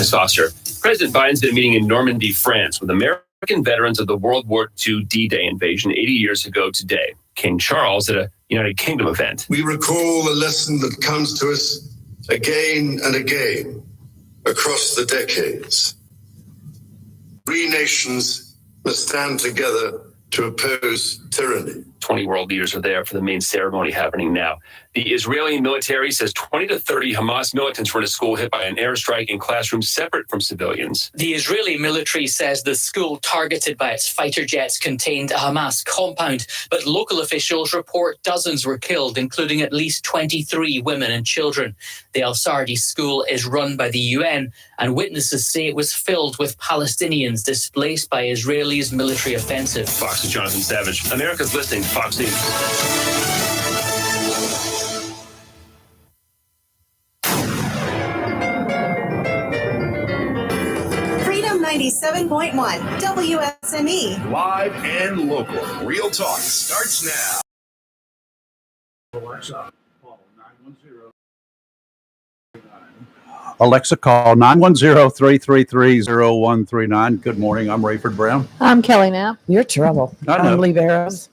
Foster. President Biden's at a meeting in Normandy, France, with American veterans of the World War II D-Day invasion 80 years ago today. King Charles at a United Kingdom event. We recall a lesson that comes to us again and again across the decades. Free nations must stand together to oppose tyranny. 20 world leaders are there for the main ceremony happening now. The Israeli military says 20 to 30 Hamas militants were in a school hit by an airstrike in classrooms separate from civilians. The Israeli military says the school targeted by its fighter jets contained a Hamas compound, but local officials report dozens were killed, including at least 23 women and children. The Al Sardi school is run by the UN, and witnesses say it was filled with Palestinians displaced by Israel's military offensive. Fox's Jonathan Savage. America's listening to Fox News. Freedom 97.1 WSME. Live and local. Real talk starts now. Alexa, call 910-333-0139. Good morning. I'm Rayford Brown. I'm Kelly Knapp. You're trouble. I know. I'm Lee Barrows.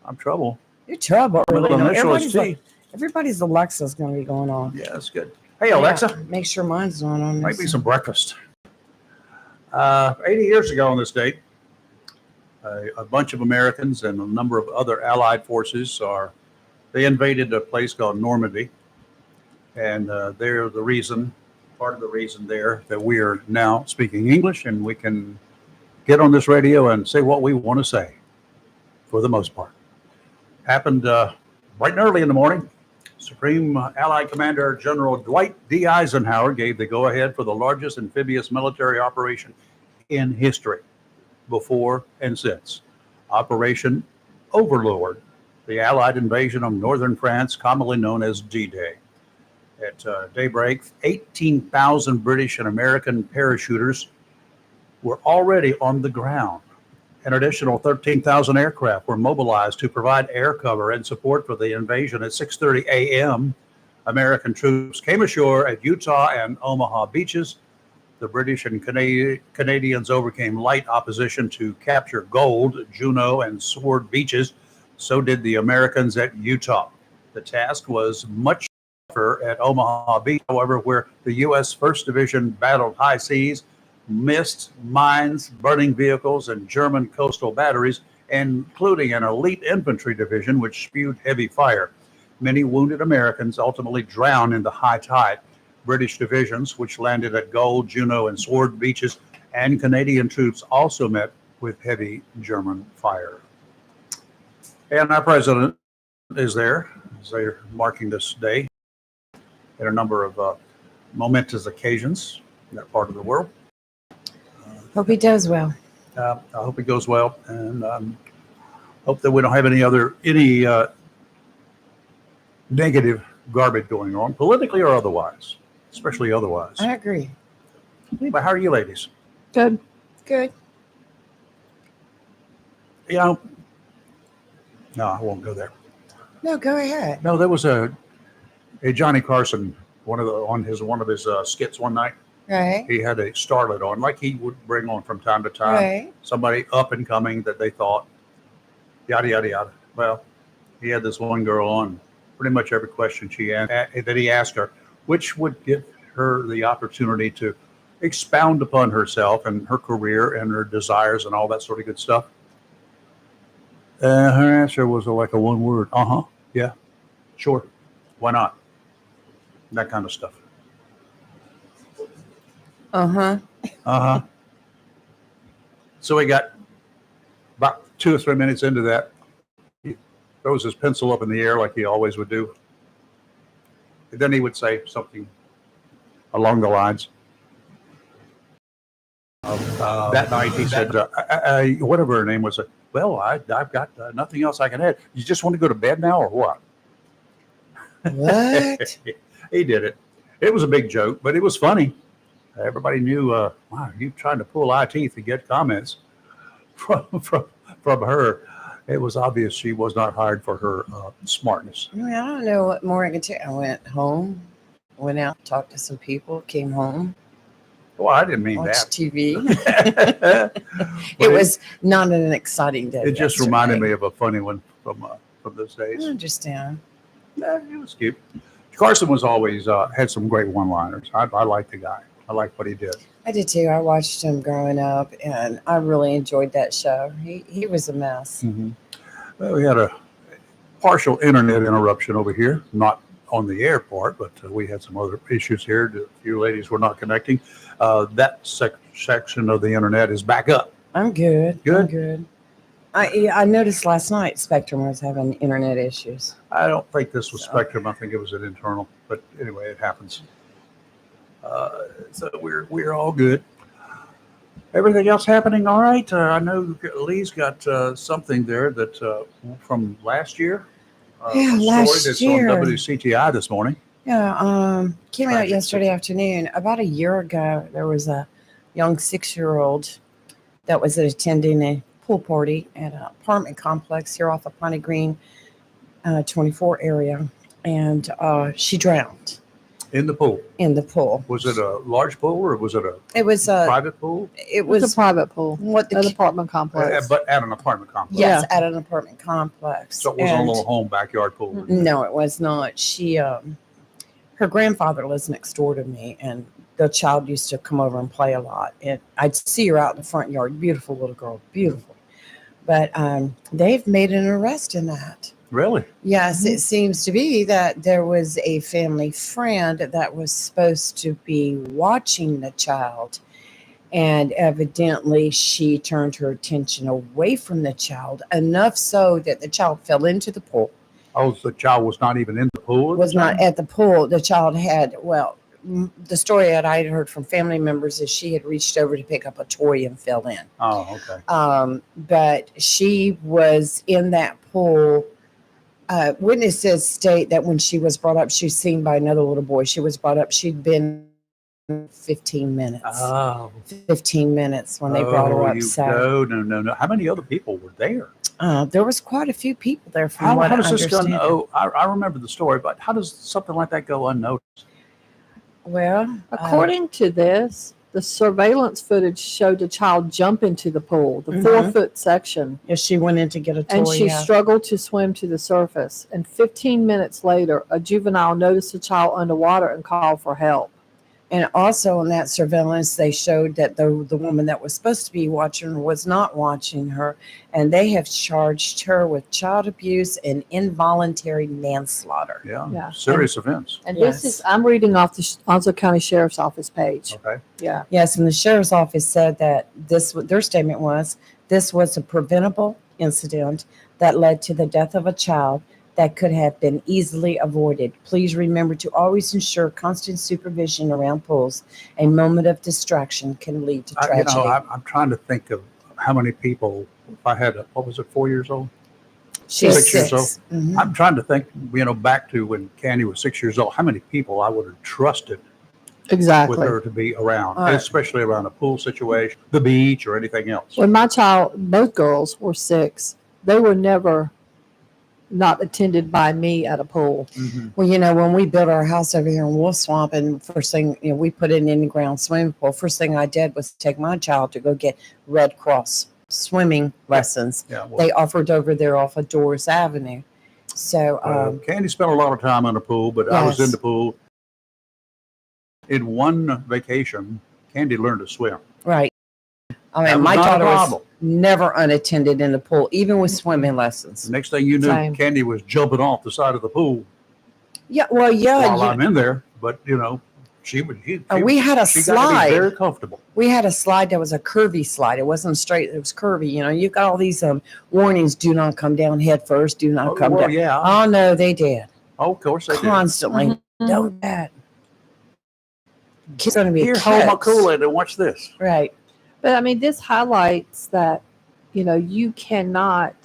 I'm trouble. You're trouble. Middle initial is T. Everybody's Alexa's going to be going on. Yeah, that's good. Hey, Alexa. Yeah, make sure mine's not on. Make me some breakfast. 80 years ago on this date, a bunch of Americans and a number of other allied forces they invaded a place called Normandy. And they're part of the reason there that we are now speaking English and we can get on this radio and say what we want to say for the most part. Happened bright and early in the morning. Supreme Allied Commander General Dwight D. Eisenhower gave the go-ahead for the largest amphibious military operation in history, before and since. Operation Overlord, the Allied invasion of northern France, commonly known as D-Day. At daybreak, 18,000 British and American parachuters were already on the ground. An additional 13,000 aircraft were mobilized to provide air cover and support for the invasion. At 6:30 a.m., American troops came ashore at Utah and Omaha beaches. The British and Canadians overcame light opposition to capture Gold, Juno, and Sword beaches. So did the Americans at Utah. The task was much at Omaha Beach, however, where the U.S. 1st Division battled high seas, missed mines, burning vehicles, and German coastal batteries, including an elite infantry division which spewed heavy fire. Many wounded Americans ultimately drowned in the high tide. British divisions, which landed at Gold, Juno, and Sword beaches, and Canadian troops also met with heavy German fire. And our president is there as they're marking this day at a number of momentous occasions in that part of the world. Hope he does well. I hope it goes well, and hope that we don't have any negative garbage going on, politically or otherwise, especially otherwise. I agree. But how are you ladies? Good. Good. You know, no, I won't go there. No, go ahead. No, there was a Johnny Carson, one of his skits one night. Right. He had a starlet on, like he would bring on from time to time. Right. Somebody up and coming that they thought, yada yada yada. Well, he had this one girl on. Pretty much every question that he asked her, which would give her the opportunity to expound upon herself and her career and her desires and all that sort of good stuff. Her answer was like a one word, yeah, sure, why not? That kind of stuff. So we got about 2 or 3 minutes into that. He throws his pencil up in the air like he always would do. And then he would say something along the lines of that night. He said, whatever her name was, well, I've got nothing else I can add. You just want to go to bed now or what? What? He did it. It was a big joke, but it was funny. Everybody knew, wow, you trying to pull eye teeth to get comments from her. It was obvious she was not hired for her smartness. I mean, I don't know what more I can tell. I went home, went out, talked to some people, came home, Well, I didn't mean watched that. TV. But It was not an exciting day. It just reminded yesterday. me of a funny one from those days. I understand. Yeah, it was cute. Carson was always had some great one-liners. I liked the guy. I liked what he did. I did too. I watched him growing up, and I really enjoyed that show. He was a mess. Well, we had a partial internet interruption over here, not on the air part, but we had some other issues here. A few ladies were not connecting. That section of the internet is back up. I'm good. Good? I'm good. I noticed last night Spectrum was having internet issues. I don't think this was Spectrum. I think it was an internal, but anyway, it happens. So we're all good. Everything else happening all right? I know Lee's got something there that from last year. Yeah, a story last that's year. on WCTI this morning. Yeah, came out Tragic yesterday afternoon. About a year ago, there was a young 6-year-old that was attending a pool party at an apartment complex here off of Piney Green 24 area, and she drowned In the pool. in the pool. Was it a large pool or was it a It was a. private pool? It It was was a private pool, what an the. apartment complex. But at an apartment complex. Yes, at an apartment complex. So it wasn't a And- little home backyard pool. No, it was not. She, her grandfather lives next door to me, and the child used to come over and play a lot. And I'd see her out in the front yard. Beautiful little girl, beautiful. But they've made an arrest in that. Really? Yes, it seems to be that there was a family friend that was supposed to be watching the child. And evidently, she turned her attention away from the child, enough so that the child fell into the pool. Oh, the child was not even in the pool? at the Was not time? at the pool. The child had, well, the story that I had heard from family members is she had reached over to pick up a toy and fell in. Oh, okay. But she was in that pool. Witnesses state that when she was brought up, she was seen by another little boy. She was brought up, she'd been 15 minutes. Oh. 15 minutes when they brought her up. You- So No. How many other people were there? there was quite a few people there from How what does I this go? understand. Oh, I remember the story, but how does something like that go unnoticed? Well, According to this, the surveillance footage showed the child jump into the pool, the Mhm. 4-foot section, yeah, she went in to get a toy. and she yeah. struggled to swim to the surface. And 15 minutes later, a juvenile noticed the child underwater and called for help. And also in that surveillance, they showed that the woman that was supposed to be watching her was not watching her, and they have charged her with child abuse and involuntary manslaughter. Yeah. Serious events. And Yes. this is, I'm reading off the Onslow County Sheriff's Office page. Okay. Yeah. Yes, and the sheriff's office said that their statement was this was a preventable incident that led to the death of a child that could have been easily avoided. Please remember to always ensure constant supervision around pools. A moment of distraction can lead to tragedy. I'm trying to think of how many people. If I had, what was it, 4 years old? She's 6 years old. 6. Mhm. I'm trying to think, back to when Candy was 6 years old, how many people I would have trusted Exactly. with her to be around, All right. especially around a pool situation, the beach, or anything else. When my child, both girls were 6, they were never not attended by me at a pool. Mhm. Well, when we built our house over here in Wolf Swamp, and first thing, we put in an in-ground swimming pool. First thing I did was take my child to go get Red Cross swimming lessons. Yeah, well, They offered over there off of Doris Avenue. So, Candy spent a lot of time in the pool, but I was Yes. in the pool. In one vacation, Candy learned to swim. right. I That mean, was my not a daughter was problem. never unattended in the pool, even with swimming The lessons. next thing you knew, Same. Candy was jumping off the side of the pool Yeah, well, yeah. while I'm in there. But she would. We had a she got to be slide. very comfortable. We had a slide that was a curvy slide. It wasn't straight. It was curvy. You've got all these warnings: do not come down head first. Do not come well, down. yeah. Oh no, they did Oh, of course they did. constantly. Mhm. Don't do that. Kids going to be Here, hold my totes. Kool-Aid and watch this. Right. But I mean, this highlights that, you cannot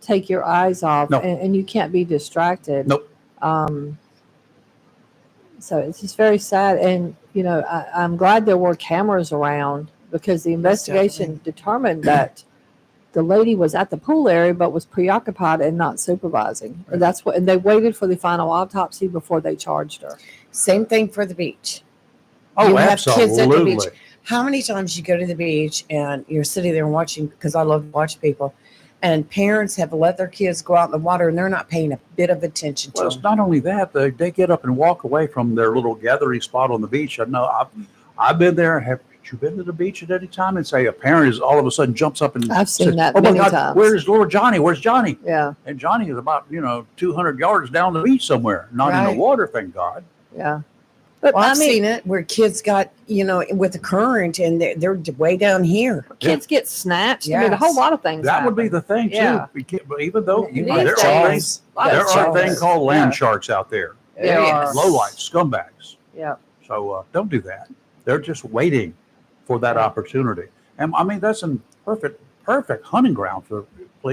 take your eyes off, No. and you can't be distracted. Nope. So it's just very sad. And, I'm glad there were cameras around, because the investigation determined that the lady was at the pool area but was preoccupied and not supervising. And that's what, and they waited for the final autopsy before they charged her. Same thing for the beach. Oh, You have kids at the beach. absolutely. How many times you go to the beach and you're sitting there watching, because I love to watch people, and parents have let their kids go out in the water and they're not paying a bit of attention to Well, it's them. not only that, they get up and walk away from their little gathering spot on the beach. I know I've been there. Have you been to the beach at any time? And say a parent is all of a sudden jumps up and I've seen says, that "Oh my many God, times." where's little Johnny? Where's Johnny?" Yeah, And Johnny is about 200 yards down the beach somewhere, not in Right. the water. Thank God. yeah. But Well, I I've mean, seen it where kids got, with the current and they're way down here. kids get snatched. I mean, a whole Yes. lot of things. That would be happen. the thing too. Yeah. But even though These there are days, things, a lot there of are things. things called land Yeah. sharks out there, There are. lowlifes, scumbags. Yeah. So don't do that. They're just waiting for that opportunity. And I mean, that's a perfect hunting ground for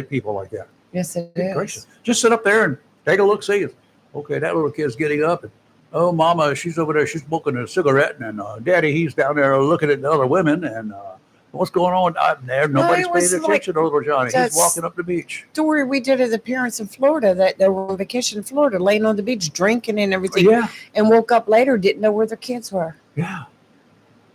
people like that. Yes, it Good is. gracious. Just sit up there and take a look, see. Okay, that little kid's getting up. And, oh, Mama, she's over there. She's smoking a cigarette. And Daddy, he's down there looking at the other women. And what's going on out there? Nobody's it was paying like- attention to little Johnny. He's that's- walking up the beach. Story we did as the parents in Florida that they were on vacation in Florida, laying on the beach, drinking and everything, Yeah, and woke up later, didn't know where their kids were. yeah.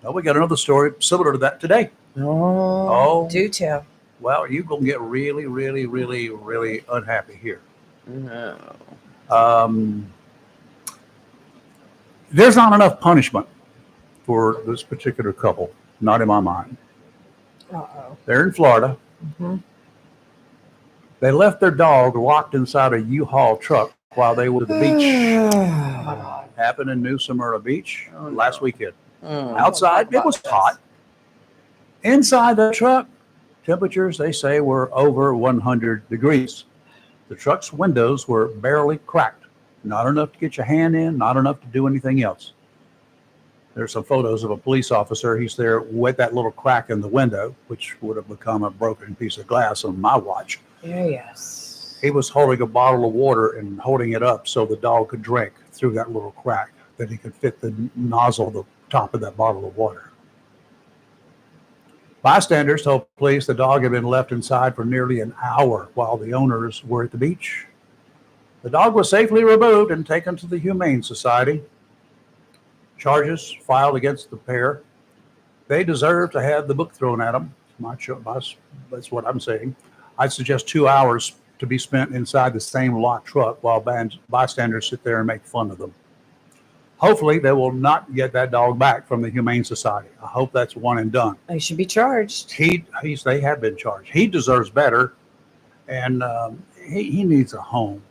Well, we got another story similar to that today. Oh, do tell. Well, you're going to get really, really, really, really unhappy here. No. There's not enough punishment for this particular couple, not in my mind. Uh-oh. They're in Florida. Mhm. They left their dog locked inside a U-Haul truck while they were at the beach. Happened in New Smyrna Beach last weekend. Outside, it was hot. Inside the truck, temperatures, they say, were over 100 degrees. The truck's windows were barely cracked. Not enough to get your hand in, not enough to do anything else. There's some photos of a police officer. He's there with that little crack in the window, which would have become a broken piece of glass on my watch. Yes. He was holding a bottle of water and holding it up so the dog could drink through that little crack, that he could fit the nozzle, the top of that bottle of water. Bystanders told police the dog had been left inside for nearly an hour while the owners were at the beach. The dog was safely removed and taken to the Humane Society. Charges filed against the pair. They deserve to have the book thrown at them. That's what I'm saying. I'd suggest 2 hours to be spent inside the same locked truck while bystanders sit there and make fun of them. Hopefully, they will not get that dog back from the Humane Society. I hope that's one and done. They should be charged. They have been charged. He deserves better, and he needs a home.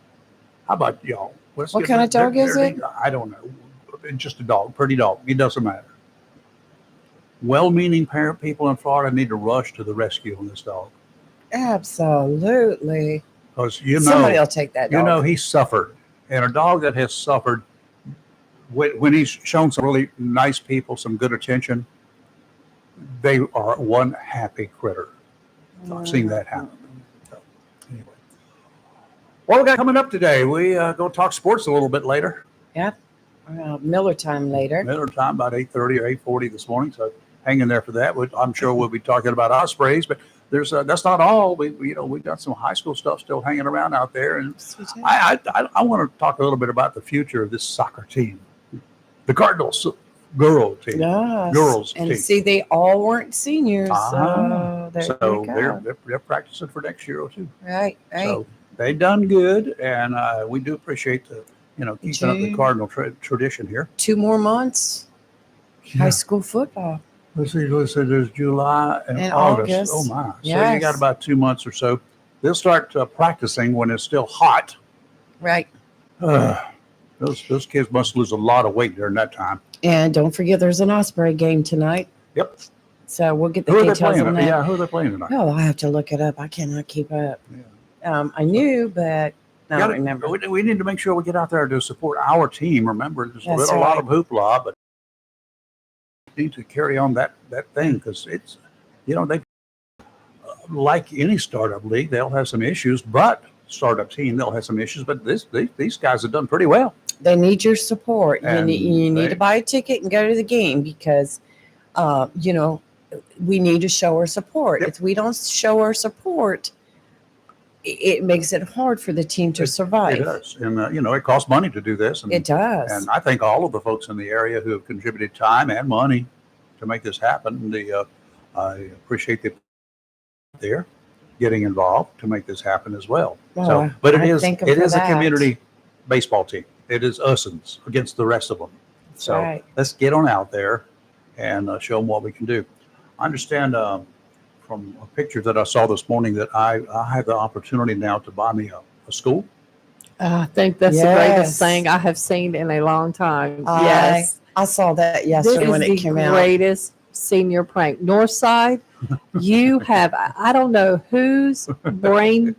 How about y'all? What kind of dog is it? I don't know. It's just a dog, pretty dog. It doesn't matter. Well-meaning parent people in Florida need to rush to the rescue on this dog, Absolutely. because Somebody will take that dog. he suffered, and a dog that has suffered, when he's shown some really nice people some good attention, they are one happy critter. I've seen that happen. So, anyway, what we got coming up today? We going to talk sports a little bit later. Miller time later. Miller time about 8:30 or 8:40 this morning. So hang in there for that. I'm sure we'll be talking about Ospreys, but that's not all. We got some high school stuff still hanging around out there, and I want to talk a little bit about the future of this soccer team, the Cardinals girl team. Yes. Girls And team. see, they all weren't seniors. So there So you go. they're practicing for next year or two. Right. So they done good, and we do appreciate the keeping up the Gee. Cardinal tradition here. 2 more months. High school football. Let's see. There's July and And August. August. Oh my! So Yes. you got about 2 months or so. They'll start practicing when it's still hot. Right. Those kids must lose a lot of weight during that time. And don't forget, there's an Osprey game tonight. Yep. So we'll get the Who are they details playing? on that. Yeah, who are they playing tonight? Oh, I have to look it up. I cannot keep up. I knew, but I don't remember. We need to make sure we get out there to support our team. Remember, there's That's been a lot right. of hoopla, but we need to carry on that thing, because it's, they like any startup league, they'll have some issues, but startup team, they'll have some issues, but these guys have done pretty well. They need your support. And You need they- to buy a ticket and go to the game because, we need to show our support. Yep. If we don't show our support, it makes it hard for the team to survive. It does. And, you know, it costs money to do this. And, It does. and I think all of the folks in the area who have contributed time and money to make this happen, I appreciate the there getting involved to make this happen as well. Oh, But I it is thank 'em it for is a that. community baseball team. It is usins against the rest of them. That's So right. let's get on out there and show them what we can do. I understand from a picture that I saw this morning that I have the opportunity now to buy me a school. I think that's the Yes. greatest thing I have seen in a long time. I Yes. saw that This yesterday is when the it came out. greatest senior prank. Northside, you have, I don't know whose brain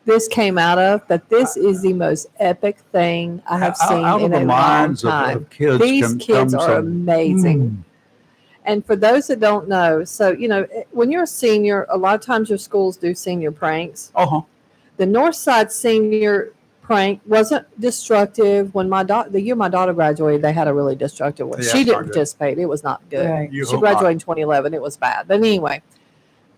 this came out of, but this is the most epic thing I have seen Out of in the a long minds time. of kids. These can kids come are some- amazing. And for those that don't know, so, you know, when you're a senior, a lot of times your schools do senior pranks. Uh-huh. The Northside senior prank wasn't destructive. When the year my daughter graduated, they had a really destructive one. Yeah, She it's didn't not good. participate. It was not good. Right. You She hope not. graduated in 2011. It was bad. But anyway,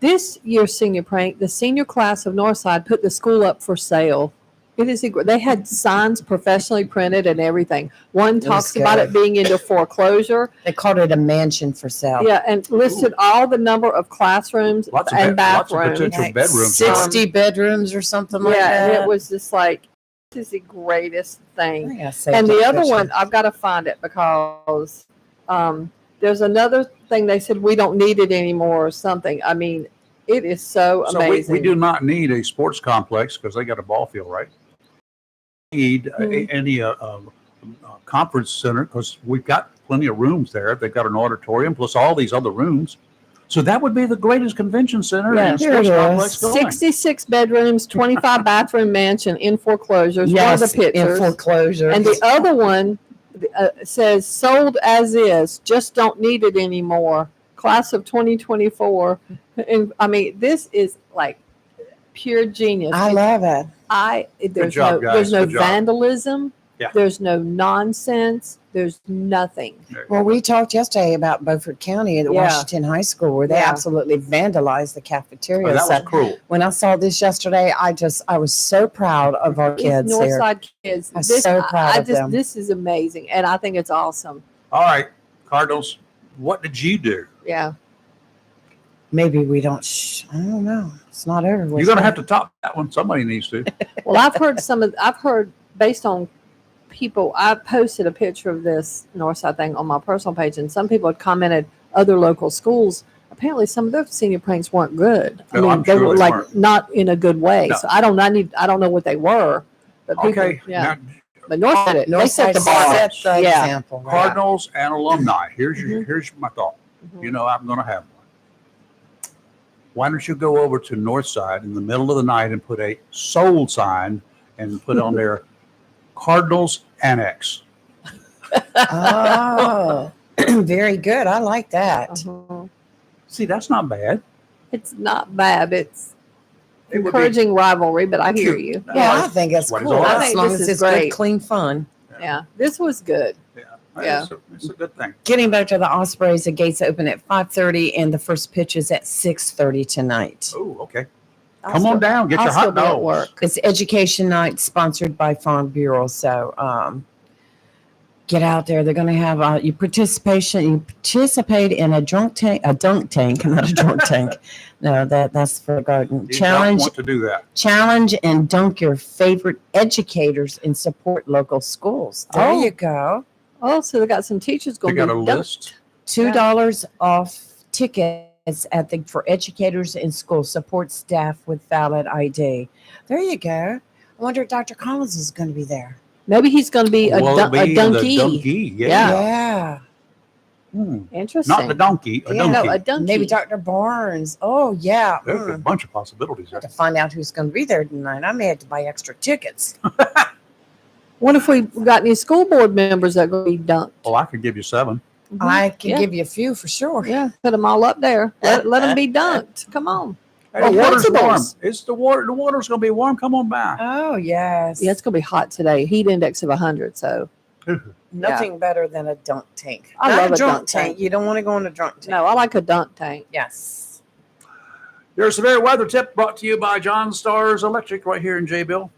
this year's senior prank, the senior class of Northside put the school up for sale. It is, they had signs professionally printed and everything. One was talks about good. it being into foreclosure. They called it a mansion for sale. Yeah, and listed all the number of classrooms Lots of and lots of bathrooms. potential Like bedrooms. 60 bedrooms or something like Yeah, that. and it was just like, this is the greatest thing. I think I saved And that the other picture. one, I've got to find it because there's another thing they said we don't need it anymore or something. I mean, it is so So amazing. we do not need a sports complex because they got a ball field, right? Need any conference center because we've got plenty of rooms there. They've got an auditorium plus all these other rooms. So that would be the greatest convention center Yeah, and here sports it complex is. going. 66 bedrooms, 25 bathroom mansion in foreclosures. Yes, one of the in pictures. foreclosure. And the other one says sold as is, just don't need it anymore. Class of 2024. And I mean, this is like pure genius. I love it. There's job, no there's guys. no Good job. vandalism. Yeah. There's no nonsense. There's nothing. Well, we talked yesterday about Beaufort County at Yeah. Washington High School where they Yeah. absolutely vandalized the cafeteria. Oh, that So was cruel. when I saw this yesterday, I was so proud of our These kids there. Northside kids. I'm so proud of them. This is amazing, and I think it's awesome. All right, Cardinals, what did you do? Yeah. Maybe we don't. I don't know. It's not over. You're going to have to top that one. Somebody needs to. Well, I've heard based on people. I posted a picture of this Northside thing on my personal page, and some people had commented other local schools. Apparently, some of their senior pranks weren't good. I No, mean, I'm they sure were they like weren't. not in a good way. No. So I don't know what they were. But people, Okay, yeah. now But North did it. They set Northside the bar. set the Yeah. example. right? Cardinals and alumni. Here's Mm-hmm. here's my thought. Mhm. You know, I'm going to have one. Why don't you go over to Northside in the middle of the night and put a sold sign and put on there Cardinals Annex? Oh, very good. I like that. Uh-huh. See, that's not bad. It's not bad. It's It would be- encouraging rivalry, but I hear Cute. you. Yeah, I think that's What is cool. all I that? As think long this as is it's good, great. clean fun. Yeah, this was good. Yeah. It's a good thing. Getting back to the Ospreys, the gates open at 5:30, and the first pitch is at 6:30 tonight. Oh, okay. I'll Come on still- down. Get I'll your still hot be at dogs. work. It's Education Night, sponsored by Farm Bureau. So get out there. They're going to have you participate in a dunk tank, not a drunk tank. No, that's for the garden. You don't Challenge want to do that. challenge and dunk your favorite educators and support local schools. There Oh. you go. Oh, so they got some teachers They going got to a be dumped. list. $2 off tickets for educators in school. Support staff with valid ID. There you go. I wonder if Dr. Collins is going to be there. Maybe he's going to be a, Will dun- it a be donkey. The donkey. Yeah. Yeah. Hmm. Interesting. Not the donkey. A Yeah, donkey. No, a donkey. Maybe Dr. Barnes. Oh, yeah. There's a bunch of possibilities I there. have to find out who's going to be there tonight. I may have to buy extra tickets. What if we got any school board members that are going to be dunked? Well, I could give you 7. Mhm. I can Yeah. give you a few for sure. Yeah, put them all up there. Let them be dunked. Come on. Hey, Well, the water's warm. principals. It's the water. The water's going to be warm. Come on by. Oh, yes. Yeah, it's going to be hot today. Heat index of 100. So Nothing better than a dunk tank. I Not love a drunk dunk tank. You don't want to go in a drunk tank. No, I like a dunk tank. Yes. Your severe weather tip brought to you by John Stars Electric right here in J-Bill.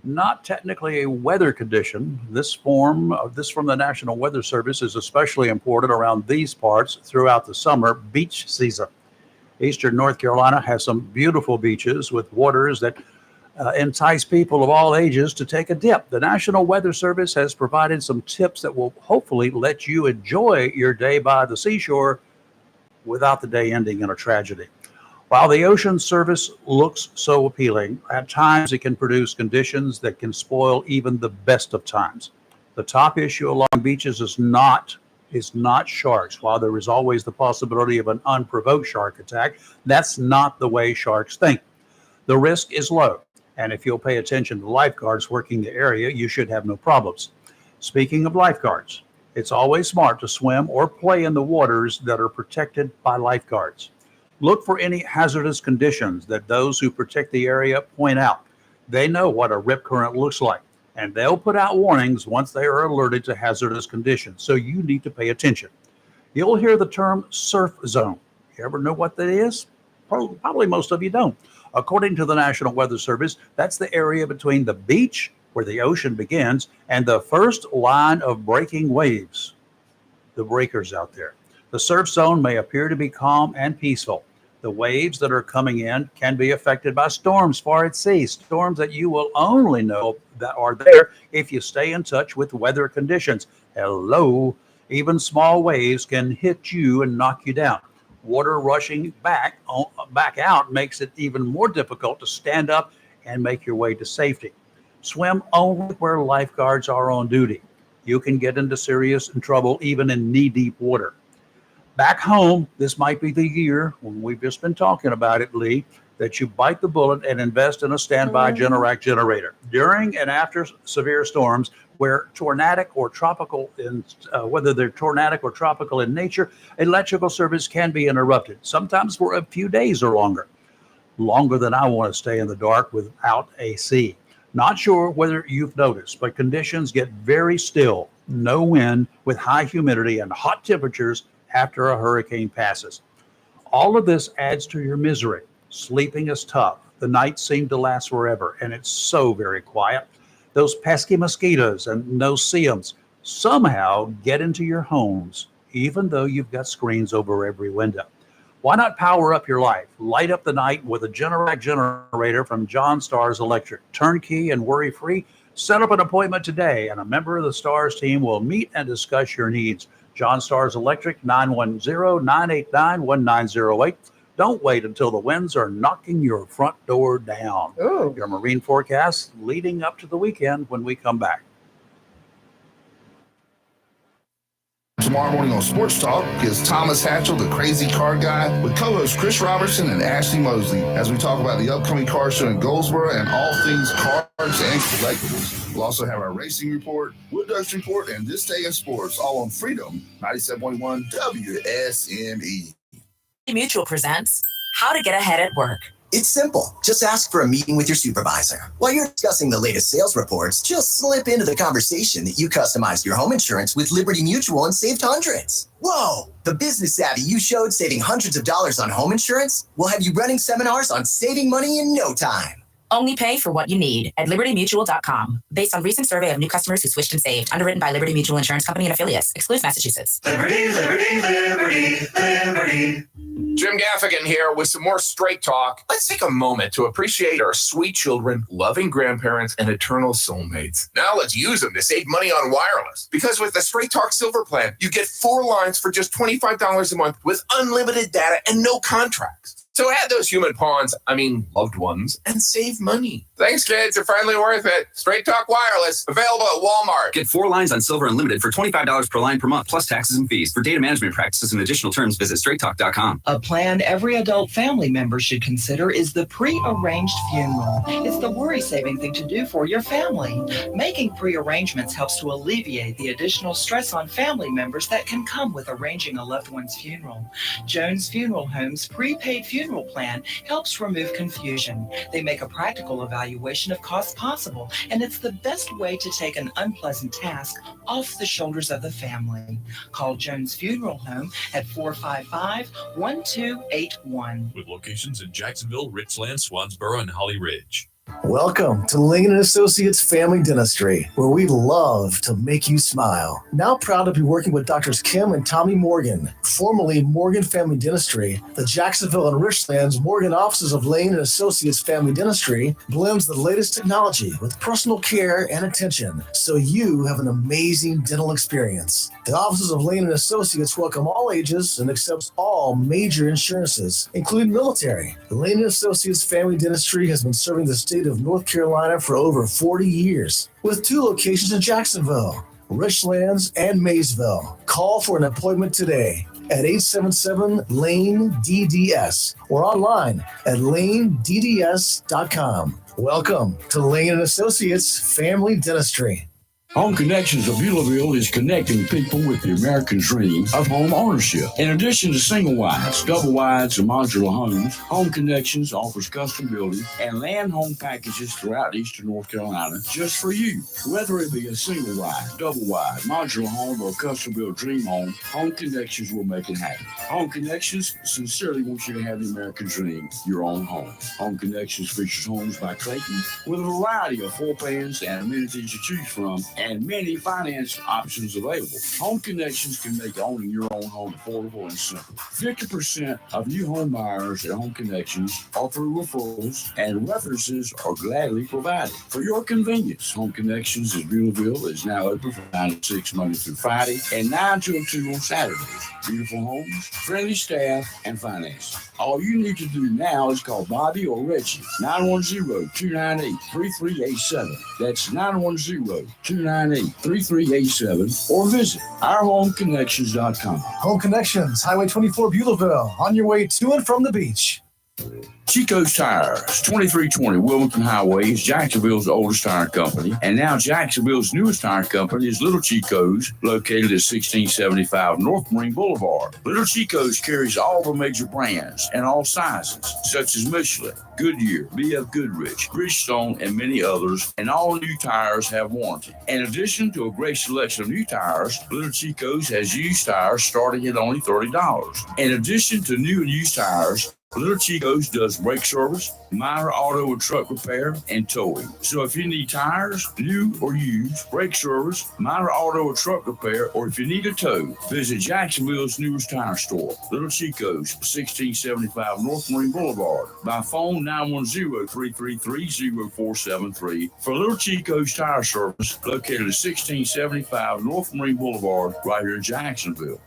Not technically a weather condition. This from the National Weather Service is especially important around these parts throughout the summer beach season. Eastern North Carolina has some beautiful beaches with waters that entice people of all ages to take a dip. The National Weather Service has provided some tips that will hopefully let you enjoy your day by the seashore without the day ending in a tragedy. While the ocean service looks so appealing, at times it can produce conditions that can spoil even the best of times. The top issue along beaches is not sharks. While there is always the possibility of an unprovoked shark attack, that's not the way sharks think. The risk is low, and if you'll pay attention to lifeguards working the area, you should have no problems. Speaking of lifeguards, it's always smart to swim or play in the waters that are protected by lifeguards. Look for any hazardous conditions that those who protect the area point out. They know what a rip current looks like, and they'll put out warnings once they are alerted to hazardous conditions, so you need to pay attention. You'll hear the term surf zone. You ever know what that is? Probably most of you don't. According to the National Weather Service, that's the area between the beach, where the ocean begins, and the first line of breaking waves, the breakers out there. The surf zone may appear to be calm and peaceful. The waves that are coming in can be affected by storms far at sea, storms that you will only know that are there if you stay in touch with weather conditions. Hello, even small waves can hit you and knock you down. Water rushing back out makes it even more difficult to stand up and make your way to safety. Swim only where lifeguards are on duty. You can get into serious trouble even in knee-deep water. Back home, this might be the year, when we've just been talking about it, Lee, that you bite the bullet and invest in a standby Generac generator. During and after severe storms, whether they're tornadic or tropical in nature, electrical service can be interrupted, sometimes for a few days or longer than I want to stay in the dark without AC. Not sure whether you've noticed, but conditions get very still, no wind with high humidity and hot temperatures after a hurricane passes. All of this adds to your misery. Sleeping is tough. The nights seem to last forever, and it's so very quiet. Those pesky mosquitoes and no-see-ums somehow get into your homes, even though you've got screens over every window. Why not power up your life? Light up the night with a Generac generator from John Stars Electric. Turnkey and worry-free. Set up an appointment today, and a member of the Stars team will meet and discuss your needs. John Stars Electric, 910-989-1908. Don't wait until the winds are knocking your front door down. Ooh. Your marine forecast leading up to the weekend when we come back. Tomorrow morning on Sports Talk is Thomas Hatchell, the crazy car guy, with co-hosts Chris Robertson and Ashley Mosley, as we talk about the upcoming car show in Goldsboro and all things cars and collectibles. We'll also have our racing report, Wood Ducks report, and This Day in Sports, all on Freedom 97.1 WSME. Mutual presents How to Get Ahead at Work. It's simple. Just ask for a meeting with your supervisor. While you're discussing the latest sales reports, just slip into the conversation that you customized your home insurance with Liberty Mutual and saved hundreds. Whoa! The business savvy you showed saving hundreds of dollars on home insurance will have you running seminars on saving money in no time. Only pay for what you need at libertymutual.com. Based on recent survey of new customers who switched and saved. Underwritten by Liberty Mutual Insurance Company and affiliates. Excludes Massachusetts. Liberty, liberty, liberty, liberty. Jim Gaffigan here with some more Straight Talk. Let's take a moment to appreciate our sweet children, loving grandparents, and eternal soulmates. Now let's use them to save money on wireless. Because with the Straight Talk Silver Plan, you get 4 lines for just $25 a month with unlimited data and no contracts. So add those human pawns, loved ones, and save money. Thanks, kids. You're finally worth it. Straight Talk Wireless, available at Walmart. Get 4 lines on Silver Unlimited for $25 per line per month, plus taxes and fees. For data management practices and additional terms, visit straighttalk.com. A plan every adult family member should consider is the pre-arranged funeral. It's the worry-saving thing to do for your family. Making pre-arrangements helps to alleviate the additional stress on family members that can come with arranging a loved one's funeral. Jones Funeral Home's prepaid funeral Funeral Plan helps remove confusion. They make a practical evaluation of costs possible, and it's the best way to take an unpleasant task off the shoulders of the family. Call Jones Funeral Home at 455-1281. With locations in Jacksonville, Richland, Swansboro, and Holly Ridge. Welcome to Lane & Associates Family Dentistry, where we love to make you smile. Now proud to be working with Drs. Kim and Tommy Morgan, formerly Morgan Family Dentistry. The Jacksonville and Richlands Morgan offices of Lane & Associates Family Dentistry blends the latest technology with personal care and attention, so you have an amazing dental experience. The offices of Lane & Associates welcome all ages and accepts all major insurances, including military. Lane & Associates Family Dentistry has been serving the state of North Carolina for over 40 years, with 2 locations in Jacksonville, Richlands, and Maysville. Call for an appointment today at 877-LANE-DDS or online at lanedds.com. Welcome to Lane & Associates Family Dentistry. Home Connections of Beulahville is connecting people with the American dream of home ownership. In addition to single wides, double wides, and modular homes, Home Connections offers custom building and land home packages throughout eastern North Carolina just for you. Whether it be a single wide, double wide, modular home, or custom built dream home, Home Connections will make it happen. Home Connections sincerely wants you to have the American dream, your own home. Home Connections features homes by Clayton with a variety of floor plans and amenities to choose from, and many finance options available. Home Connections can make owning your own home affordable and simple. 50% of new home buyers at Home Connections are through referrals, and references are gladly provided. For your convenience, Home Connections in Beulahville is now open from 9 to 6 Monday through Friday and 9 to 2 on Saturdays. Beautiful homes, friendly staff, and financing. All you need to do now is call Bobby or Reggie, 910-298-3387. That's 910-298-3387, or visit ourhomeconnections.com. Home Connections, Highway 24, Beulahville, on your way to and from the beach. Chico's Tires, 2320 Wilmington Highway, is Jacksonville's oldest tire company, and now Jacksonville's newest tire company is Little Chico's, located at 1675 North Marine Boulevard. Little Chico's carries all the major brands and all sizes, such as Michelin, Goodyear, BF Goodrich, Bridgestone, and many others, and all new tires have warranty. In addition to a great selection of new tires, Little Chico's has used tires starting at only $30. In addition to new and used tires, Little Chico's does brake service, minor auto and truck repair, and towing. So if you need tires, new or used, brake service, minor auto or truck repair, or if you need a tow, visit Jacksonville's newest tire store, Little Chico's, 1675 North Marine Boulevard. By phone, 910-333-0473 for Little Chico's Tire Service, located at 1675 North Marine Boulevard, right here in Jacksonville.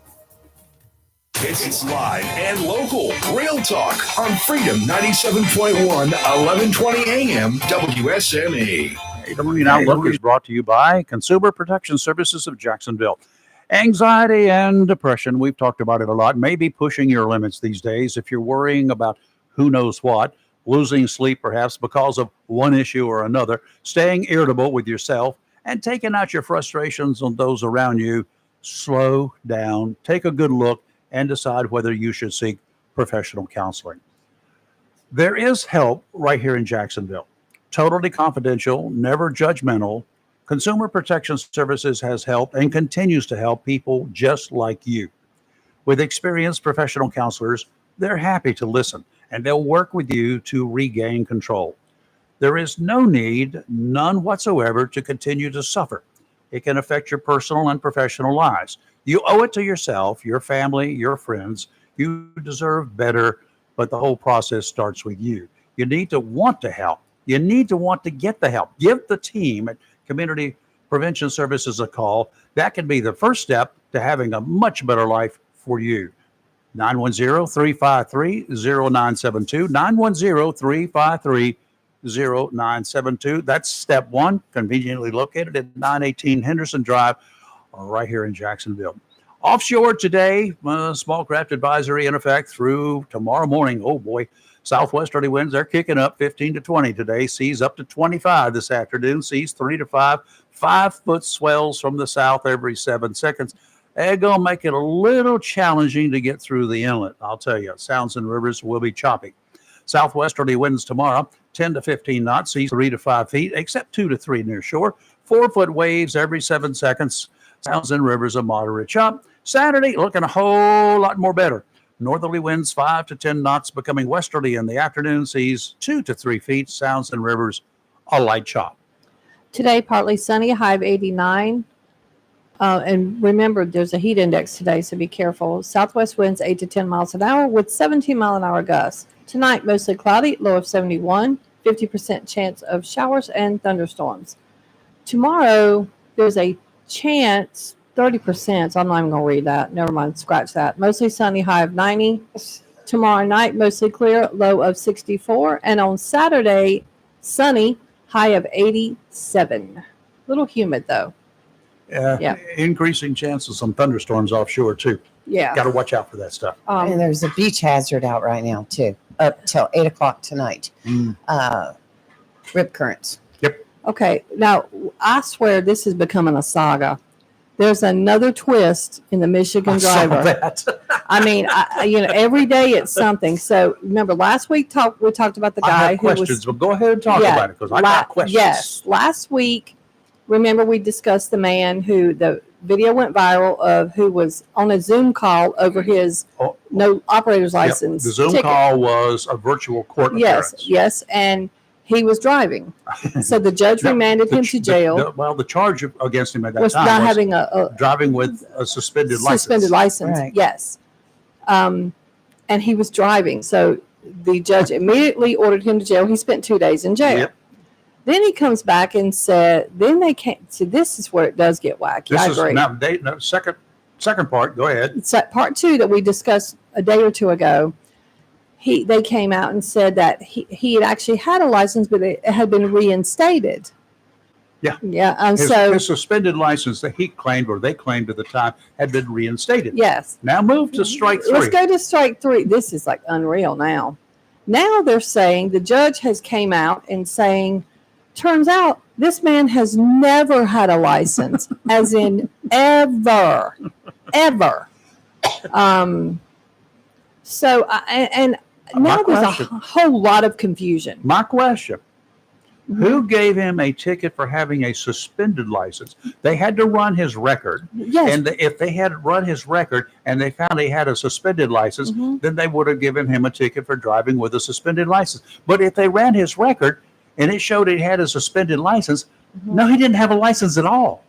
It's live and local. Real talk on Freedom 97.1, 1120 AM, WSME. AWN Outlook is brought to you by Consumer Protection Services of Jacksonville. Anxiety and depression, we've talked about it a lot, may be pushing your limits these days. If you're worrying about who knows what, losing sleep perhaps because of one issue or another, staying irritable with yourself, and taking out your frustrations on those around you, slow down, take a good look, and decide whether you should seek professional counseling. There is help right here in Jacksonville. Totally confidential, never judgmental. Consumer Protection Services has helped and continues to help people just like you. With experienced professional counselors, they're happy to listen, and they'll work with you to regain control. There is no need, none whatsoever, to continue to suffer. It can affect your personal and professional lives. You owe it to yourself, your family, your friends. You deserve better, but the whole process starts with you. You need to want to help. You need to want to get the help. Give the team at Community Prevention Services a call. That can be the first step to having a much better life for you. 910-353-0972, 910-353-0972. That's step one, conveniently located at 918 Henderson Drive, right here in Jacksonville. Offshore today, small craft advisory in effect through tomorrow morning. Oh boy, southwesterly winds, they're kicking up 15 to 20 today. Seas up to 25 this afternoon. Seas 3 to 5. 5-foot swells from the south every 7 seconds. They're going to make it a little challenging to get through the inlet. I'll tell you, sounds and rivers will be choppy. Southwesterly winds tomorrow, 10 to 15 knots, seas 3 to 5 feet, except 2 to 3 near shore. 4-foot waves every 7 seconds. Sounds and rivers a moderate chop. Saturday, looking a whole lot more better. Northerly winds 5 to 10 knots, becoming westerly in the afternoon, seas 2 to 3 feet. Sounds and rivers a light chop. Today, partly sunny, high of 89. And remember, there's a heat index today, so be careful. Southwest winds 8 to 10 miles an hour with 17-mile-an-hour gusts. Tonight, mostly cloudy, low of 71, 50% chance of showers and thunderstorms. Tomorrow, there's a chance, 30%, so I'm not even going to read that. Never mind, scratch that. Mostly sunny, high of 90. Tomorrow night, mostly clear, low of 64. And on Saturday, sunny, high of 87. A little humid, though. Yeah. Increasing chances of some thunderstorms offshore, too. Yeah. Got to watch out for that stuff. And there's a beach hazard out right now, too, up till 8 o'clock tonight. Rip currents. Yep. Okay. Now, I swear this is becoming a saga. There's another twist in the Michigan driver. That. I mean, every day it's something. So remember, last week we talked about the guy I have who questions, was. but go ahead and talk about it because I got questions. Yes. Last week, remember we discussed the man who the video went viral of who was on a Zoom call over his no operator's license. The Zoom ticket. call was a virtual court appearance. Yes, and he was driving. So the judge remanded him to jail. The charge against him at that was time not was having a driving with a suspended license. Suspended license, Right. yes. And he was driving. So the judge immediately ordered him to jail. He spent 2 days in jail. Yep. Then he comes back and said, then they can't. See, this is where it does get wacky. I agree. Second part, go ahead. It's part two that we discussed a day or two ago. They came out and said that he had actually had a license, but it had been reinstated. Yeah. Yeah. His suspended license that he claimed, or they claimed at the time, had been reinstated. Yes. Now move to strike 3. Let's go to strike 3. This is like unreal now. Now they're saying the judge has came out and saying, turns out this man has never had a license, as in ever. So, and now there's a whole lot of confusion. My question, who gave him a ticket for having a suspended license? They had to run his record. Yes. And if they had run his record and they found he had a suspended license, then they would have given him a ticket for driving with a suspended license. But if they ran his record and it showed he had a suspended license, no, he didn't have a license at all.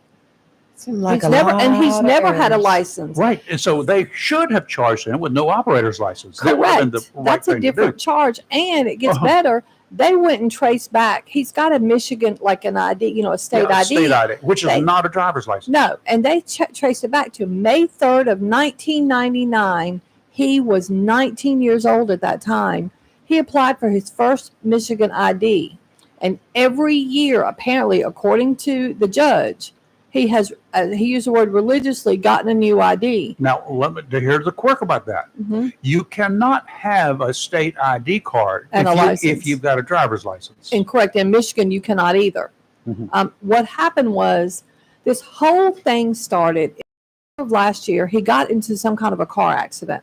Seemed like He's never had a license. Right. And so they should have charged him with no operator's license. That would Correct. have been the right That's a thing to do. different charge. And it gets better. They went and traced back. He's got a Michigan, like an ID, a state ID. State ID, which is not a driver's license. No. And they traced it back to May 3rd of 1999. He was 19 years old at that time. He applied for his first Michigan ID. And every year, apparently, according to the judge, he has, he used the word religiously, gotten a new ID. Now, here's the quirk about that. You cannot have a state ID card And if you've got a driver's license. Incorrect. In Michigan, you cannot either. What happened was this whole thing started of last year. He got into some kind of a car accident.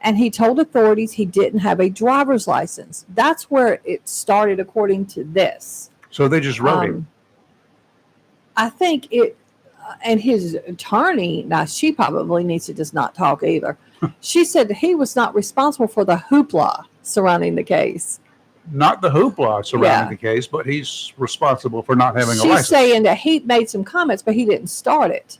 And he told authorities he didn't have a driver's license. That's where it started, according to this. So they just wrote him. I think it, and his attorney, now she probably needs to just not talk either. She said he was not responsible for the hoopla surrounding the case. Not the hoopla surrounding the case, but he's responsible for not having a license. She's saying that he made some comments, but he didn't start it.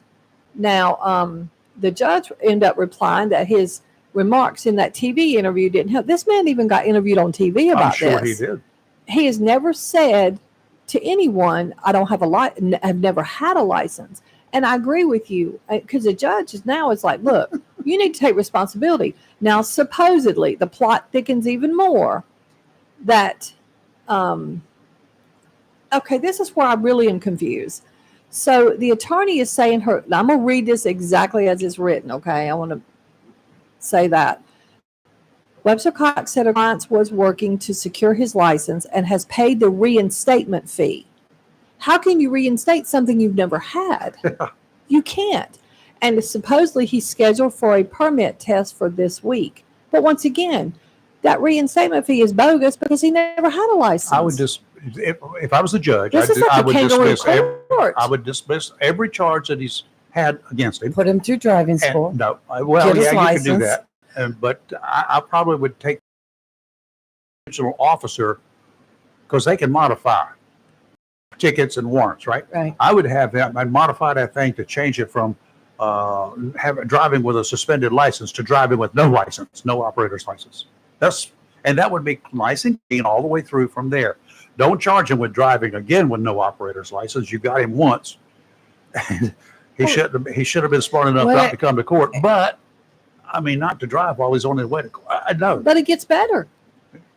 Now, the judge ended up replying that his remarks in that TV interview didn't help. This man even got interviewed on TV about this. I'm sure he did. He has never said to anyone, I don't have I've never had a license. And I agree with you, because the judge is like, look, you need to take responsibility. Now, supposedly, the plot thickens even more that, okay, this is where I really am confused. So the attorney is saying I'm going to read this exactly as it's written, okay? I want to say that. Webster Cox said her client was working to secure his license and has paid the reinstatement fee. How can you reinstate something you've never had? You can't. And supposedly he's scheduled for a permit test for this week. But once again, that reinstatement fee is bogus because he never had a license. I would just, if I was the judge, This is like I a would kangaroo court. I would dismiss every charge that he's had against him. Put him through driving school. And, no, well, Get his yeah, you can do license. that. But I probably would take the regional officer because they can modify tickets and warrants, right? Right. I would have him, I'd modify that thing to change it from driving with a suspended license to driving with no license, no operator's license. And that would be nice and clean all the way through from there. Don't charge him with driving again with no operator's license. You got him once. He should have been smart enough not to come to court. But I mean, not to drive while he's on his way to court. I know. But it gets better.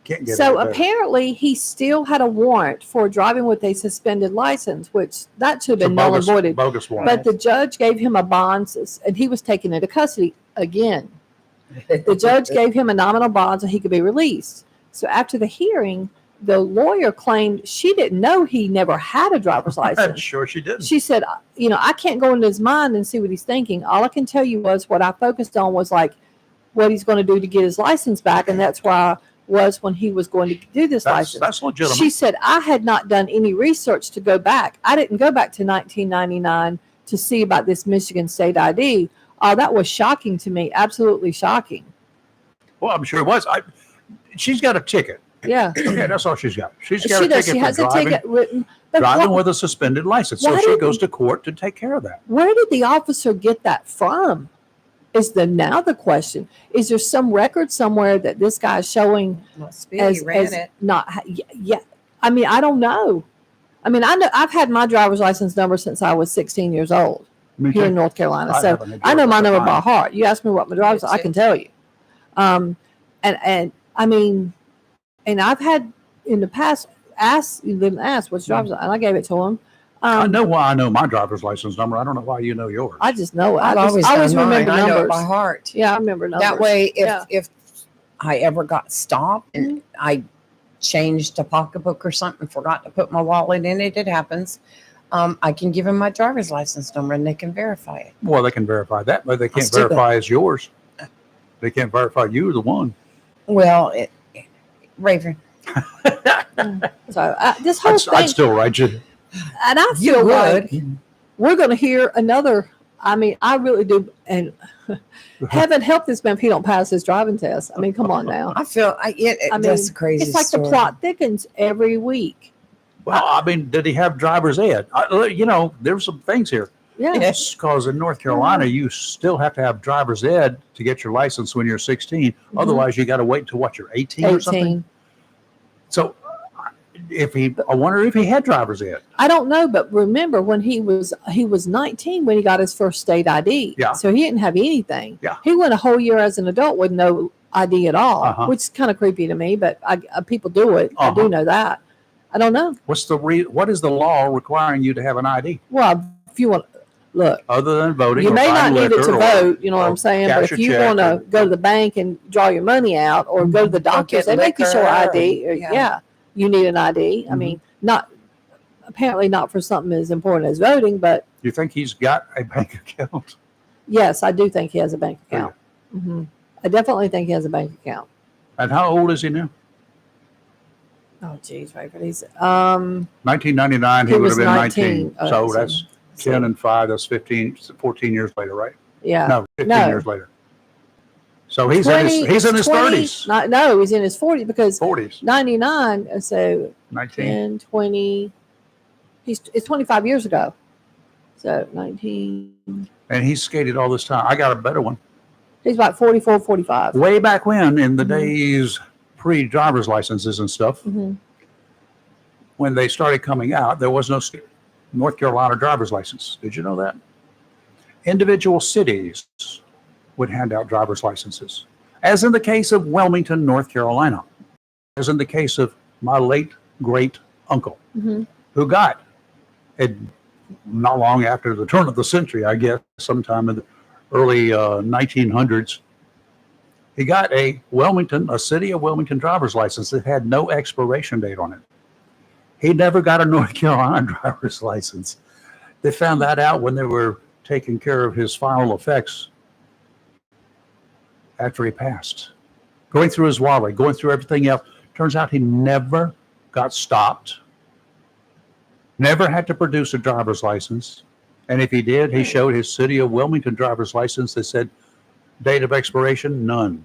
Can't get So any better. apparently he still had a warrant for driving with a suspended license, which that should have been null and voided. Bogus warrant. But the judge gave him a bond, and he was taken into custody again. The judge gave him a nominal bond so he could be released. So after the hearing, the lawyer claimed she didn't know he never had a driver's I'm license. sure she didn't. She said, I can't go into his mind and see what he's thinking. All I can tell you was what I focused on was like what he's going to do to get his license back. And that's why was when he was going to do this license. That's legitimate. She said, I had not done any research to go back. I didn't go back to 1999 to see about this Michigan State ID. Oh, that was shocking to me. Absolutely shocking. Well, I'm sure it was. She's got a ticket. Yeah. Okay, that's all she's got. She's got She a does. ticket She for has a driving, ticket written. But driving what- with a suspended license. So Why she didn't- goes to court to take care of that. Where did the officer get that from? Is now the question. Is there some record somewhere that this guy is showing as not? Yeah. I mean, I don't know. I mean, I know I've had my driver's license number since I was 16 years old Me here too. in North Carolina. I So haven't had I know yours my at the number time. by heart. You ask me what my driver's, I can tell you. And I mean, and I've had in the past what's driver's, and I gave it to him. I know why I know my driver's license number. I don't know why you know yours. I just know it. I've I always always done mine. remember I know it numbers by heart. Yeah, I remember numbers. That way, Yeah. if I ever got stopped and I changed a pocketbook or something, forgot to put my wallet in it, it happens. I can give them my driver's license number and they can verify it. Well, they can verify that, but they can't still verify it's yours. They can't verify you the one. Well, Raven. So this whole thing, I'd still write you. and I You feel would. like we're going to hear another. I mean, I really do. And heaven help this man if he don't pass his driving test. I mean, come on now. I feel that's a crazy It's like story. the plot thickens every week. Well, I mean, did he have driver's ed? There's some things here. Yeah. Because in North Carolina, you still have to have driver's ed to get your license when you're 16. Otherwise, you got to wait until you're 18 or something. 18. So, I wonder if he had driver's ed. I don't know, but remember when he was 19 when he got his first state ID. Yeah. So he didn't have anything. Yeah. He went a whole year as an adult with no ID at all, Uh-huh. which is kind of creepy to me. But people do it. I do know that. I don't know. What is the law requiring you to have an ID Well, if you want, look, other than voting? you or may not buying need it liquor to or- vote. You know what I'm saying? But cash if a you check want to or- go to the bank and draw your money out, or go to the doctors, they get make you show liquor, ID. yeah. You need an ID. I Mhm. mean, apparently not for something as important as voting, but You think he's got a bank account? yes, I do think he has a bank account. I definitely think he has a bank account. And how old is he now? Oh, geez, Rayford. He's 1999, he He would was have been 19. 19. Oh, So so- that's 10 and 5. That's 14 years later, right? yeah. No, 15 No. years later. So he's in his 30s. 30s. No, he's in his 40s because 40s. 99. So 19. 10, 20. It's 25 years ago. So 19. And he's skated all this time. I got a better one. He's about 44, 45. Way back when, in the Mhm. days pre-driver's licenses and stuff, Mhm. when they started coming out, there was no North Carolina driver's license. Did you know that? Individual cities would hand out driver's licenses, as in the case of Wilmington, North Carolina, as in the case of my late great uncle, Mhm. who got it not long after the turn of the century, I guess, sometime in the early 1900s. He got a city of Wilmington driver's license that had no expiration date on it. He never got a North Carolina driver's license. They found that out when they were taking care of his final effects after he passed. Going through his wallet, going through everything else. Turns out he never got stopped, never had to produce a driver's license. And if he did, he showed his city of Wilmington driver's license that said date of expiration, none.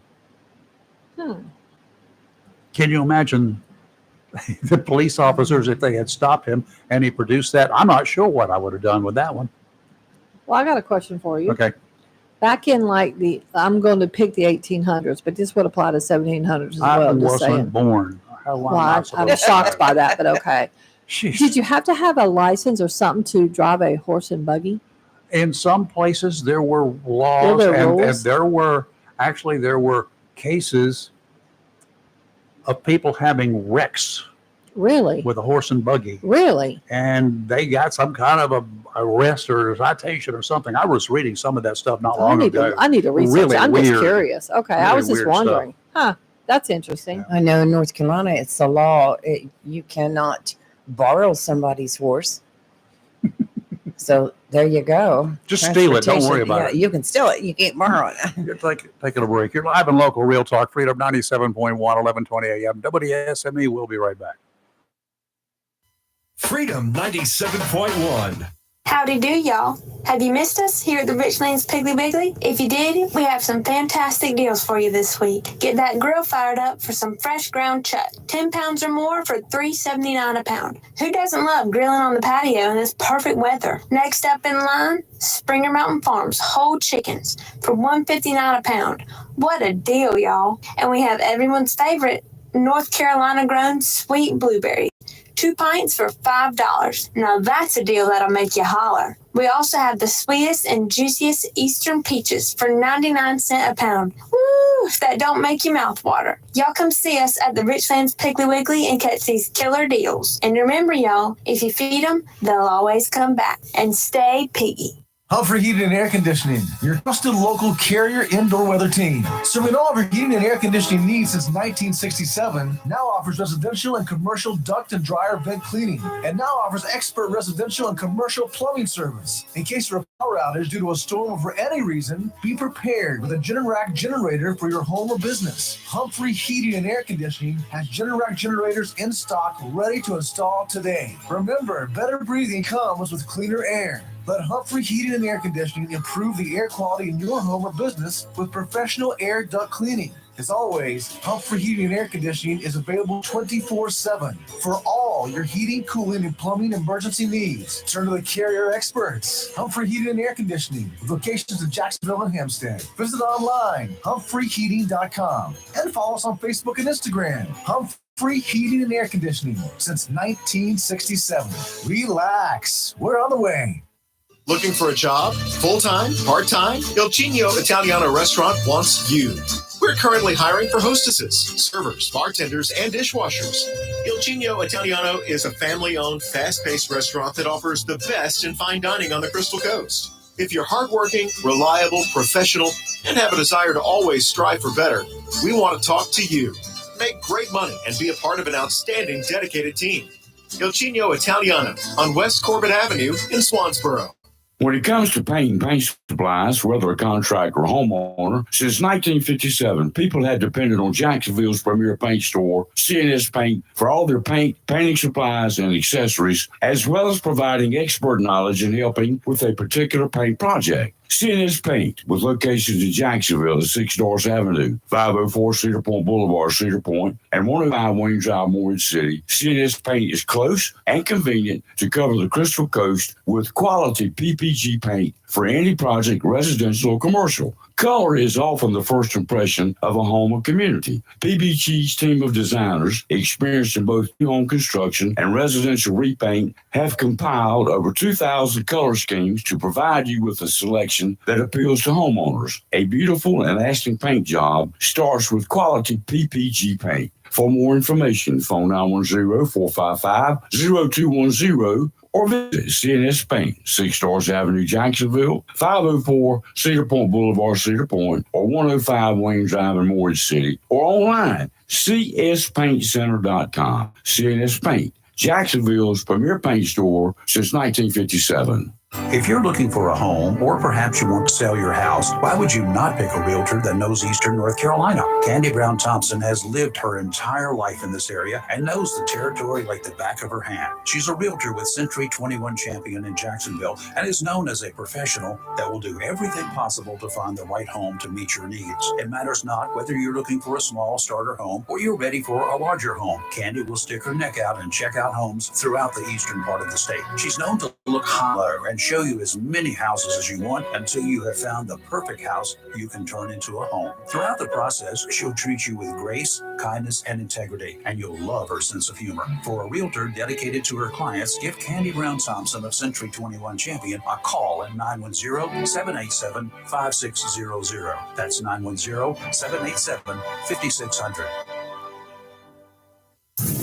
Can you imagine the police officers if they had stopped him and he produced that? I'm not sure what I would have done with that one. Well, I got a question for you. Okay. Back in I'm going to pick the 1800s, but this would apply to 1700s as well. I just wasn't saying. born. Well, I'm shocked by that, but okay. Did you have to have a license or something to drive a horse and buggy? In some places, there were laws, and there were cases of people having wrecks. Really? With a horse and buggy. Really? And they got some kind of a arrest or a citation or something. I was reading some of that stuff not long ago. I need to research. Really I'm weird. just curious. Okay, Really I was just weird wondering. stuff. That's interesting. I know in North Carolina, it's the law. You cannot borrow somebody's horse. So there you go. Just steal it. Don't worry about it. You can steal it. You can't borrow it. You're taking a break. You're live and local Real Talk Freedom 97.1, 1120 AM. WSME. We'll be right back. Freedom 97.1. Howdy do, y'all. Have you missed us here at the Richlands Piggly Wiggly? If you did, we have some fantastic deals for you this week. Get that grill fired up for some fresh ground chuck. 10 pounds or more for $3.79 a pound. Who doesn't love grilling on the patio in this perfect weather? Next up in line, Springer Mountain Farms whole chickens for $1.59 a pound. What a deal, y'all. And we have everyone's favorite North Carolina grown sweet blueberry. 2 pints for $5. Now that's a deal that'll make you holler. We also have the sweetest and juiciest Eastern peaches for 99 cents a pound. Woo, if that don't make your mouth water. Y'all come see us at the Richlands Piggly Wiggly and catch these killer deals. And remember, y'all, if you feed them, they'll always come back. And stay piggy. Humphrey Heating and Air Conditioning, your trusted local Carrier indoor weather team. Serving all of your heating and air conditioning needs since 1967, now offers residential and commercial duct and dryer vent cleaning, and now offers expert residential and commercial plumbing service. In case of a power outage due to a storm or for any reason, be prepared with a Generac generator for your home or business. Humphrey Heating and Air Conditioning has Generac generators in stock ready to install today. Remember, better breathing comes with cleaner air. Let Humphrey Heating and Air Conditioning improve the air quality in your home or business with professional air duct cleaning. As always, Humphrey Heating and Air Conditioning is available 24/7 for all your heating, cooling, and plumbing emergency needs. Turn to the Carrier experts. Humphrey Heating and Air Conditioning, with locations in Jacksonville and Hempstead. Visit online, humphreyheating.com, and follow us on Facebook and Instagram. Humphrey Heating and Air Conditioning since 1967. Relax, we're on the way. Looking for a job? Full-time? Part-time? Il Cigno Italiano Restaurant wants you. We're currently hiring for hostesses, servers, bartenders, and dishwashers. Il Cigno Italiano is a family-owned, fast-paced restaurant that offers the best in fine dining on the Crystal Coast. If you're hardworking, reliable, professional, and have a desire to always strive for better, we want to talk to you. Make great money and be a part of an outstanding, dedicated team. Il Cigno Italiano on West Corbett Avenue in Swansboro. When it comes to paint supplies, whether a contractor or homeowner, since 1957, people have depended on Jacksonville's premier paint store, CNS Paint, for all their painting supplies, and accessories, as well as providing expert knowledge and helping with a particular paint project. CNS Paint, with locations in Jacksonville at 6 Doris Avenue, 504 Cedar Point Boulevard, Cedar Point, and 105 Wayne Drive, Morgan City. CNS Paint is close and convenient to cover the Crystal Coast with quality PPG paint for any project, residential or commercial. Color is often the first impression of a home or community. PPG's team of designers, experienced in both new home construction and residential repaint, have compiled over 2,000 color schemes to provide you with a selection that appeals to homeowners. A beautiful and lasting paint job starts with quality PPG paint. For more information, phone 910-455-0210 or visit CNS Paint, 6 Doris Avenue, Jacksonville, 504 Cedar Point Boulevard, Cedar Point, or 105 Wayne Drive in Morgan City, or online, cspaintcenter.com. CNS Paint, Jacksonville's premier paint store since 1957. If you're looking for a home, or perhaps you want to sell your house, why would you not pick a realtor that knows Eastern North Carolina? Candy Brown Thompson has lived her entire life in this area and knows the territory like the back of her hand. She's a realtor with Century 21 Champion in Jacksonville and is known as a professional that will do everything possible to find the right home to meet your needs. It matters not whether you're looking for a small starter home or you're ready for a larger home. Candy will stick her neck out and check out homes throughout the eastern part of the state. She's known to look high and show you as many houses as you want until you have found the perfect house you can turn into a home. Throughout the process, she'll treat you with grace, kindness, and integrity, and you'll love her sense of humor. For a realtor dedicated to her clients, give Candy Brown Thompson of Century 21 Champion a call at 910-787-5600. That's 910-787-5600.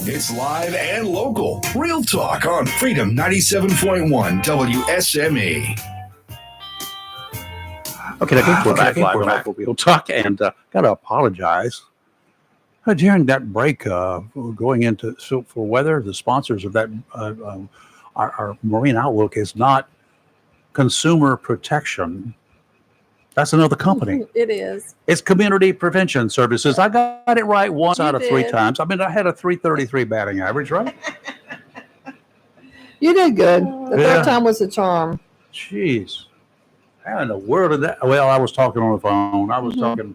It's live and local. Real talk on Freedom 97.1 WSME. Okay, I think we're back live on Local Real Talk, and got to apologize. During that break, going into for weather, the sponsors of that, our Marine Outlook is not Consumer Protection. That's another company. It is. It's Community Prevention Services. I got it right once out of 3 times. I mean, I had a 333 batting average, right? You did good. The third time was a charm. Jeez. How in the world did that? Well, I was talking on the phone. I was talking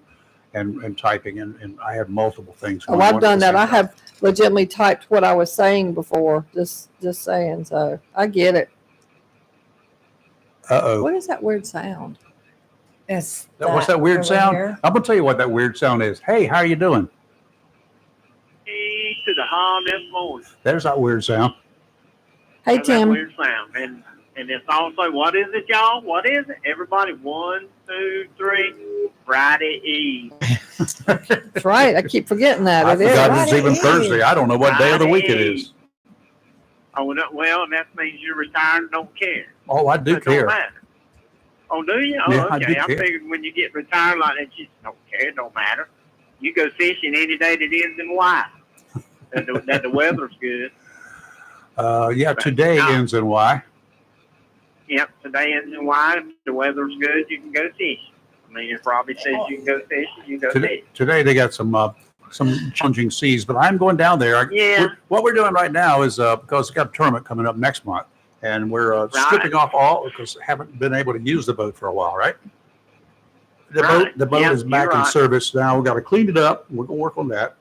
and typing, and I had multiple things going on. I've done that. I have legitimately typed what I was saying before, just saying. So I get it. Uh-oh. What is that weird sound? Yes. What's that weird sound? I'm going to tell you what that weird sound is. Hey, how are you doing? Hey, to the hall this morning. There's that weird sound. Hey, That's Tim. That weird sound. And it's also, what is it, y'all? What is it? Everybody, 1, 2, 3, Friday Eve. That's right. I keep forgetting that. I It is. forgot it's even Thursday. I don't know what day of the week it is. Oh, no, well, that means you're retired and don't care. Oh, I do It care. Don't matter. Oh, do you? Oh, Yeah, I okay. do I care. figured when you get retired like that, you just don't care. It don't matter. You go fishing any day that ends in Y. that the weather's good. Yeah, today ends in Y. Yep, today ends in Y. If the weather's good, you can go fishing. I mean, it probably says you can go fishing, you can go fishing. Today they got some challenging seas, but I'm going down there. What we're doing right now is because we got a tournament coming up next month, and we're stripping off all because haven't been able to use the boat for a while, right? The boat is back in service now. We got to clean it up. We're going to work on that,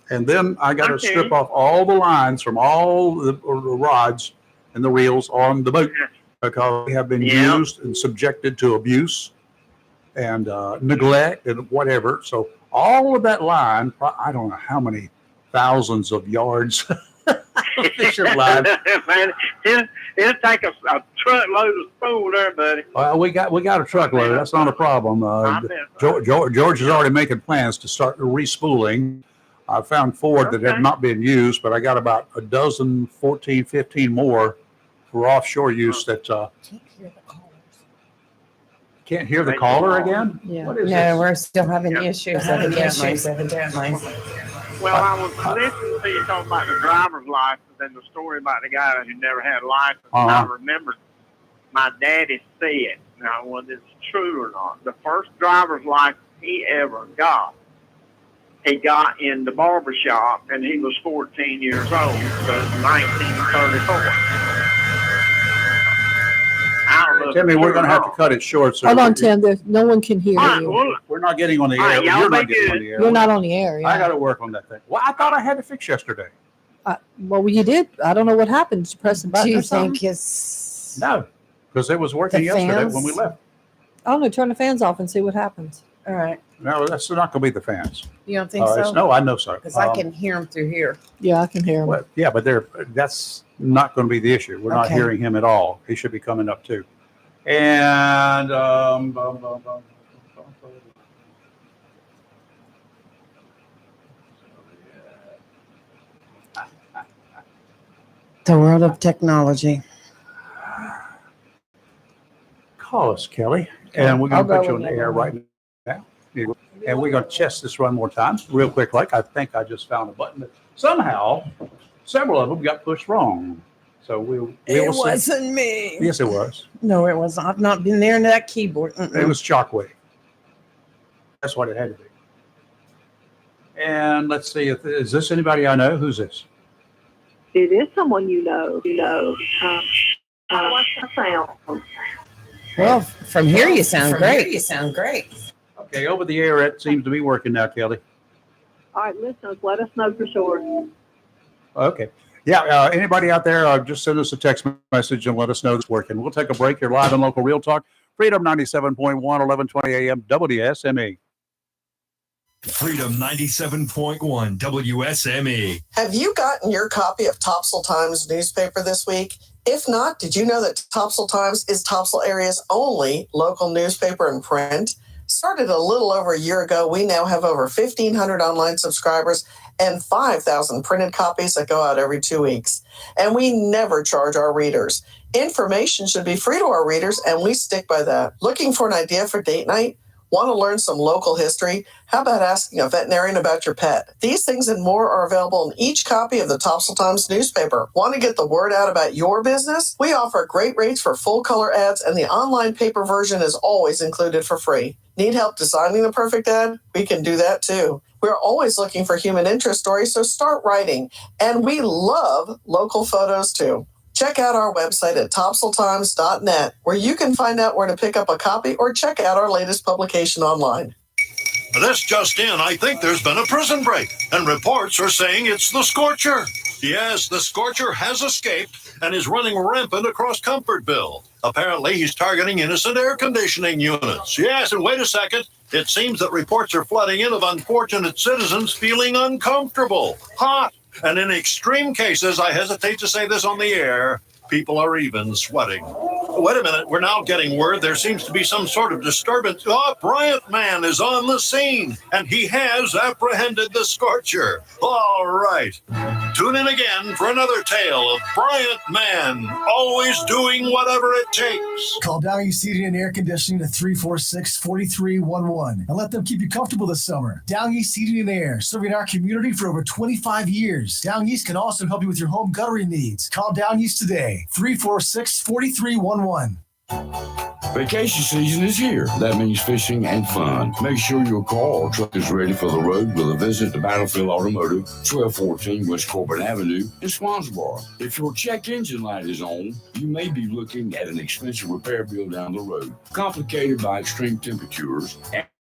and then I got to strip off all the lines from all the rods and the reels on the boat because they have been used and subjected to abuse and neglect and whatever. So all of that line, I don't know how many thousands of yards of fishing line. Man, it'll take a truckload of spool there, buddy. Well, we got a truckload. That's not a problem. George is already making plans to start respooling. I found 4 that have not been used, but I got about a dozen, 14, 15 more for offshore use that can't hear the caller again? Yeah. What is No, this? we're still having issues. Evidently. Well, I was listening to you talking about the driver's license and the story about the guy who never had a license. And I remembered my daddy said, now whether it's true or not, the first driver's license he ever got, he got in the barber shop, and he was 14 years old. So it was 1934. Timmy, we're going to have to cut it short. So Hold on, Tim. No one can hear you. We're not getting on the air. You're not getting on the air. You're not on the air. I got to work on that thing. Well, I thought I had it fixed yesterday. Well, you did. I don't know what happened. Did you press the button? Do you or something? think it's No, because it was working The yesterday fans? when we left. I don't know. Turn the fans off and see what happens. all right? No, that's not going to be the fans. You don't think so? No, I know so. Because I can hear them through here. Yeah, I can hear him. Well, yeah, but that's not going to be the issue. We're not Okay. hearing him at all. He should be coming up too. And The world of technology. call us, Kelly, and we're going I'll to put go you on the when air right now. And we're going to test this one more time, real quick. Like I think I just found a button that somehow several of them got pushed wrong. So we It will see. wasn't me. Yes, it was. No, it was. I've not been near that keyboard. It was Shockwave. That's what it had to be. And let's see, is this anybody I know? Who's this? It is someone you know. What's the sound? Well, from here you sound great. You sound great. Okay, over the air, it seems to be working now, Kelly. All right, listeners, let us know for sure. Okay. Yeah, anybody out there, just send us a text message and let us know it's working. We'll take a break here live on Local Real Talk. Freedom 97.1, 1120 a.m. WSME. Freedom 97.1 WSME. Have you gotten your copy of Topsail Times newspaper this week? If not, did you know that Topsail Times is Topsail area's only local newspaper in print? Started a little over a year ago, we now have over 1,500 online subscribers and 5,000 printed copies that go out every 2 weeks. And we never charge our readers. Information should be free to our readers, and we stick by that. Looking for an idea for date night? Want to learn some local history? How about asking a veterinarian about your pet? These things and more are available in each copy of the Topsail Times newspaper. Want to get the word out about your business? We offer great rates for full color ads, and the online paper version is always included for free. Need help designing the perfect ad? We can do that too. We're always looking for human interest stories, so start writing. And we love local photos too. Check out our website at topsailtimes.net, where you can find out where to pick up a copy or check out our latest publication online. This just in, I think there's been a prison break, and reports are saying it's the Scorcher. Yes, the Scorcher has escaped and is running rampant across Comfortville. Apparently, he's targeting innocent air conditioning units. Yes, and wait a second. It seems that reports are flooding in of unfortunate citizens feeling uncomfortable, hot, and in extreme cases, I hesitate to say this on the air, people are even sweating. Wait a minute, we're now getting word there seems to be some sort of disturbance. Oh, Bryant Man is on the scene, and he has apprehended the Scorcher. All right. Tune in again for another tale of Bryant Man, always doing whatever it takes. Call Down East Heating and Air Conditioning at 346-4311 and let them keep you comfortable this summer. Down East Heating and Air, serving our community for over 25 years. Down East can also help you with your home guttering needs. Call Down East today, 346-4311. Vacation season is here. That means fishing and fun. Make sure your car or truck is ready for the road with a visit to Battlefield Automotive, 1214 West Corbin Avenue in Swansboro. If your check engine light is on, you may be looking at an expensive repair bill down the road, complicated by extreme temperatures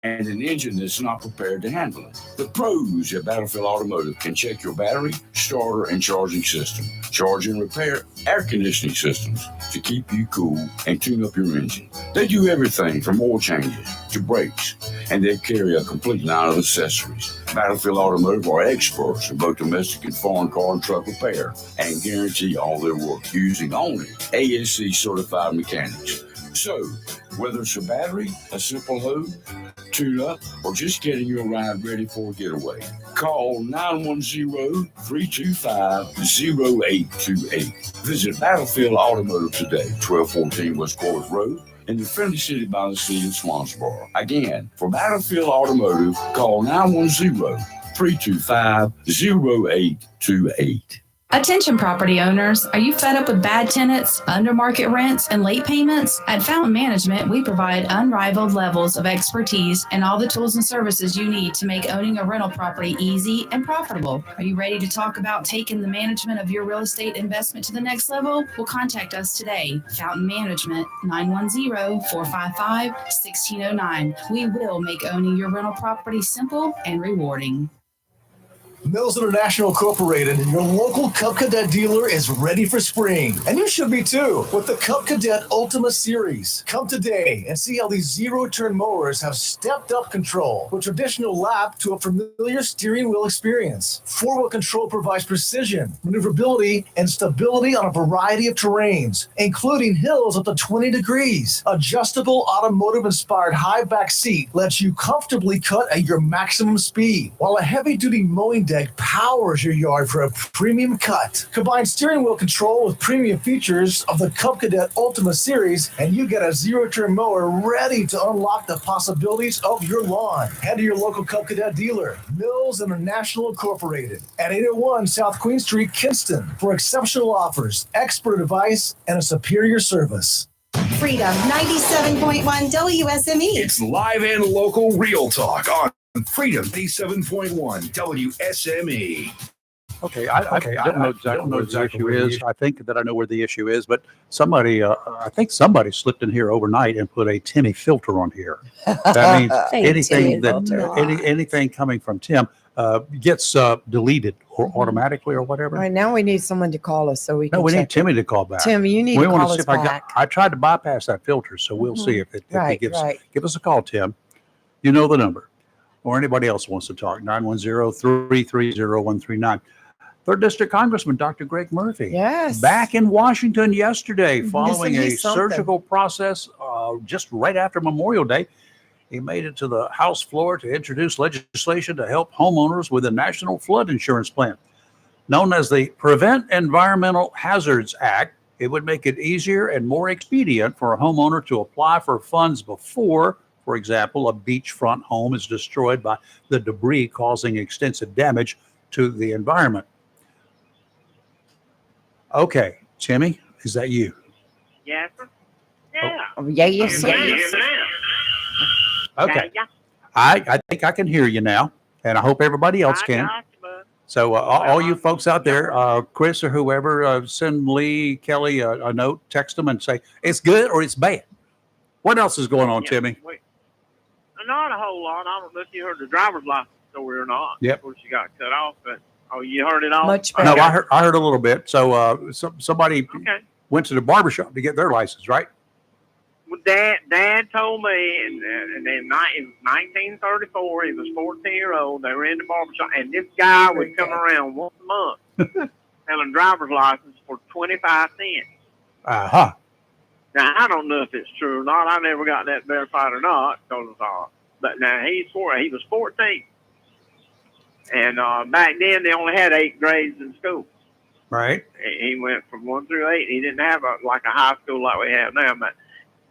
and an engine that's not prepared to handle it. The pros at Battlefield Automotive can check your battery, starter, and charging system, charge and repair air conditioning systems to keep you cool and tune up your engine. They do everything from oil changes to brakes, and they carry a complete line of accessories. Battlefield Automotive are experts in both domestic and foreign car and truck repair and guarantee all their work using only ASC certified mechanics. So, whether it's a battery, a simple hose, tune-up, or just getting your ride ready for a getaway, call 910-325-0828. Visit Battlefield Automotive today, 1214 West Corliss Road, in the friendly city by the sea in Swansboro. Again, for Battlefield Automotive, call 910-325-0828. Attention property owners, are you fed up with bad tenants, under market rents, and late payments? At Fountain Management, we provide unrivaled levels of expertise and all the tools and services you need to make owning a rental property easy and profitable. Are you ready to talk about taking the management of your real estate investment to the next level? Well, contact us today. Fountain Management, 910-455-1609. We will make owning your rental property simple and rewarding. Mills International Incorporated, your local Cub Cadet dealer, is ready for spring. And you should be too, with the Cub Cadet Ultima Series. Come today and see how these zero-turn mowers have stepped up control from traditional lap to a familiar steering wheel experience. Four-wheel control provides precision, maneuverability, and stability on a variety of terrains, including hills up to 20 degrees. Adjustable automotive-inspired high back seat lets you comfortably cut at your maximum speed, while a heavy-duty mowing Deck powers your yard for a premium cut. Combine steering wheel control with premium features of the Cub Cadet Ultima Series, and you get a zero-turn mower ready to unlock the possibilities of your lawn. Head to your local Cub Cadet dealer, Mills International Incorporated, at 801 South Queen Street, Kinston, for exceptional offers, expert advice, and a superior service. Freedom 97.1 WSME. It's live and local real talk on Freedom 87.1 WSME. Okay, I don't know exactly where the issue is. I think that I know where the issue is, but somebody, I think somebody slipped in here overnight and put a Timmy filter on here. That means anything coming from Tim gets deleted or automatically or whatever. All right, now we need someone to call us so we can. No, we check need Timmy to call back. Tim, you need we to want call to see us if back. I tried to bypass that filter, so we'll see if it gives. Right. Give us a call, Tim. You know the number, or anybody else wants to talk. 910-330-139. 3rd District Congressman Dr. Greg Murphy. Yes. Back in Washington yesterday, following Isn't a he something? surgical process just right after Memorial Day. He made it to the House floor to introduce legislation to help homeowners with a national flood insurance plan. Known as the Prevent Environmental Hazards Act, it would make it easier and more expedient for a homeowner to apply for funds before, for example, a beachfront home is destroyed by the debris causing extensive damage to the environment. Okay, Timmy, is that you? Yes, sir. Yeah. Oh, yeah, yes, Yes, Okay. I think I can hear you now, and I hope everybody else can. So all you folks out there, Chris or whoever, send Lee, Kelly a note, text them and say, it's good or it's bad. What else is going on, Timmy? Not a whole lot. I don't know if you heard the driver's license story or not. Yep. Of course, you got cut off, but you heard it all? Much No, I heard a little bit. So somebody went to the barbershop to get their license, right? Well, Dad told me in 1934, he was 14-year-old. They were in the barbershop, and this guy would come around once a month selling driver's license for 25 cents. Uh-huh. Now, I don't know if it's true or not. I never got that verified or not. But now he was 14. And back then, they only had 8 grades in school. Right. He went from 1 through 8. He didn't have a high school like we have now. But,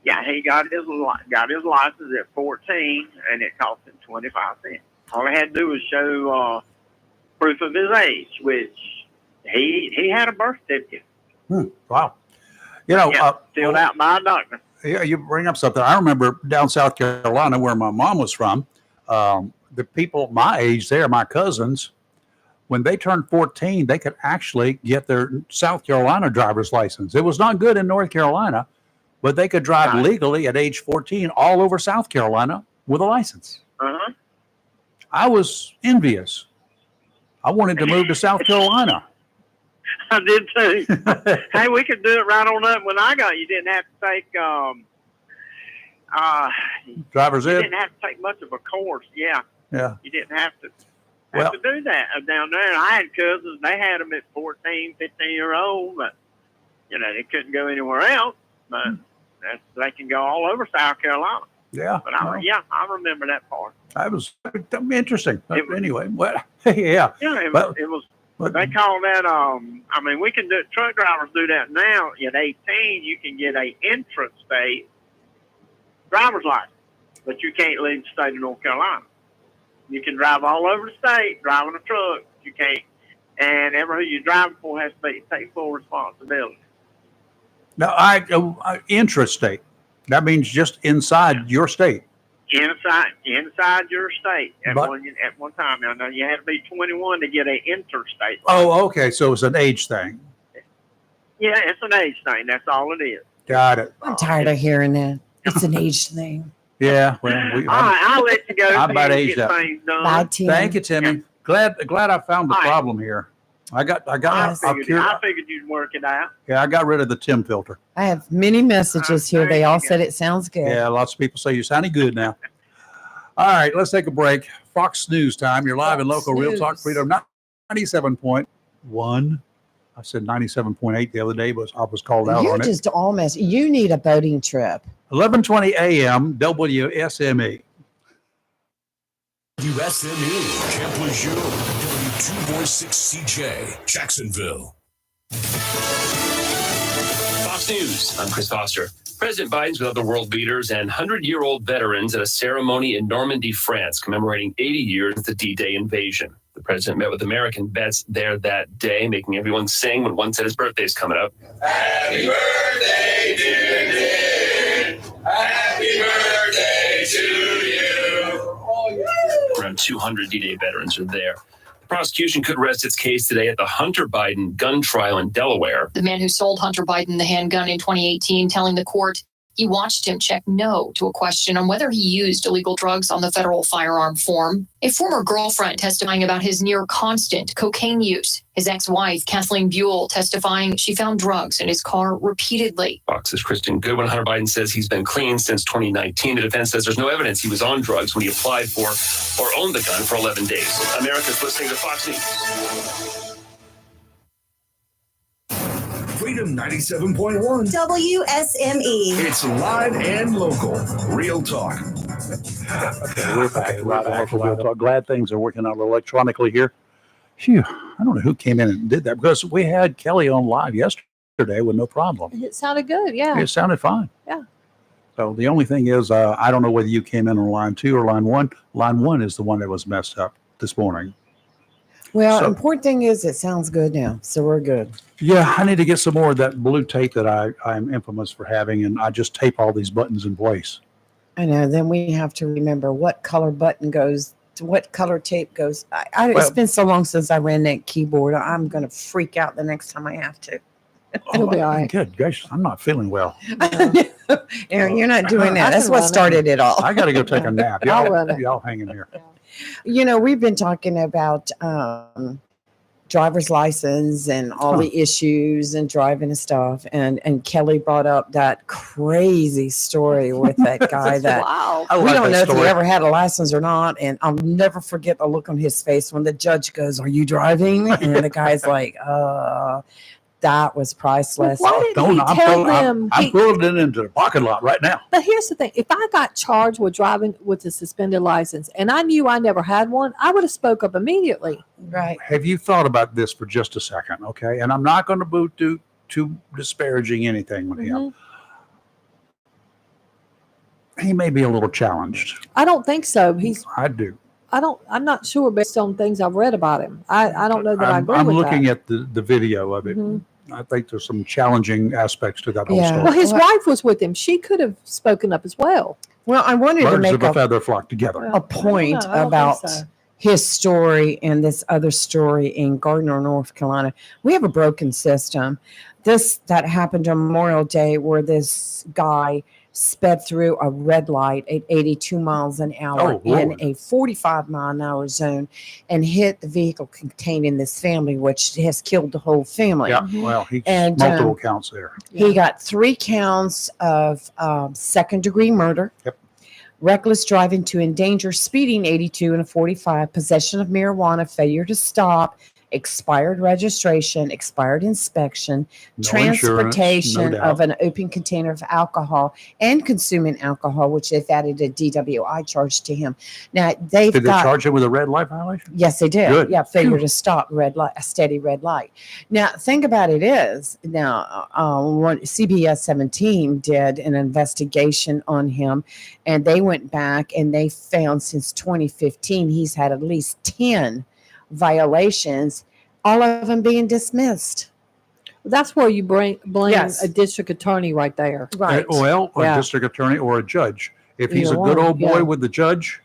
yeah, he got his license at 14, and it cost him 25 cents. All he had to do was show proof of his age, which he had a birth certificate. Wow. You know, filled out by a doctor. Yeah, you bring up something. I remember down South Carolina where my mom was from, the people my age there, my cousins, when they turned 14, they could actually get their South Carolina driver's license. It was not good in North Carolina, but they could drive legally at age 14 all over South Carolina with a license. Uh-huh. I was envious. I wanted to move to South Carolina. I did too. Hey, we could do it right on up when I got. You didn't have to take driver's you ed. didn't have to take much of a course. Yeah. Yeah. You didn't have to do that down there. And I had cousins. They had them at 14, 15-year-old, but they couldn't go anywhere else. But they can go all over South Carolina. Yeah. But I remember that part. That was interesting. Anyway, well, yeah. Yeah, it was. They call that, we can do, truck drivers do that now. At 18, you can get a intrastate driver's license, but you can't leave the state of North Carolina. You can drive all over the state, driving a truck. You can't, and who you're driving for has to take full responsibility. Now, intrastate, that means just inside your state. Inside your state at one time. Now you had to be 21 to get an interstate. Oh, okay. So it's an age thing. Yeah, it's an age thing. That's all it is. Got it. I'm tired of hearing that. It's an age thing. Yeah. Well, I'll let you go. I'm about aged up. Bye, Tim. Thank you, Timmy. Glad I found the problem here. I figured you'd work it out. Yeah, I got rid of the Tim filter. I have many messages here. They all said it sounds good. Yeah, lots of people say you're sounding good now. All right, let's take a break. Fox News time. You're live in local Real Talk Freedom 97.1. I said 97.8 the other day, but I was called out You're on it. just all mess. You need a boating trip. 11:20 a.m. WSME. WSME, Camp Lejeune, 106CJ, Jacksonville. Fox News, I'm Chris Foster. President Biden's with other world leaders and 100-year-old veterans at a ceremony in Normandy, France, commemorating 80 years of the D-Day invasion. The president met with American vets there that day, making everyone sing when one said his birthday's coming up. Happy birthday, dear Dick. Happy birthday to you. Around 200 D-Day veterans are there. The prosecution could rest its case today at the Hunter Biden gun trial in Delaware. The man who sold Hunter Biden the handgun in 2018 telling the court he watched him check no to a question on whether he used illegal drugs on the federal firearm form. A former girlfriend testifying about his near constant cocaine use. His ex-wife, Kathleen Buell, testifying she found drugs in his car repeatedly. Fox's Kristen Goodwin. Hunter Biden says he's been clean since 2019. The defense says there's no evidence he was on drugs when he applied for or owned the gun for 11 days. America's listening to Fox News. Freedom 97.1 WSME. It's live and local. Real talk. We're back. We'll talk. Glad things are working out electronically here. Phew, I don't know who came in and did that because we had Kelly on live yesterday with no problem. It sounded good. Yeah. It sounded fine. Yeah. So the only thing is, I don't know whether you came in on line 2 or line 1. Line 1 is the one that was messed up this morning. Well, So- important thing is it sounds good now, so we're good. Yeah, I need to get some more of that blue tape that I'm infamous for having, and I just tape all these buttons in place. I know. Then we have to remember what color button goes to what color tape goes. It's Well- been so long since I ran that keyboard. I'm going to freak out the next time I have to. It'll be all right. Good gosh, I'm not feeling well. Aaron, you're not doing that. I That's can what run it. started it all. I got to go take a nap. I'll run it. Y'all hang in here. You know, we've been talking about driver's license and all the issues and driving and stuff. And Kelly brought up that crazy story with that guy that Wow. I we like don't that know if he story. ever had a license or not. And I'll never forget the look on his face when the judge goes, "Are you driving?" And the guy's like, that was priceless. Why didn't Don't, he I'm, tell pulling, them? I'm pulling it into the parking lot right now. But here's the thing. If I got charged with driving with a suspended license and I knew I never had one, I would have spoke up immediately. Right. Have you thought about this for just a second? Okay. And I'm not going to do too disparaging anything with him. He may be a little challenged. I don't think so. I do. I'm not sure based on things I've read about him. I don't know that I agree I'm with looking that. at the video of it. Mhm. I think there's some challenging aspects to that whole Yeah. story. Well, his wife was with him. She could have spoken up as well. Well, I wanted to Birds make of a a feather flock together. a point I don't think about so. his story and this other story in Gardner, North Carolina. We have a broken system. That happened on Memorial Day where this guy sped through a red light at 82 miles an hour Oh, in Lord. a 45-mile-an-hour zone and hit the vehicle containing this family, which has killed the whole family. Yeah, well, he's And, multiple counts there. He got 3 counts of second-degree murder, Yep. reckless driving to endanger, speeding 82 and a 45, possession of marijuana, failure to stop, expired registration, expired inspection, No transportation insurance, no doubt. of an open container of alcohol, and consuming alcohol, which they've added a DWI charge to him. Now, they've Did they got... charge him with a red light violation? Yes, they did. Good. Yeah, failure Phew. to stop, red light, a steady red light. Now, think about it is what CBS 17 did an investigation on him, and they went back and they found since 2015 he's had at least 10 violations, all of them being dismissed. That's where you blame Yes. a district attorney right there. Right. Well, a Yeah. district attorney or a judge. If he's Either a good one, old boy yeah. with the judge,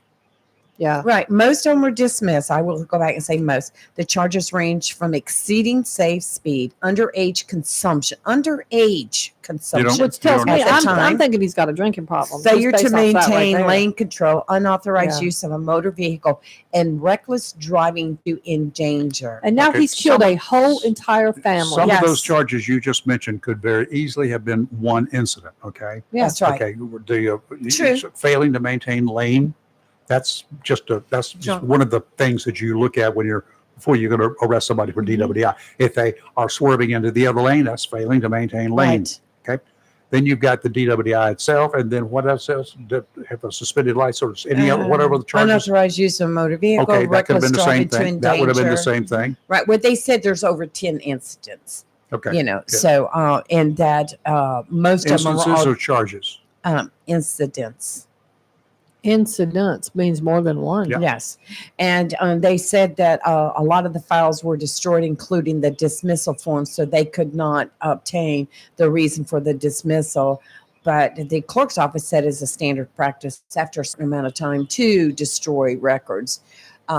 Yeah. Right. Most of them were dismissed. I will go back and say most. The charges range from exceeding safe speed, underage consumption, Which tells me at the I'm time. thinking he's got a drinking problem. just Failure based to off that right maintain there. lane control, unauthorized Yeah. use of a motor vehicle, and reckless driving to endanger. And now Okay, he's killed some- a whole entire family. some Yes. of those charges you just mentioned could very easily have been one incident. Okay. Yeah. That's right. Okay. Do you True. failing to maintain lane? That's just Sure. one of the things that you look at before you're going to arrest somebody for Mm-hmm. DWI. If they are swerving into the other lane, that's failing to maintain lane. Right. Okay. Then you've got the DWI itself, and then what else? Have a suspended license or any other, whatever the charges. Unauthorized use of a motor vehicle, Okay, that could have reckless been the same driving to thing. endanger. That would have been the same thing. Right. Well, they said there's over 10 incidents. Okay. You know, Yeah. so and that most of them Instances are or charges? incidents. Incidents means more than one. Yes. And they said that a lot of the files were destroyed, including the dismissal form, so they could not obtain the reason for the dismissal. But the clerk's office said it's a standard practice after a certain amount of time to destroy records.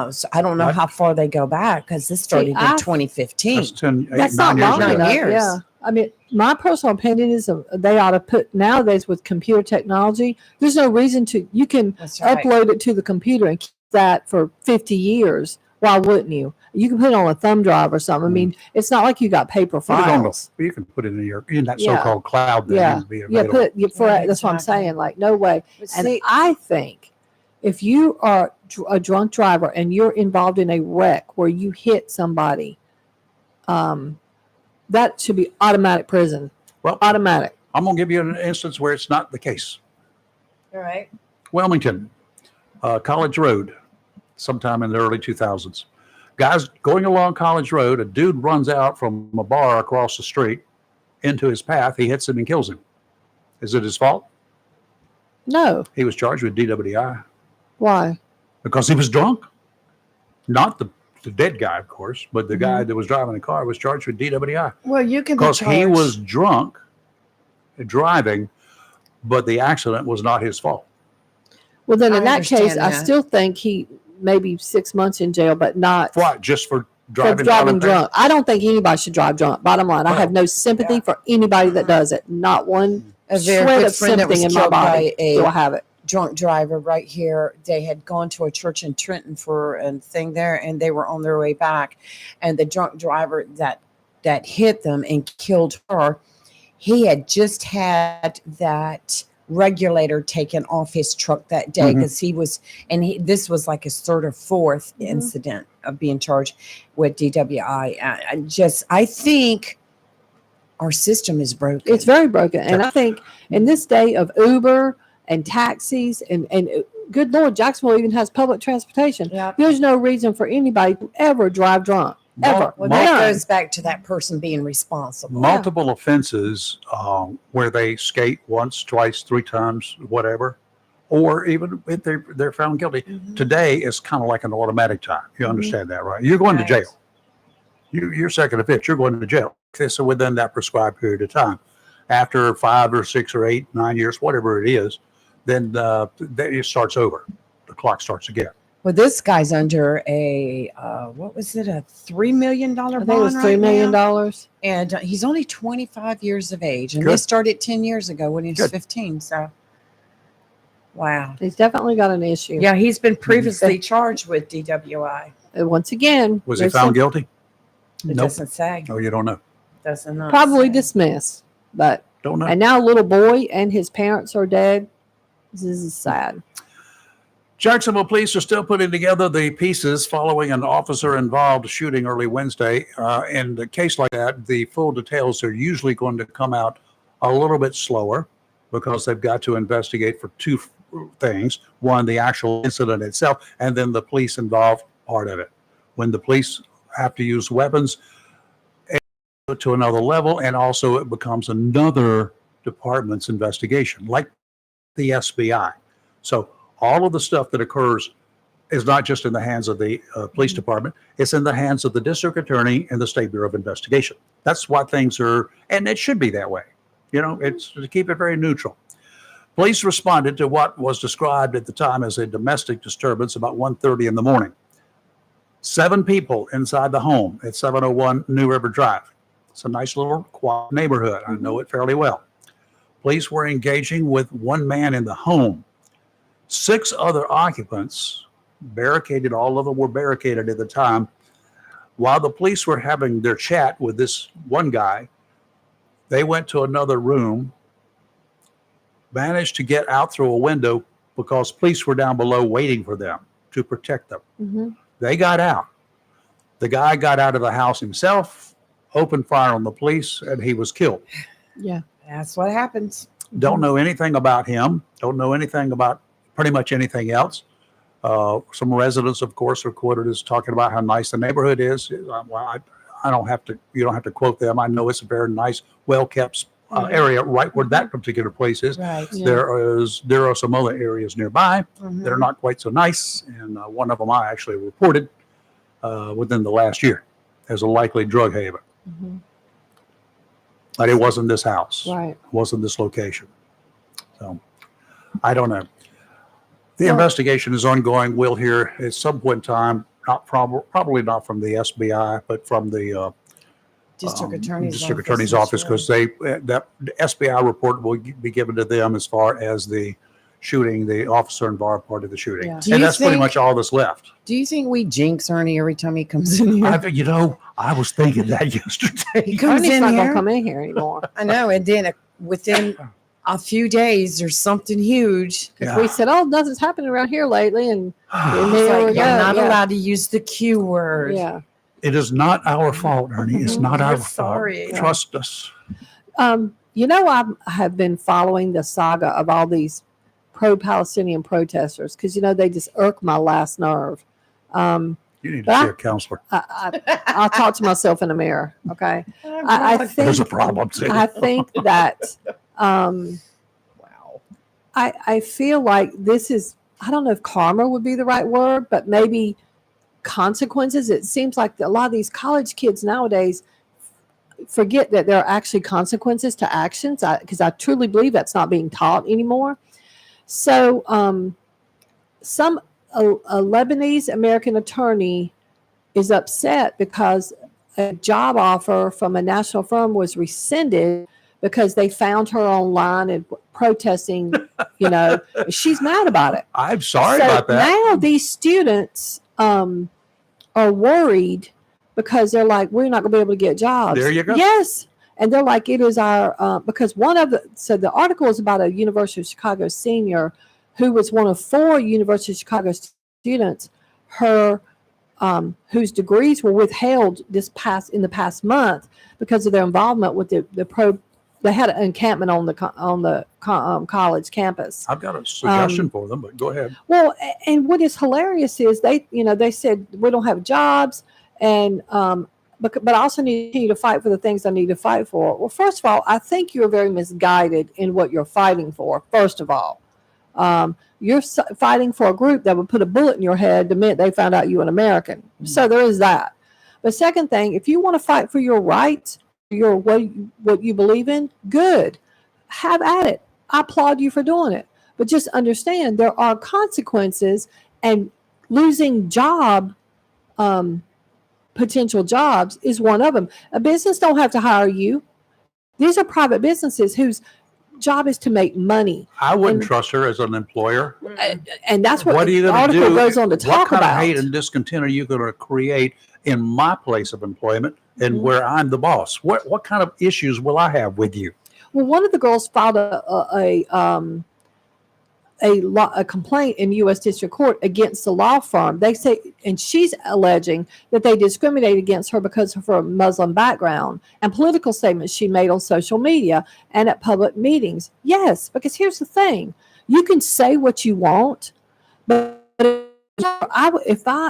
So I don't know What? how far they go back because this started in 2015. That's 10, 8, That's 9 not years long ago. enough. years. Yeah. I mean, my personal opinion is they ought to put nowadays with computer technology, there's no reason to, you can That's right. upload it to the computer and keep that for 50 years. Why wouldn't you? You can put it on a thumb drive or something. I mean, it's not like you got paper Put it on files. you can put it in that Yeah. so-called cloud thing. Yeah. And be Yeah, available. that's what I'm saying. Like, no way. But And see- I think if you are a drunk driver and you're involved in a wreck where you hit somebody, that should be automatic prison. Well, Automatic. I'm going to give you an instance where it's not the case. All right. Wilmington, College Road, sometime in the early 2000s. Guys going along College Road, a dude runs out from a bar across the street into his path. He hits him and kills him. Is it his fault? No. He was charged with DWI Why? because he was drunk. Not the dead guy, of course, but the Mm-hmm. guy that was driving the car was charged with DWI Well, you can be because charged. he was drunk driving, but the accident was not his fault. Well, then in I that case, understand I that. still think he maybe 6 months in jail, but not What? Just for for driving, driving down drunk. I don't think anybody should drive drunk. Bottom line, I have no sympathy for anybody that does it. Not one A very shred good of friend that was sympathy in my killed body. by a Do I have it? drunk driver right here. They had gone to a church in Trenton for a thing there, and they were on their way back. And the drunk driver that hit them and killed her, he had just had that regulator taken off his truck that day because he was, and this was like his third or fourth incident of being charged with DWI. I think our system is broken. It's very broken. And I think in this day of Uber and taxis and good Lord, Jacksonville even has public transportation. Yep. There's no reason for anybody to ever drive drunk. Ever. Well, that None. goes back to that person being responsible. multiple offenses where they skate once, twice, 3 times, whatever, or even if they're found guilty. Today is kind of like an automatic time. You understand that, right? You're going to jail. Your second offense, you're going to jail. Okay, so within that prescribed period of time, after 5 or 6 or 8, 9 years, whatever it is, then it starts over. The clock starts again. Well, this guy's under a what was it, a $3 million bond? I think it was $3 million. And he's only 25 years of age, and Good. they started 10 years ago when he was Good. 15. So, wow. He's definitely got an issue. Yeah, he's been previously charged with DWI. And once again, Was he there's found some- guilty? It Nope. doesn't say. Oh, you don't know. Doesn't not Probably say. dismissed. But Don't know. and now a little boy and his parents are dead. This is sad. Jacksonville police are still putting together the pieces following an officer-involved shooting early Wednesday. In a case like that, the full details are usually going to come out a little bit slower because they've got to investigate for 2 things. One, the actual incident itself, and then the police involved part of it. When the police have to use weapons to another level, and also it becomes another department's investigation, like the SBI. So all of the stuff that occurs is not just in the hands of the police department, it's in the hands of the district attorney and the State Bureau of Investigation. That's why things are, and it should be that way. You know, it's to keep it very neutral. Police responded to what was described at the time as a domestic disturbance about 1:30 in the morning. 7 people inside the home at 701 New River Drive. It's a nice little quiet neighborhood. I know it fairly well. Police were engaging with 1 man in the home. 6 other occupants barricaded, all of them were barricaded at the time. While the police were having their chat with this one guy, they went to another room, managed to get out through a window because police were down below waiting for them to protect them. Mm-hmm. They got out. The guy got out of the house himself, opened fire on the police, and he was killed. Yeah. That's what happens. Don't know anything about him. Don't know anything about pretty much anything else. Some residents, of course, are quoted as talking about how nice the neighborhood is. Well, I don't have to. You don't have to quote them. I know it's a very nice, well-kept area right where that particular place is. Right. Yeah. There are some other areas nearby that are not quite so nice, and one of them I actually reported within the last year as a likely drug haven. But it wasn't this house. Right. It wasn't this location. So I don't know. The investigation is ongoing. We'll hear at some point in time, probably not from the SBI, but from the District Attorney's office, because that SBI report will be given to them as far as the shooting, the officer involved part of the shooting, Yeah. and that's pretty much all that's left. Do you think we jinx Ernie every time he comes in here? I was thinking that yesterday. He comes Ernie's in not here. gonna come in here anymore. I know, and then within a few days, there's something huge. Because we said, "Oh, nothing's happening around here lately," and It's there like we you're go. not Yeah. allowed to use the Q word. Yeah. It is not our fault, Ernie. It's not our fault. sorry. Trust us. I have been following the saga of all these pro-Palestinian protesters because they just irk my last nerve. You need to but see a counselor. I'll talk to myself in the mirror. Okay. I think There's a problem too. I think that I feel like this is, I don't know if karma would be the right word, but maybe consequences. It seems like a lot of these college kids nowadays forget that there are actually consequences to actions, because I truly believe that's not being taught anymore. So a Lebanese American attorney is upset because a job offer from a national firm was rescinded because they found her online and protesting, she's mad about it. I'm sorry about that. Now these students are worried because they're like, we're not going to be able to get jobs. There you go. Yes. And they're like, it is our, because the article is about a University of Chicago senior who was one of 4 University of Chicago students, whose degrees were withheld in the past month because of their involvement with they had an encampment on the college campus. I've got a suggestion for them, but go ahead. Well, and what is hilarious is they said we don't have jobs, and but I also need to continue to fight for the things I need to fight for. Well, first of all, I think you're very misguided in what you're fighting for. First of all, you're fighting for a group that would put a bullet in your head the minute they found out you were an American. So there is that. The second thing, if you want to fight for your rights, what you believe in, good. Have at it. I applaud you for doing it. But just understand there are consequences, and losing potential jobs is one of them. A business don't have to hire you. These are private businesses whose job is to make money. I wouldn't trust her as an employer. And that's what Are you the going to article do? goes on to talk what kind about. of hate and discontent are you going to create in my place of employment and where I'm the boss? What kind of issues will I have with you? Well, one of the girls filed a complaint in U.S. District Court against the law firm. They say, and she's alleging that they discriminate against her because of her Muslim background and political statements she made on social media and at public meetings. Yes, because here's the thing: you can say what you want, but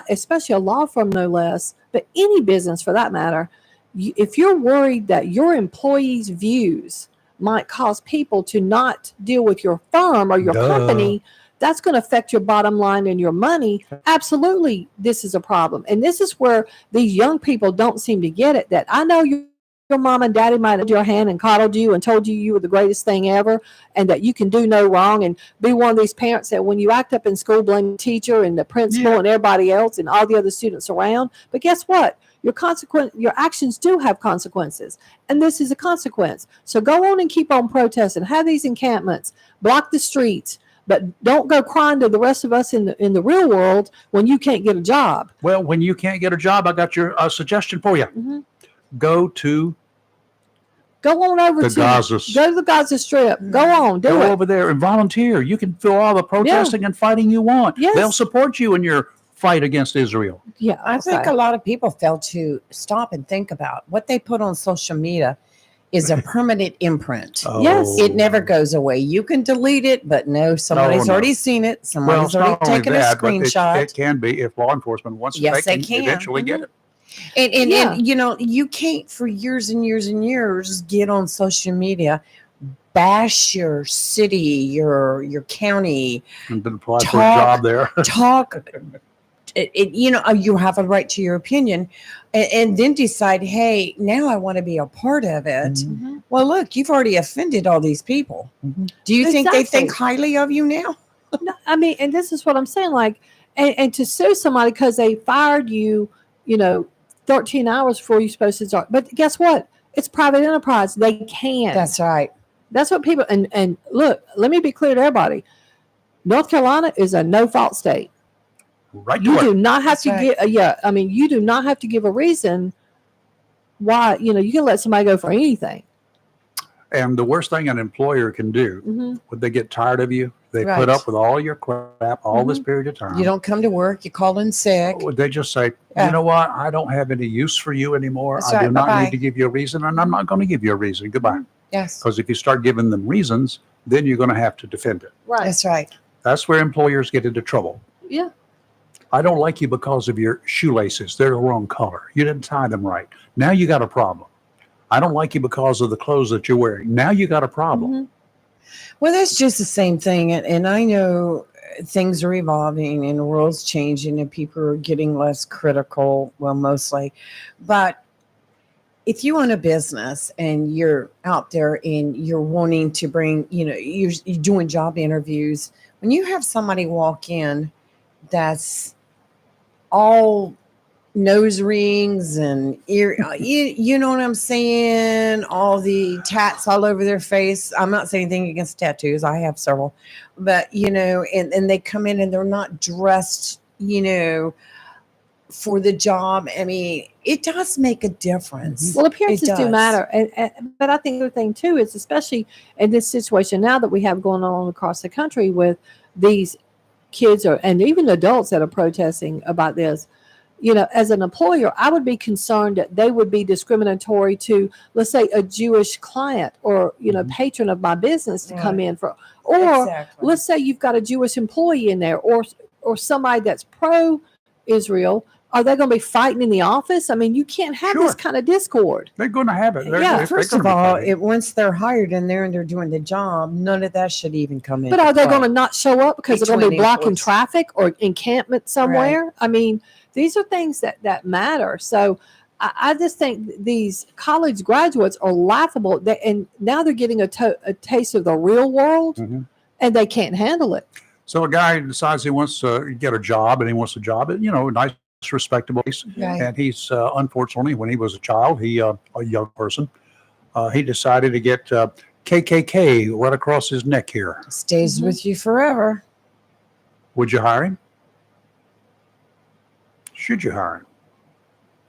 especially a law firm, no less, but any business for that matter, if you're worried that your employees' views might cause people to not deal with your firm or your company, that's going to affect your bottom line and your money. Absolutely, this is a problem. And this is where these young people don't seem to get it, that I know your mom and daddy might have held your hand and coddled you and told you were the greatest thing ever and that you can do no wrong and be one of these parents that when you act up in school, blame the teacher and the principal and everybody else and all the other students around. But guess what? Your actions do have consequences, and this is a consequence. So go on and keep on protesting. Have these encampments, block the streets, but don't go crying to the rest of us in the real world when you can't get a job. Well, when you can't get a job, I got your suggestion for you. Mm-hmm. Go on over the to Gaza. Go to the Gaza Strip. Go on, do Go it. over there and volunteer. You can do all the protesting and fighting you want. Yes. They'll support you in your fight against Israel. Yeah, I think a lot of people fail to stop and think about what they put on social media is a permanent imprint. Yes. It never goes away. You can delete it, but no, somebody's no. already seen it. Well, Somebody's it's already not only taken that, a but screenshot. it can be if law enforcement wants to. Yes, they they can. eventually get it. And you know, you can't for years and years and years get on social media, bash your city, your county, And then apply for a job there. talk. You know, you have a right to your opinion, and then decide, hey, now I want to be a part of it. Mm-hmm. Well, look, you've already offended all these people. Do you think they think highly of you now? No, I mean, and this is what I'm saying. Like, and to sue somebody because they fired you, 13 hours before you're supposed to start. But guess what? It's private enterprise. They can. That's right. That's what people. And look, let me be clear to everybody. North Carolina is a no-fault state. Right. You do not have to right. give. You do not have to give a reason why. You can let somebody go for anything. And the worst thing an employer can do when they get tired of you, they Right. put up with all your crap all this period of time. You don't come to work. You call in sick. They just say, Yeah. you know what? I don't have any use for you anymore. That's I do right. not Bye-bye. need to give you a reason, and I'm not going to give you a reason. Goodbye. Yes, Because if you start giving them reasons, then you're going to have to defend it. Right. that's right. That's where employers get into trouble. Yeah. I don't like you because of your shoelaces. They're the wrong color. You didn't tie them right. Now you got a problem. I don't like you because of the clothes that you're wearing. Now you got a problem. Well, that's just the same thing. And I know things are evolving and the world's changing and people are getting less critical, well, mostly. But if you own a business and you're out there and you're wanting to bring, you're doing job interviews, when you have somebody walk in that's all nose rings and ear, you know what I'm saying? All the tats all over their face. I'm not saying anything against tattoos. I have several, but and they come in and they're not dressed, for the job. I mean, it does make a difference. Well, appearances It do does. matter. But I think the thing too is, especially in this situation now that we have going on across the country with these kids and even adults that are protesting about this, as an employer, I would be concerned that they would be discriminatory to, let's say, a Jewish client or, patron of my business to come in or Exactly. let's say you've got a Jewish employee in there or somebody that's pro-Israel. Are they going to be fighting in the office? I mean, you can't have this kind of discord. They're going to have it. First of all, once they're hired in there and they're doing the job, none of that should even come in. But are they going to not show up because they're going to be Between blocking employees. traffic or encampment somewhere? Right. I mean, these are things that matter. So I just think these college graduates are laughable. And now they're getting a taste of the real world and they can't handle it. So a guy decides he wants to get a job and he wants a job at, a nice, respectable place. Right. And he's, unfortunately, when he was a child, a young person, he decided to get KKK right across his neck here. Stays with you forever. Would you hire him? Should you hire him?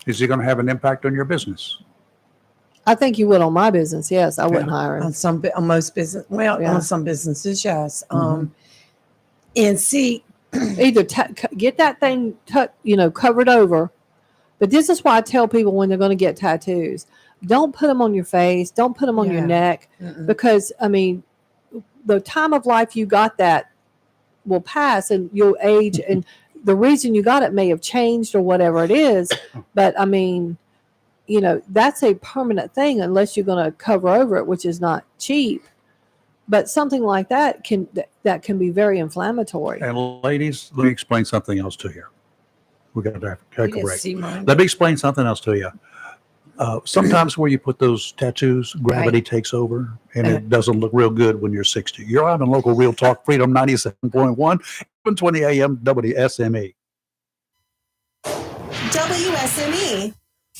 Is he going to have an impact on your business? I think you would on my business. Yes, I wouldn't hire him. On most business, Yeah. on some businesses, yes. And see, Either get that thing covered over. But this is why I tell people when they're going to get tattoos, don't put them on your face, don't put them on your Yeah. neck, because I mean, the time of life you got that will pass and you'll age, and the reason you got it may have changed or whatever it is. But I mean, that's a permanent thing unless you're going to cover over it, which is not cheap. But something like that can be very inflammatory. And ladies, let me explain something else to you. We're going to have to take a You break. see mine? Let me explain something else to you. Sometimes where you put those tattoos, gravity takes over, and it doesn't look real good when you're 60. You're on local Real Talk Freedom 97.1, 720 AM WSME. WSME.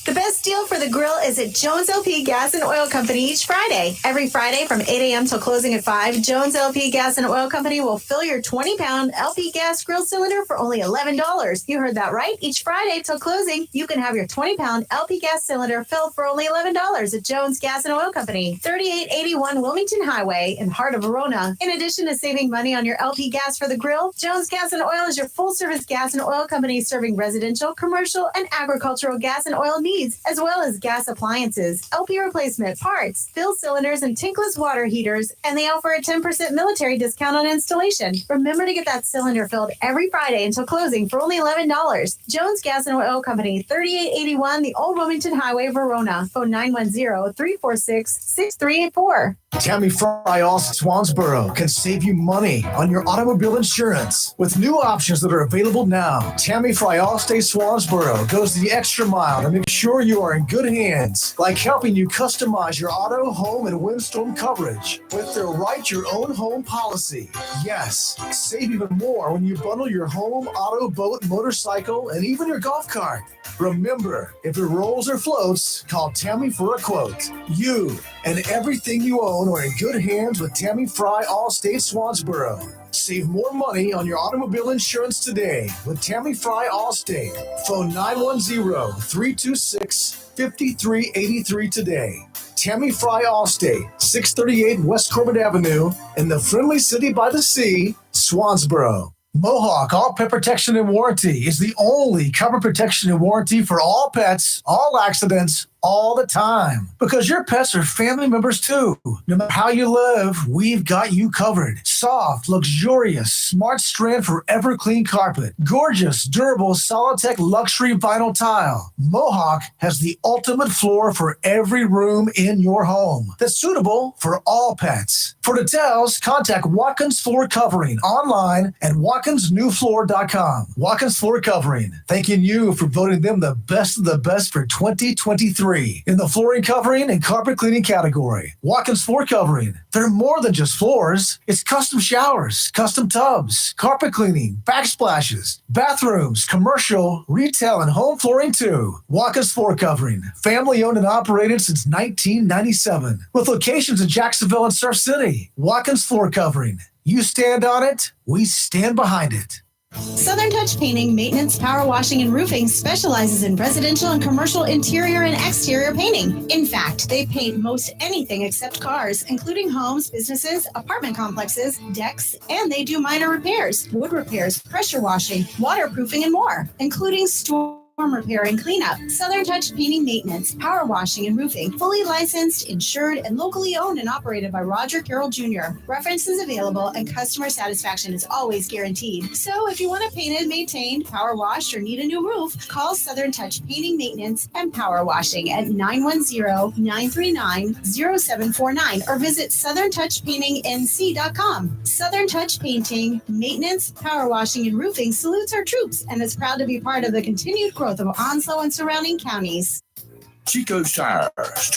The best deal for the grill is at Jones LP Gas and Oil Company each Friday. Every Friday from 8 a.m. till closing at 5, Jones LP Gas and Oil Company will fill your 20-pound LP gas grill cylinder for only $11. You heard that right. Each Friday till closing, you can have your 20-pound LP gas cylinder filled for only $11 at Jones Gas and Oil Company, 3881 Wilmington Highway in heart of Verona. In addition to saving money on your LP gas for the grill, Jones Gas and Oil is your full-service gas and oil company serving residential, commercial, and agricultural gas and oil needs needs, as well as gas appliances, LP replacement parts, fill cylinders, and tankless water heaters, and they offer a 10% military discount on installation. Remember to get that cylinder filled every Friday until closing for only $11. Jones Gas and Oil Company, 3881 the Old Wilmington Highway, Verona. Phone 910-346-6384. Tammy Fry Allstate Swansboro can save you money on your automobile insurance with new options that are available now. Tammy Fry Allstate Swansboro goes the extra mile to make sure you are in good hands, like helping you customize your auto, home, and windstorm coverage with their Write Your Own Home policy. Yes, save even more when you bundle your home, auto, boat, motorcycle, and even your golf cart. Remember, if it rolls or floats, call Tammy for a quote. You and everything you own are in good hands with Tammy Fry Allstate Swansboro. Save more money on your automobile insurance today with Tammy Fry Allstate. Phone 910-326-5383 today. Tammy Fry Allstate, 638 West Corbett Avenue in the friendly city by the sea, Swansboro. Mohawk All Pet Protection and Warranty is the only cover protection and warranty for all pets, all accidents, all the time. Because your pets are family members too. No matter how you live, we've got you covered. Soft, luxurious, smart strand forever clean carpet. Gorgeous, durable, Solitech luxury vinyl tile. Mohawk has the ultimate floor for every room in your home that's suitable for all pets. For details, contact Watkins Floor Covering online at WatkinsNewFloor.com. Watkins Floor Covering, thanking you for voting them the best of the best for 2023 in the flooring covering and carpet cleaning category. Watkins Floor Covering, they're more than just floors. It's custom showers, custom tubs, carpet cleaning, backsplashes, bathrooms, commercial, retail, and home flooring too. Watkins Floor Covering, family owned and operated since 1997 with locations in Jacksonville and Surf City. Watkins Floor Covering, you stand on it, we stand behind it. Southern Touch Painting, Maintenance, Power Washing, and Roofing specializes in residential and commercial interior and exterior painting. In fact, they paint most anything except cars, including homes, businesses, apartment complexes, decks, and they do minor repairs, wood repairs, pressure washing, waterproofing, and more, including storm repair and cleanup. Southern Touch Painting, Maintenance, Power Washing, and Roofing, fully licensed, insured, and locally owned and operated by Roger Carroll Jr. References available and customer satisfaction is always guaranteed. So if you want it painted, maintained, power washed, or need a new roof, call Southern Touch Painting, Maintenance, and Power Washing at 910-939-0749 or visit SouthernTouchPaintingNC.com. Southern Touch Painting, Maintenance, Power Washing, and Roofing salutes our troops and is proud to be part of the continued growth of Onslow and surrounding counties. Chico's Tires,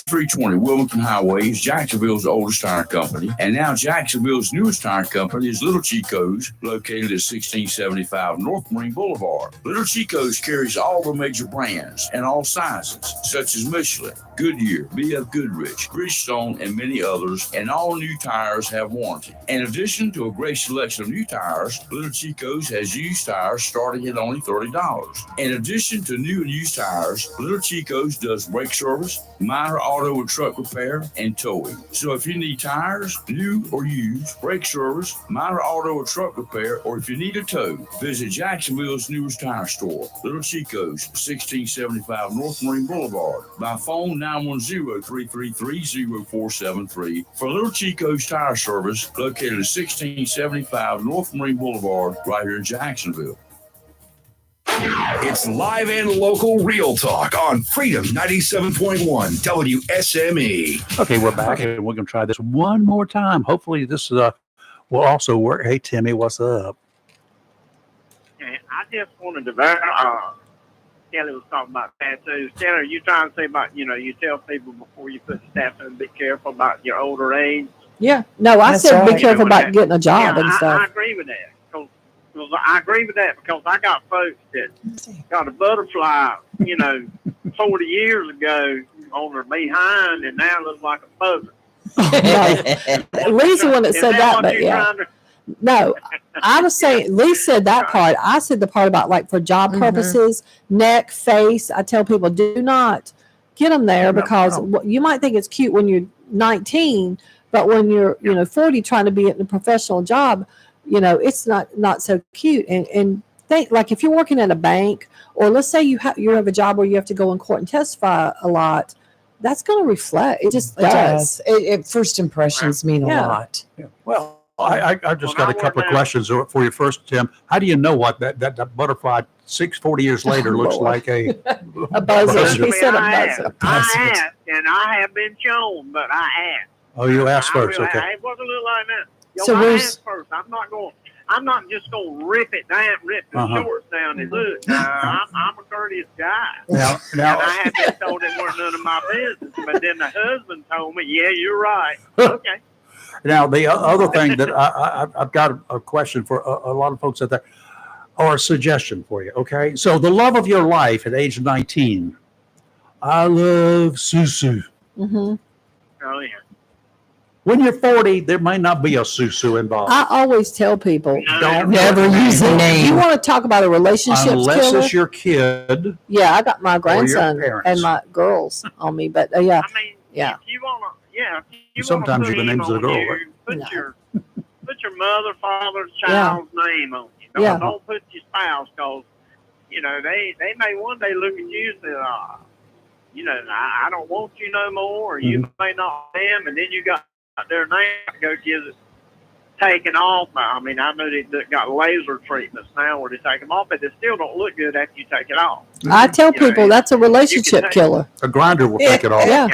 320 Wilmington Highway is Jacksonville's oldest tire company, and now Jacksonville's newest tire company is Little Chico's, located at 1675 North Marine Boulevard. Little Chico's carries all the major brands and all sizes, such as Michelin, Goodyear, BF Goodrich, Bridgestone, and many others, and all new tires have warranty. In addition to a great selection of new tires, Little Chico's has used tires starting at only $30. In addition to new and used tires, Little Chico's does brake service, minor auto and truck repair, and towing. So if you need tires, new or used, brake service, minor auto or truck repair, or if you need a tow, visit Jacksonville's newest tire store, Little Chico's, 1675 North Marine Boulevard, by phone 910-333-0473 for Little Chico's Tire Service, located at 1675 North Marine Boulevard, right here in Jacksonville. It's live and local real talk on Freedom 97.1 WSME. Okay, we're back and we're going to try this one more time. Hopefully this will also work. Hey, Timmy, what's up? And I just wanted to Kelly was talking about tattoos. Kelly, are you trying to say about, you tell people before you put the tattoo, be careful about your older age? Yeah. No, I said be careful about getting a job and stuff. I agree with that. I agree with that because I got folks that got a butterfly, 40 years ago on their behind, and now looks like a buzzard. Lee's the one that said that, but yeah. No, I was saying, Lee said that part. I said the part about like for job purposes, neck, face. I tell people do not get them there because you might think it's cute when you're 19, but when you're 40 trying to be in a professional job, it's not so cute. And think, like if you're working at a bank, or let's say you have a job where you have to go in court and testify a lot, that's going to reflect. It just does. First impressions mean a Yeah. lot. Yeah. Well, I've just got a couple of questions for you first, Tim. How do you know what that butterfly 40 years later looks like a buzzer? He said a I buzzer. asked, and I have been shown, but I asked. Oh, you asked I first. really- Okay. It wasn't a little like that. Yo, So I where's- asked first. I'm not just going to rip it down, rip the Uh-huh. shorts down and look. I'm a courteous guy. Now, And I had been told it weren't none of my business. But then the husband told me, yeah, you're right. Okay. Now, the other thing that I've got a question for a lot of folks out there, or a suggestion for you, okay? So the love of your life at age 19, I love Susu. Mm-hmm. Oh, yeah. When you're 40, there may not be a Susu involved. I always tell people, Don't Never use the you name. want to talk about a relationship Unless killer? it's your kid. Yeah, I got my your grandson parents. and my girls on me, but yeah, I mean, yeah. if you want to, yeah. If you Sometimes wanna you put the names him of the on girl, you, right? Put your mother, father, Yeah. child's name on you. Yeah. Don't put your spouse, because, they may one day look at you and say, I don't want you no more, or you may not them, and then you got their name to go get it taken off. I mean, I know they got laser treatments now where they take them off, but they still don't look good after you take it off. I tell people that's a relationship take- killer. A grinder will take it off. Yeah,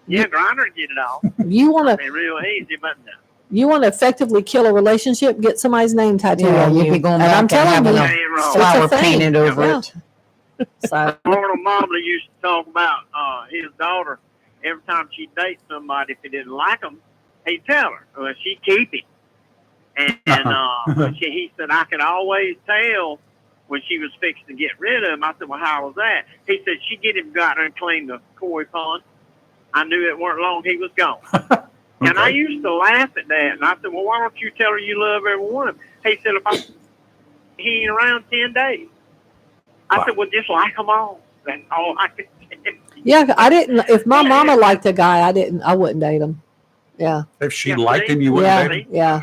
Yeah, grinder get it off. you want I to mean, real easy, but effectively kill a relationship, get somebody's name tattooed Yeah, on you'd you. be going And back I'm and telling having you, a ain't wrong. it's a flower thing. painted over Yeah. it. So Arnold Mobley used to talk about his daughter. Every time she dates somebody, if he didn't like them, he'd tell her, well, she'd keep him. And he said, I could always tell when she was fixing to get rid of him. I said, well, how was that? He said, she'd get him to go out there and clean the koi pond. I knew it weren't long he was gone. And I used to laugh at that. And I said, well, why don't you tell her you love every one of them? He said, he ain't around 10 days. I said, well, just like them all. That's all I could say. yeah, I didn't. If my mama liked a guy, I wouldn't date him. Yeah, If she liked him, you wouldn't yeah, date him? yeah.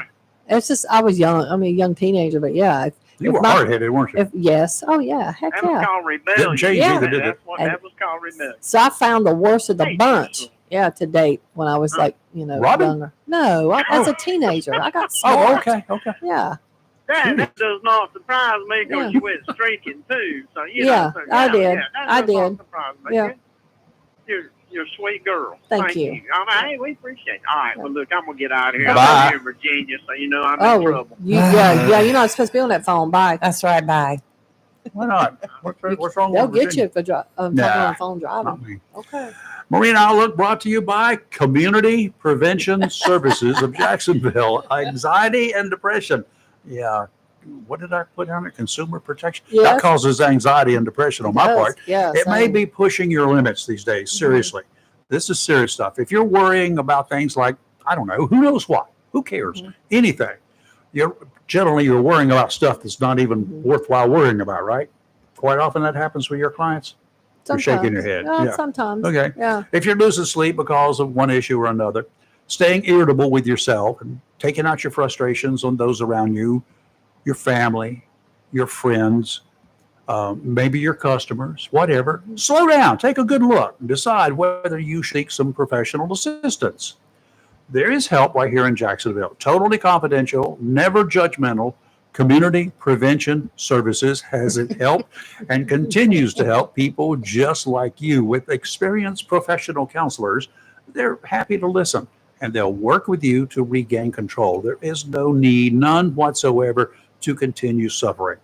It's just I was young. I mean, a young teenager, but yeah. You if were my- hard-headed, weren't you? Yes. Oh yeah. Heck That was yeah. called rebellion. Didn't change Yeah. either, did it? That was called rebellion. So I found the worst of the Hey, bunch. Yeah, to date when I was like, Robin? younger. No, as a teenager, I got Oh, smart. okay, okay. Yeah, That does not surprise me because Yeah. you went streaking too. So Yeah, so, I did. that I does not did. surprise me. Yeah. You're a sweet girl. Thank you. I mean, hey, we appreciate it. All right, well, look, I'm gonna get out of here. Bye. I'm here in Virginia, so I'm in Oh, trouble. yeah. You're not supposed to be on that phone. Bye. That's right. Bye. Why not? What's wrong They'll with get you for talking on the Nah. phone Not driving. me. Okay. Marine Outlook brought to you by Community Prevention Services of Jacksonville. Anxiety and depression. Yeah. What did I put on it? Consumer protection. That Yes. causes anxiety and depression on my Yes, part. yeah, It may same. be pushing your limits these days. Seriously. This is serious stuff. If you're worrying about things like, I don't know, who knows what? Who cares? Anything. You're worrying about stuff that's not even worthwhile worrying about, right? Quite often that happens with your clients. You're shaking your head. Sometimes. Yeah. Sometimes. Okay. Yeah. If you're losing sleep because of one issue or another, staying irritable with yourself and taking out your frustrations on those around you, your family, your friends, maybe your customers, whatever. Slow down, take a good look, and decide whether you seek some professional assistance. There is help right here in Jacksonville. Totally confidential, never judgmental. Community Prevention Services has helped and continues to help people just like you with experienced professional counselors. They're happy to listen and they'll work with you to regain control. There is no need, none whatsoever, to continue suffering.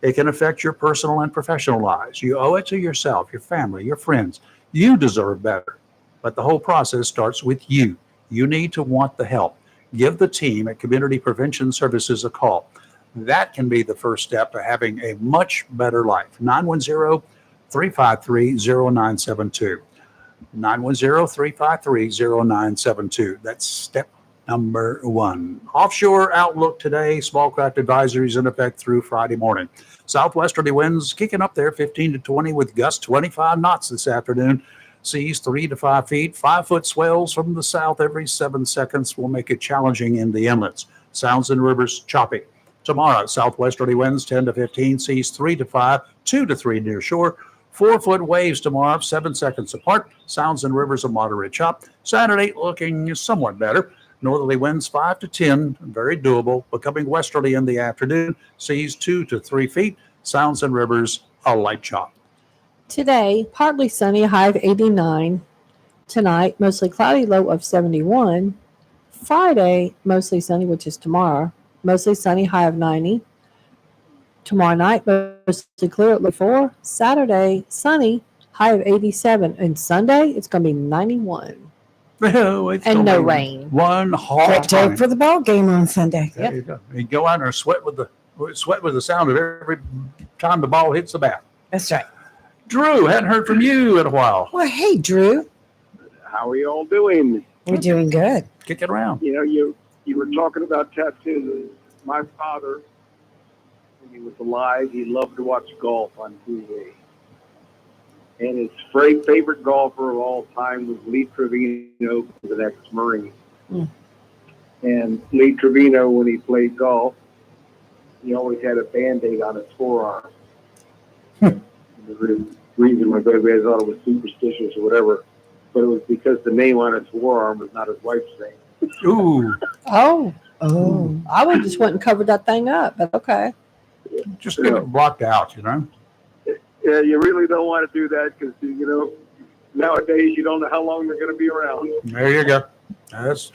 It can affect your personal and professional lives. You owe it to yourself, your family, your friends. You deserve better. But the whole process starts with you. You need to want the help. Give the team at Community Prevention Services a call. That can be the first step to having a much better life. 910-353-0972. 910-353-0972. That's step number one. Offshore outlook today. Small craft advisories in effect through Friday morning. Southwesterly winds kicking up there 15 to 20 with gusts 25 knots this afternoon. Seas 3 to 5 feet. 5-foot swells from the south every 7 seconds will make it challenging in the inlets. Sounds and rivers choppy. Tomorrow, southwesterly winds 10 to 15, seas 3 to 5, 2 to 3 near shore. 4-foot waves tomorrow, 7 seconds apart. Sounds and rivers of moderate chop. Saturday looking somewhat better. Northerly winds 5 to 10, very doable, becoming westerly in the afternoon. Seas 2 to 3 feet. Sounds and rivers a light chop. Today, partly sunny, high of 89. Tonight, mostly cloudy, low of 71. Friday, mostly sunny, which is tomorrow. Mostly sunny, high of 90. Tomorrow night, mostly clear at 4. Saturday, sunny, high of 87. And Sunday, it's going to be 91. Oh, it's And no gonna be rain. One hot Great day time. for the ball game on Sunday. There you go. You go out there and sweat with the sound of every time the ball hits the bat. That's right. Drew, hadn't heard from you in a while. Well, hey, Drew. How are you all doing? We're doing good. Kick it around. You know, you were talking about tattoos. My father, when he was alive, he loved to watch golf on TV. And his favorite golfer of all time was Lee Trevino, the ex-Marine. And Lee Trevino, when he played golf, he always had a Band-Aid on his forearm. The reason my baby thought it was superstitious or whatever, but it was because the name on his forearm was not his wife's name. Ooh. Oh. I would just went and covered that thing up, but okay. Just get it blocked out, you know. Yeah, you really don't want to do that because, you know, nowadays you don't know how long they're going to be around. There you go. That's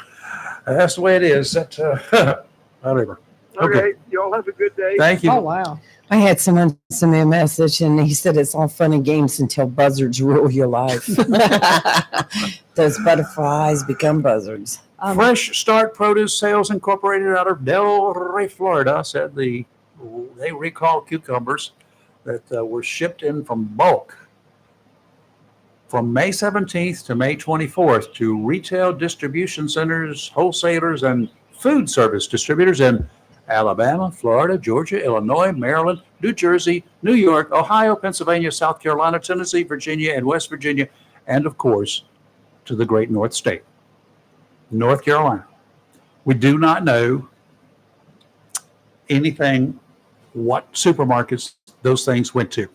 the way it is. That whatever. Okay, you all have a good day. Thank you. Oh, wow. I had someone send me a message, and he said it's all fun and games until buzzards rule your life. Those butterflies become buzzards. Fresh Start Produce Sales Incorporated out of Delray, Florida, said they recall cucumbers that were shipped in from bulk from May 17th to May 24th to retail distribution centers, wholesalers, and food service distributors in Alabama, Florida, Georgia, Illinois, Maryland, New Jersey, New York, Ohio, Pennsylvania, South Carolina, Tennessee, Virginia, and West Virginia, and of course, to the great North State, North Carolina. We do not know anything what supermarkets those things went to.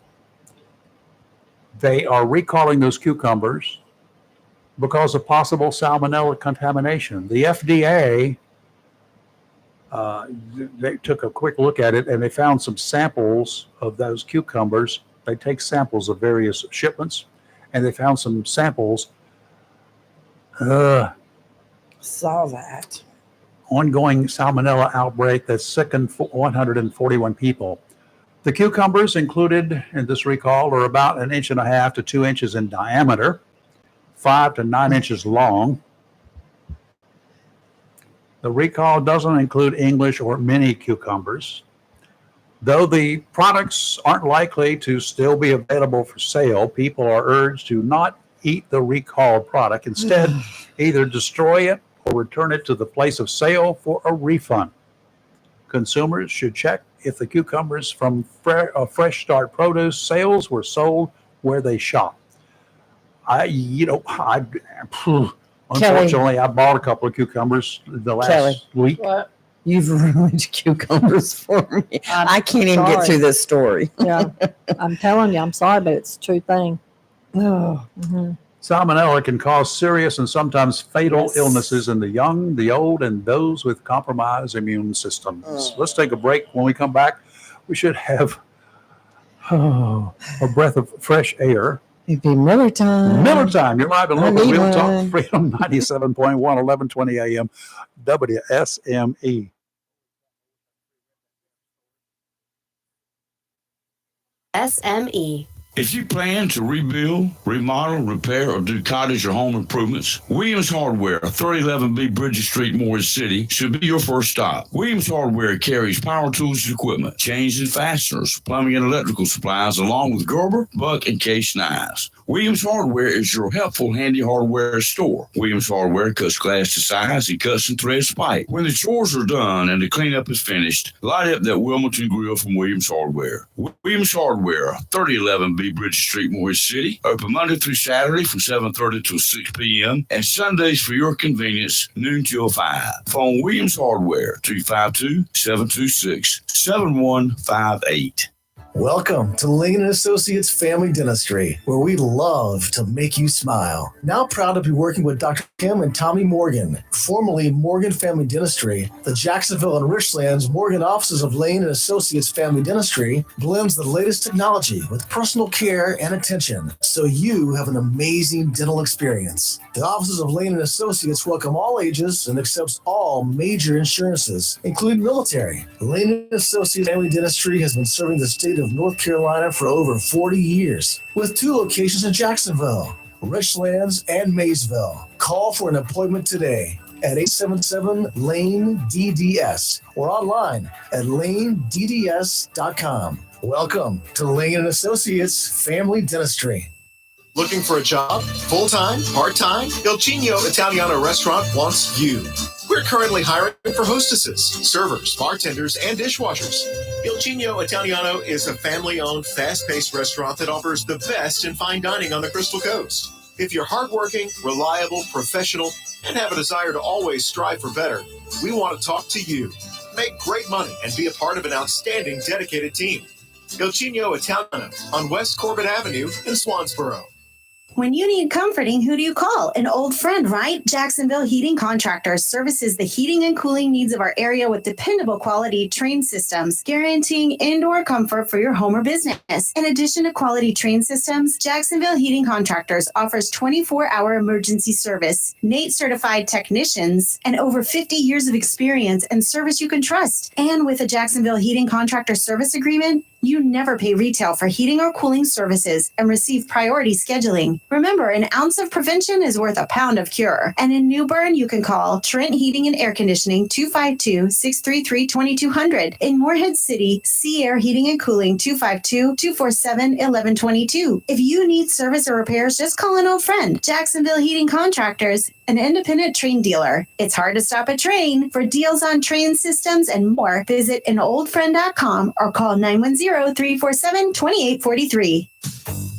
They are recalling those cucumbers because of possible salmonella contamination. The FDA they took a quick look at it and they found some samples of those cucumbers. They take samples of various shipments and they found some samples. Saw that. Ongoing salmonella outbreak that sickened 141 people. The cucumbers included in this recall are about 1.5 inches to 2 inches in diameter, 5 to 9 inches long. The recall doesn't include English or mini cucumbers. Though the products aren't likely to still be available for sale, people are urged to not eat the recalled product. Instead, either destroy it or return it to the place of sale for a refund. Consumers should check if the cucumbers from Fresh Start Produce sales were sold where they shop. Unfortunately, I bought a couple of cucumbers the last week. What? You've ruined cucumbers for me. I can't even get through this story. Yeah. I'm telling you, I'm sorry, but it's a true thing. Oh. Mm-hmm. Salmonella can cause serious and sometimes fatal illnesses in the young, the old, and those with compromised immune systems. Let's take a break. When we come back, we should have a breath of fresh air. It'd be Miller time. Miller time. You're live and I local. need Real Talk one. Freedom 97.1, 1120 a.m. WSME. SME. If you plan to rebuild, remodel, repair, or do cottage or home improvements, Williams Hardware, 3011B Bridges Street, Morris City, should be your first stop. Williams Hardware carries power tools and equipment, chains and fasteners, plumbing and electrical supplies, along with Gerber, Buck, and Case knives. Williams Hardware is your helpful, handy hardware store. Williams Hardware cuts glass to size and cuts and threads pipe. When the chores are done and the cleanup is finished, light up that Wilmington grill from Williams Hardware. Williams Hardware, 3011B B. Bridges Street, Morris City. Open Monday through Saturday from 7:30 till 6 p.m. and Sundays for your convenience, noon till 5. Phone Williams Hardware, 252-726-7158. Welcome to Lane & Associates Family Dentistry, where we love to make you smile. Now proud to be working with Dr. Kim and Tommy Morgan, formerly Morgan Family Dentistry. The Jacksonville and Richlands Morgan offices of Lane & Associates Family Dentistry blends the latest technology with personal care and attention, so you have an amazing dental experience. The offices of Lane & Associates welcome all ages and accepts all major insurances, including military. Lane & Associates Family Dentistry has been serving the state of North Carolina for over 40 years, with 2 locations in Jacksonville, Richlands, and Maysville. Call for an appointment today at 877-LANE-DDS or online at lanedds.com. Welcome to Lane & Associates Family Dentistry. Looking for a job? Full-time? Part-time? Il Cigno Italiano Restaurant wants you. We're currently hiring for hostesses, servers, bartenders, and dishwashers. Il Cigno Italiano is a family-owned, fast-paced restaurant that offers the best in fine dining on the Crystal Coast. If you're hardworking, reliable, professional, and have a desire to always strive for better, we want to talk to you. Make great money and be a part of an outstanding, dedicated team. Il Cigno Italiano on West Corbett Avenue in Swansboro. When you need comforting, who do you call? An old friend, right? Jacksonville Heating Contractors services the heating and cooling needs of our area with dependable quality train systems, guaranteeing indoor comfort for your home or business. In addition to quality train systems, Jacksonville Heating Contractors offers 24-hour emergency service, NATE certified technicians, and over 50 years of experience and service you can trust. And with a Jacksonville Heating Contractor service agreement, you never pay retail for heating or cooling services and receive priority scheduling. Remember, an ounce of prevention is worth a pound of cure. And in New Bern, you can call Trent Heating and Air Conditioning 252-633-2200. In Morehead City, Sea Air Heating and Cooling 252-247-1122. If you need service or repairs, just call an old friend. Jacksonville Heating Contractors, an independent train dealer. It's hard to stop a train. For deals on train systems and more, visit anoldfriend.com or call 910-347-2843.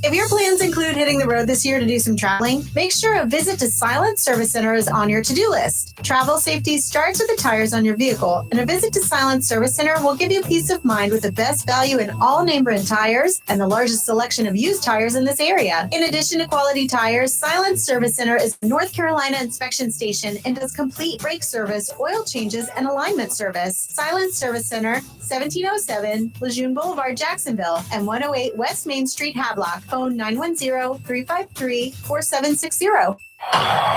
If your plans include hitting the road this year to do some traveling, make sure a visit to Silent Service Center is on your to-do list. Travel safety starts with the tires on your vehicle, and a visit to Silent Service Center will give you peace of mind with the best value in all name brand tires and the largest selection of used tires in this area. In addition to quality tires, Silent Service Center is a North Carolina inspection station and does complete brake service, oil changes, and alignment service. Silent Service Center, 1707 Lejeune Boulevard, Jacksonville, and 108 West Main Street, Havelock. Phone 910-353-4760.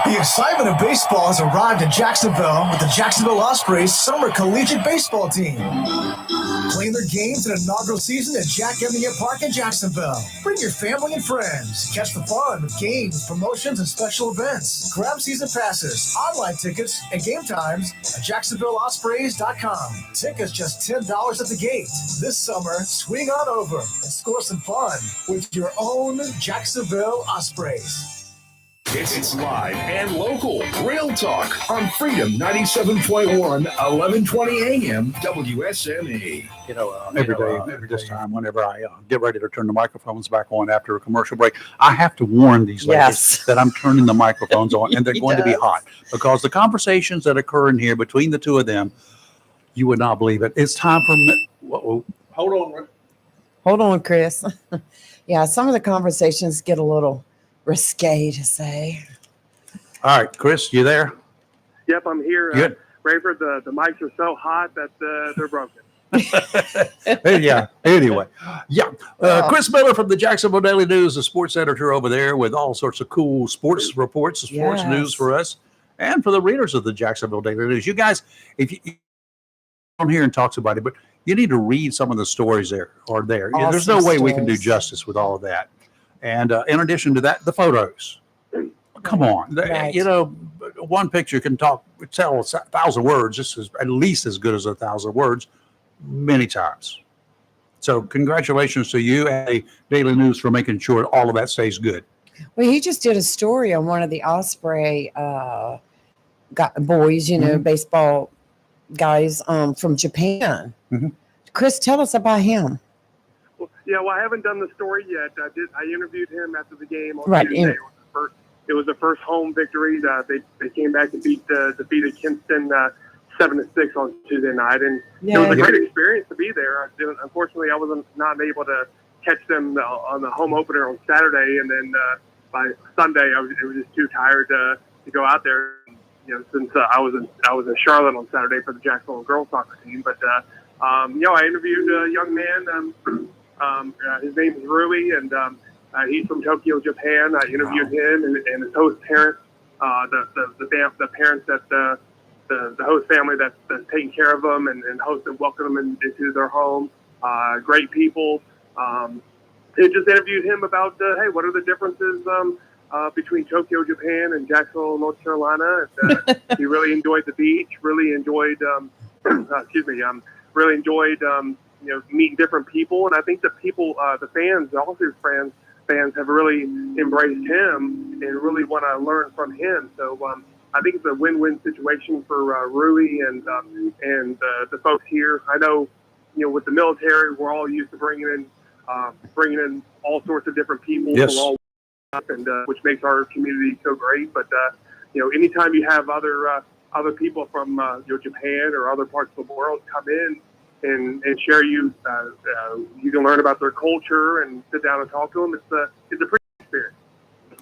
The excitement of baseball has arrived in Jacksonville with the Jacksonville Ospreys Summer Collegiate Baseball Team. Playing their games in inaugural season at Jack Emmett Park in Jacksonville. Bring your family and friends. Catch the fun with games, promotions, and special events. Grab season passes, online tickets, and game times at JacksonvilleOspreys.com. Tickets just $10 at the gate. This summer, swing on over and score some fun with your own Jacksonville Ospreys. It's live and local. Real Talk on Freedom 97.1, 1120 AM, WSME. You know, every day at this time, whenever I get ready to turn the microphones back on after a commercial break, I have to warn these ladies that I'm turning the microphones on and they're going to be hot because the conversations that occur in here between the two of them, you would not believe it. It's time for hold on. Hold on, Chris. Yeah, some of the conversations get a little risque to say. All right, Chris, you there? Yep, I'm here. Good. Rayford, the mics are so hot that they're broken. Yeah. Anyway, Chris Miller from the Jacksonville Daily News, the sports editor over there, with all sorts of cool sports reports, sports news for us, and for the readers of the Jacksonville Daily News. You guys, if you don't hear and talks about it, but you need to read some of the stories there. There's no way we can do justice with all of that. And in addition to that, the photos. Come on. Right. You know, one picture can tell 1,000 words. This is at least as good as 1,000 words many times. So congratulations to you and the Daily News for making sure all of that stays good. Well, he just did a story on one of the Osprey boys, baseball guys from Japan. Mm-hmm. Chris, tell us about him. Well, Yeah, well, I haven't done the story yet. I interviewed him after the game on Right. Tuesday. It was the first home victory. They came back and defeated Kinston 7-6 on Tuesday night, and it was a great experience to be there. Unfortunately, I wasn't not able to catch them on the home opener on Saturday, and then by Sunday I was just too tired to go out there. You know, since I was in Charlotte on Saturday for the Jacksonville girls soccer team, but I interviewed a young man. His name is Rui, and he's from Tokyo, Japan. I interviewed him and his host parents, the parents that the host family that's taking care of them and host and welcome them into their home. Great people. And just interviewed him about hey, what are the differences between Tokyo, Japan, and Jacksonville, North Carolina. And, he really enjoyed the beach. Really enjoyed really enjoyed meeting different people. And I think the people, the fans, all his fans have really embraced him and really want to learn from him. So I think it's a win-win situation for Rui and the folks here. I know, with the military, we're all used to bringing in all sorts of different people from all and which makes our community so great. But anytime you have other people from Japan or other parts of the world come in and share you can learn about their culture and sit down and talk to them. It's a pretty experience.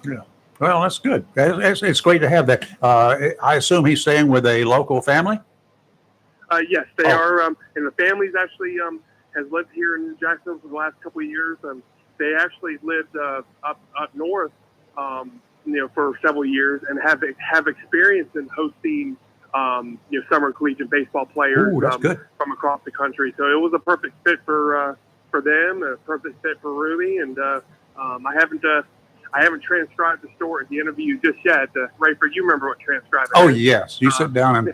Yeah. Well, that's good. It's great to have that. I assume he's staying with a local family? Yes, they are. And the family's actually has lived here in Jacksonville for the last couple of years. They actually lived up north, for several years and have experience in hosting, summer collegiate baseball players from across the country. So it was a perfect fit for them, a perfect fit for Rui. And I haven't transcribed the story, the interview just yet. Rayford, you remember what transcribing is? Oh, yes. You sit down and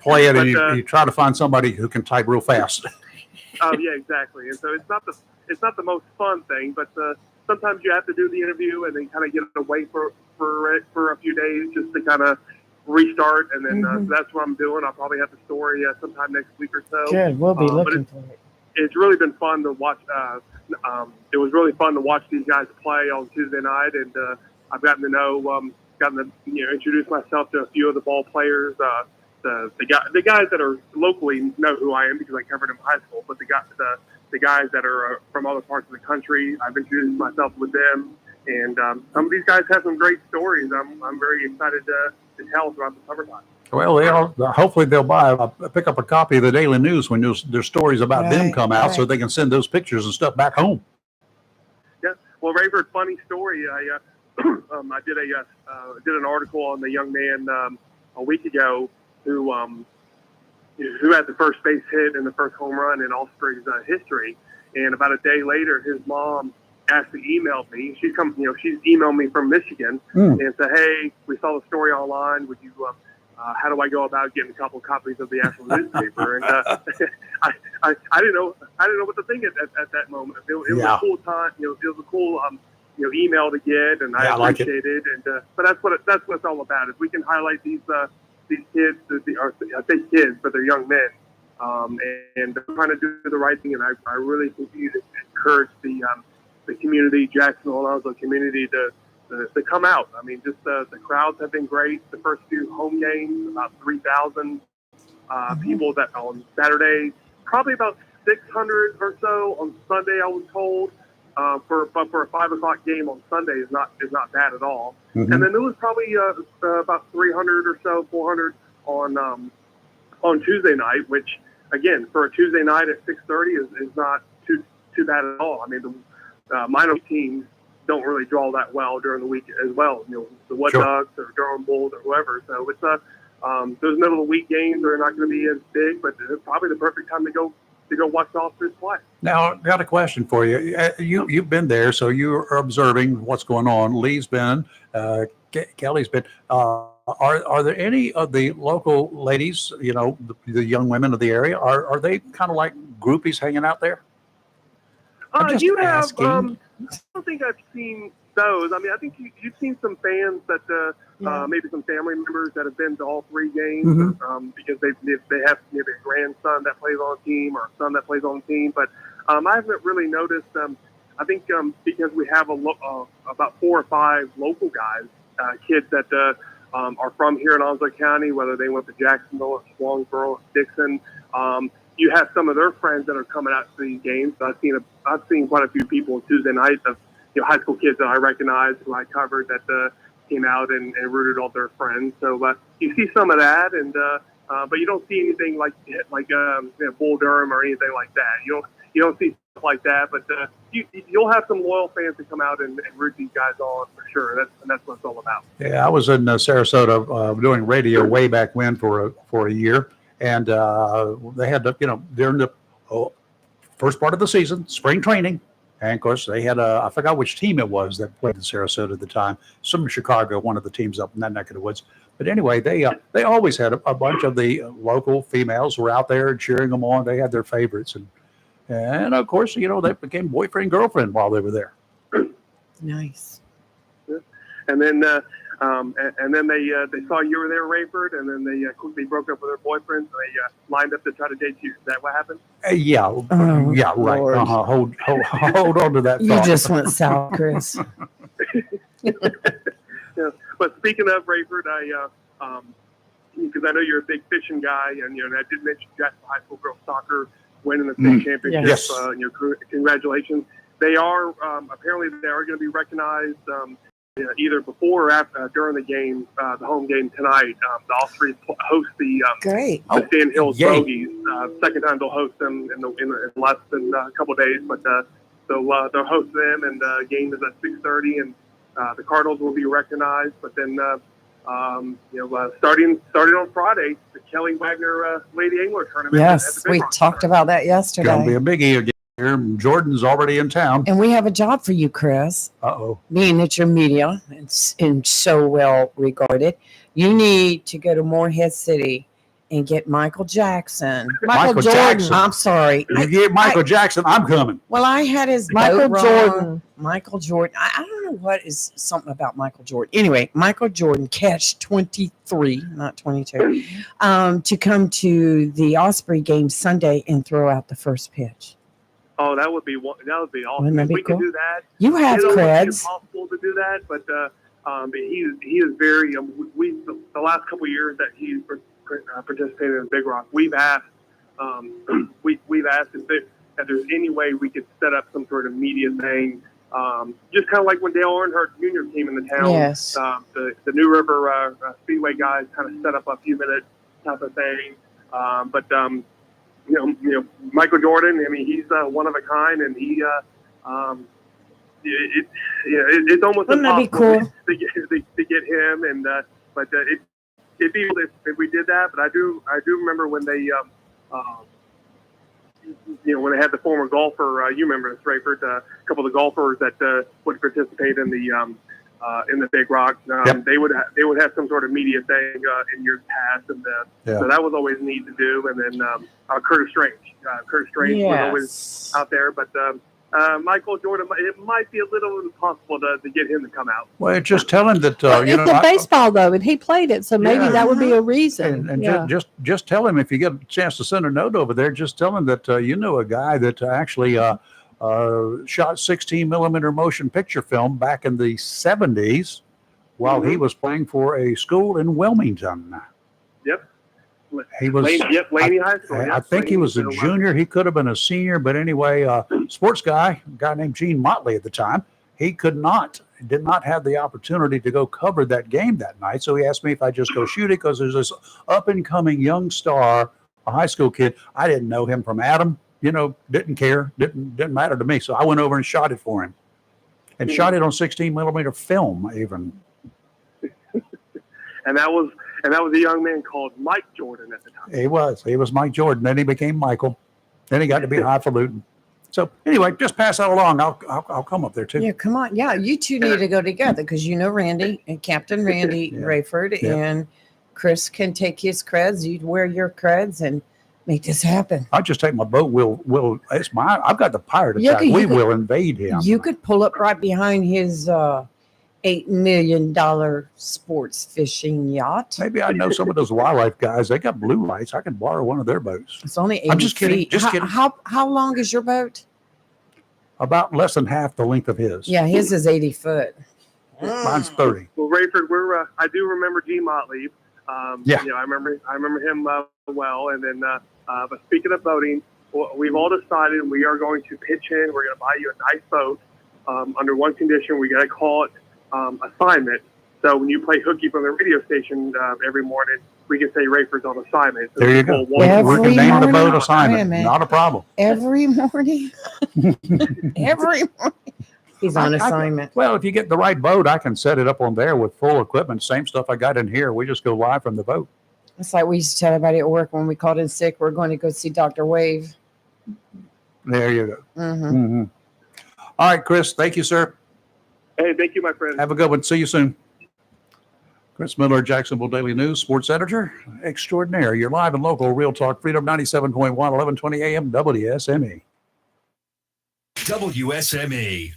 play it, and you try to find somebody who can type real fast. Oh, yeah, exactly. And so it's not the most fun thing, but sometimes you have to do the interview and then kind of get away for a few days just to kind of restart. And then so that's what I'm doing. I'll probably have the story sometime next week or so. Good. We'll be looking for it. It's really been fun to watch. It was really fun to watch these guys play on Tuesday night, and I've gotten to introduce myself to a few of the ball players. The guys that are locally know who I am because I covered them in high school, but the guys that are from other parts of the country, I've introduced myself with them, and some of these guys have some great stories. I'm very excited to tell throughout the summertime. Well, hopefully they'll pick up a copy of the Daily News when their stories about them come out, so they can send those pictures and stuff back home. Yeah. Well, Rayford, funny story. I did an article on the young man a week ago who had the first base hit and the first home run in Osprey's history. And about a day later, his mom actually emailed me. She's emailed me from Michigan and said, "Hey, we saw the story online. Would you? How do I go about getting a couple copies of the actual newspaper?" And I didn't know what to think at that moment. It was a cool time. It was a cool email to get, and I appreciate it. And but that's what it's all about. If we can highlight these kids, I say kids, but they're young men, and they're trying to do the right thing. And I really continue to encourage the community, Jacksonville and Oslo community, to come out. I mean, just the crowds have been great. The first few home games, about 3,000 people that on Saturday, probably about 600 or so on Sunday, I was told. For a 5 o'clock game on Sunday is not bad at all. And then there was probably about 300 or so, 400 on Tuesday night, which again for a Tuesday night at 6:30 is not too bad at all. I mean, the minor teams don't really draw that well during the week as well. The Wood Ducks or Durham Bulls or whoever. So it's those middle of the week games are not going to be as big, but it's probably the perfect time to go watch the Officers play. Now, got a question for you. You've been there, so you're observing what's going on. Lee's been, Kelly's been. Are there any of the local ladies, the young women of the area, are they kind of like groupies hanging out there? You have. I don't think I've seen those. I mean, I think you've seen some fans that maybe some family members that have been to all three games because they have maybe a grandson that plays on a team or a son that plays on a team. But I haven't really noticed. I think because we have about 4 or 5 local guys, kids that are from here in Onslow County, whether they went to Jacksonville or Swansboro or Dixon. You have some of their friends that are coming out to these games. So I've seen quite a few people Tuesday night of high school kids that I recognize who I covered that came out and rooted all their friends. So you see some of that, and but you don't see anything like Bull Durham or anything like that. You don't see stuff like that, but you'll have some loyal fans that come out and root these guys on for sure. That's what it's all about. Yeah, I was in Sarasota doing radio way back when for a year, and they had during the first part of the season, spring training. And of course, they had I forgot which team it was that played in Sarasota at the time. Some in Chicago, one of the teams up in that neck of the woods. But anyway, they always had a bunch of the local females were out there cheering them on. They had their favorites, and of course, they became boyfriend girlfriend while they were there. Nice. Yeah. And then they saw you were there, Rayford, and then they quickly broke up with their boyfriends. And they lined up to try to date you. Is that what happened? Yeah, right. Lord. Hold on to that. You thought. just went south, Chris. Yeah. But speaking of Rayford, because I know you're a big fishing guy, and I did mention Jacksonville High School girls soccer winning the state championship. Yes. Congratulations. They are apparently they are going to be recognized either before or after during the game, the home game tonight. The Ospreys host the Sand Hills Bogies. Second time they'll host them in less than a couple of days, but they'll host them, and the game is at 6:30, and the Cardinals will be recognized. But then starting on Friday, the Kelly Wagner Lady Angler Tournament. Yes, we talked about that yesterday. Gonna be a biggie again. Jordan's already in town. And we have a job for you, Chris. Uh-oh. Being that you're media and so well regarded, you need to go to Morehead City and get Michael Jackson. Michael Jackson. I'm sorry. You get Michael Jackson, I'm coming. Well, I had his Michael boat Jordan. wrong. Michael Jordan. I don't know what is something about Michael Jordan. Anyway, Michael Jordan catch 23, not 22, to come to the Osprey game Sunday and throw out the first pitch. Oh, that would be awesome. Wouldn't that be We cool? could do that. You have It's almost creds. impossible to do that, but he is very. The last couple of years that he's participated in Big Rock, we've asked we've asked if there's any way we could set up some sort of media thing, just kind of like when Dale Earnhardt Jr. came into town. Yes. The New River Speedway guys kind of set up a few minute type of thing, but. Michael Jordan. I mean, he's one of a kind, and he. It's almost Wouldn't that be impossible cool? to get him, and but it'd be if we did that. But I do remember when they when they had the former golfer. You remember this, Rayford? A couple of the golfers that would participate in the Big Rock. Yep. They would have some sort of media thing in years past, and so that was always neat to do. And then Curtis Strange. Curtis Strange was always out there, but Michael Jordan, it might be a little impossible to get him to come out. Well, just tell him that it's a baseball though, and he played it, so maybe that would be a reason. And just tell him, if you get a chance to send a note over there, just tell him that a guy that actually shot 16 millimeter motion picture film back in the 70s while he was playing for a school in Wilmington. Yep. He was. Laney High School. I think he was a junior. He could have been a senior, but anyway, sports guy, a guy named Gene Motley at the time, he did not have the opportunity to go cover that game that night. So he asked me if I just go shoot it, because there's this up and coming young star, a high school kid. I didn't know him from Adam. Didn't care. Didn't matter to me. So I went over and shot it for him, and shot it on 16 millimeter film even. And that was a young man called Mike Jordan at the time. He was Mike Jordan. Then he became Michael. Then he got to be highfalutin. So anyway, just pass that along. I'll come up there too. Yeah, come on. Yeah, you two need to go together, because Randy and Captain Randy Rayford, and Chris can take his creds. You'd wear your creds and make this happen. I'll just take my boat. I've got the pirate attack. We will invade him. You could pull up right behind his $8 million sports fishing yacht. Maybe I know some of those wildlife guys. They got blue lights. I can borrow one of their boats. It's only 80 I'm just kidding. feet. Just kidding. How long is your boat? about less than half the length of his. Yeah, his is 80 foot. Mine's 30. Well, Rayford, I do remember G. Motley. Yeah. I remember him well. And then, but speaking of boating, we've all decided we are going to pitch in. We're going to buy you a nice boat under one condition. We got to call it assignment. So when you play hooky from the radio station every morning, we can say Rayford's on assignment. So there you go. We can name the boat assignment. Not a problem. Every morning. Every morning. He's on assignment. Well, if you get the right boat, I can set it up on there with full equipment. Same stuff I got in here. We just go live from the boat. It's like we used to tell everybody at work when we called in sick, we're going to go see Dr. Wave. There you go. Mm-hmm. Mm-hmm. All right, Chris. Thank you, sir. Hey, thank you, my friend. Have a good one. See you soon. Chris Miller, Jacksonville Daily News, sports editor extraordinaire. You're live and local, Real Talk, Freedom 97.1, 1120 AM, WSME. WSME.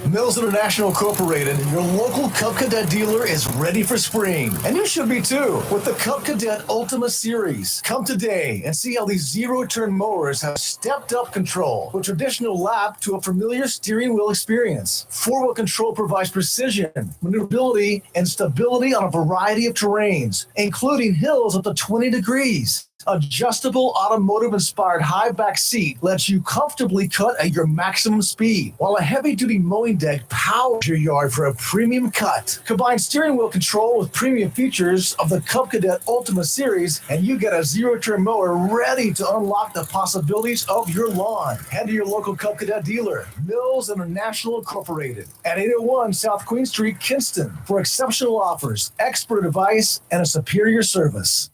Mills International Incorporated, your local Cub Cadet dealer, is ready for spring. And you should be too, with the Cub Cadet Ultima Series. Come today and see how these zero-turn mowers have stepped up control from traditional lap to a familiar steering wheel experience. Four-wheel control provides precision, maneuverability, and stability on a variety of terrains, including hills up to 20 degrees. Adjustable automotive-inspired high back seat lets you comfortably cut at your maximum speed, while a heavy-duty mowing deck powers your yard for a premium cut. Combine steering wheel control with premium features of the Cub Cadet Ultima Series, and you get a zero-turn mower ready to unlock the possibilities of your lawn. Head to your local Cub Cadet dealer, Mills International Incorporated, at 801 South Queen Street, Kinston, for exceptional offers, expert advice, and a superior service.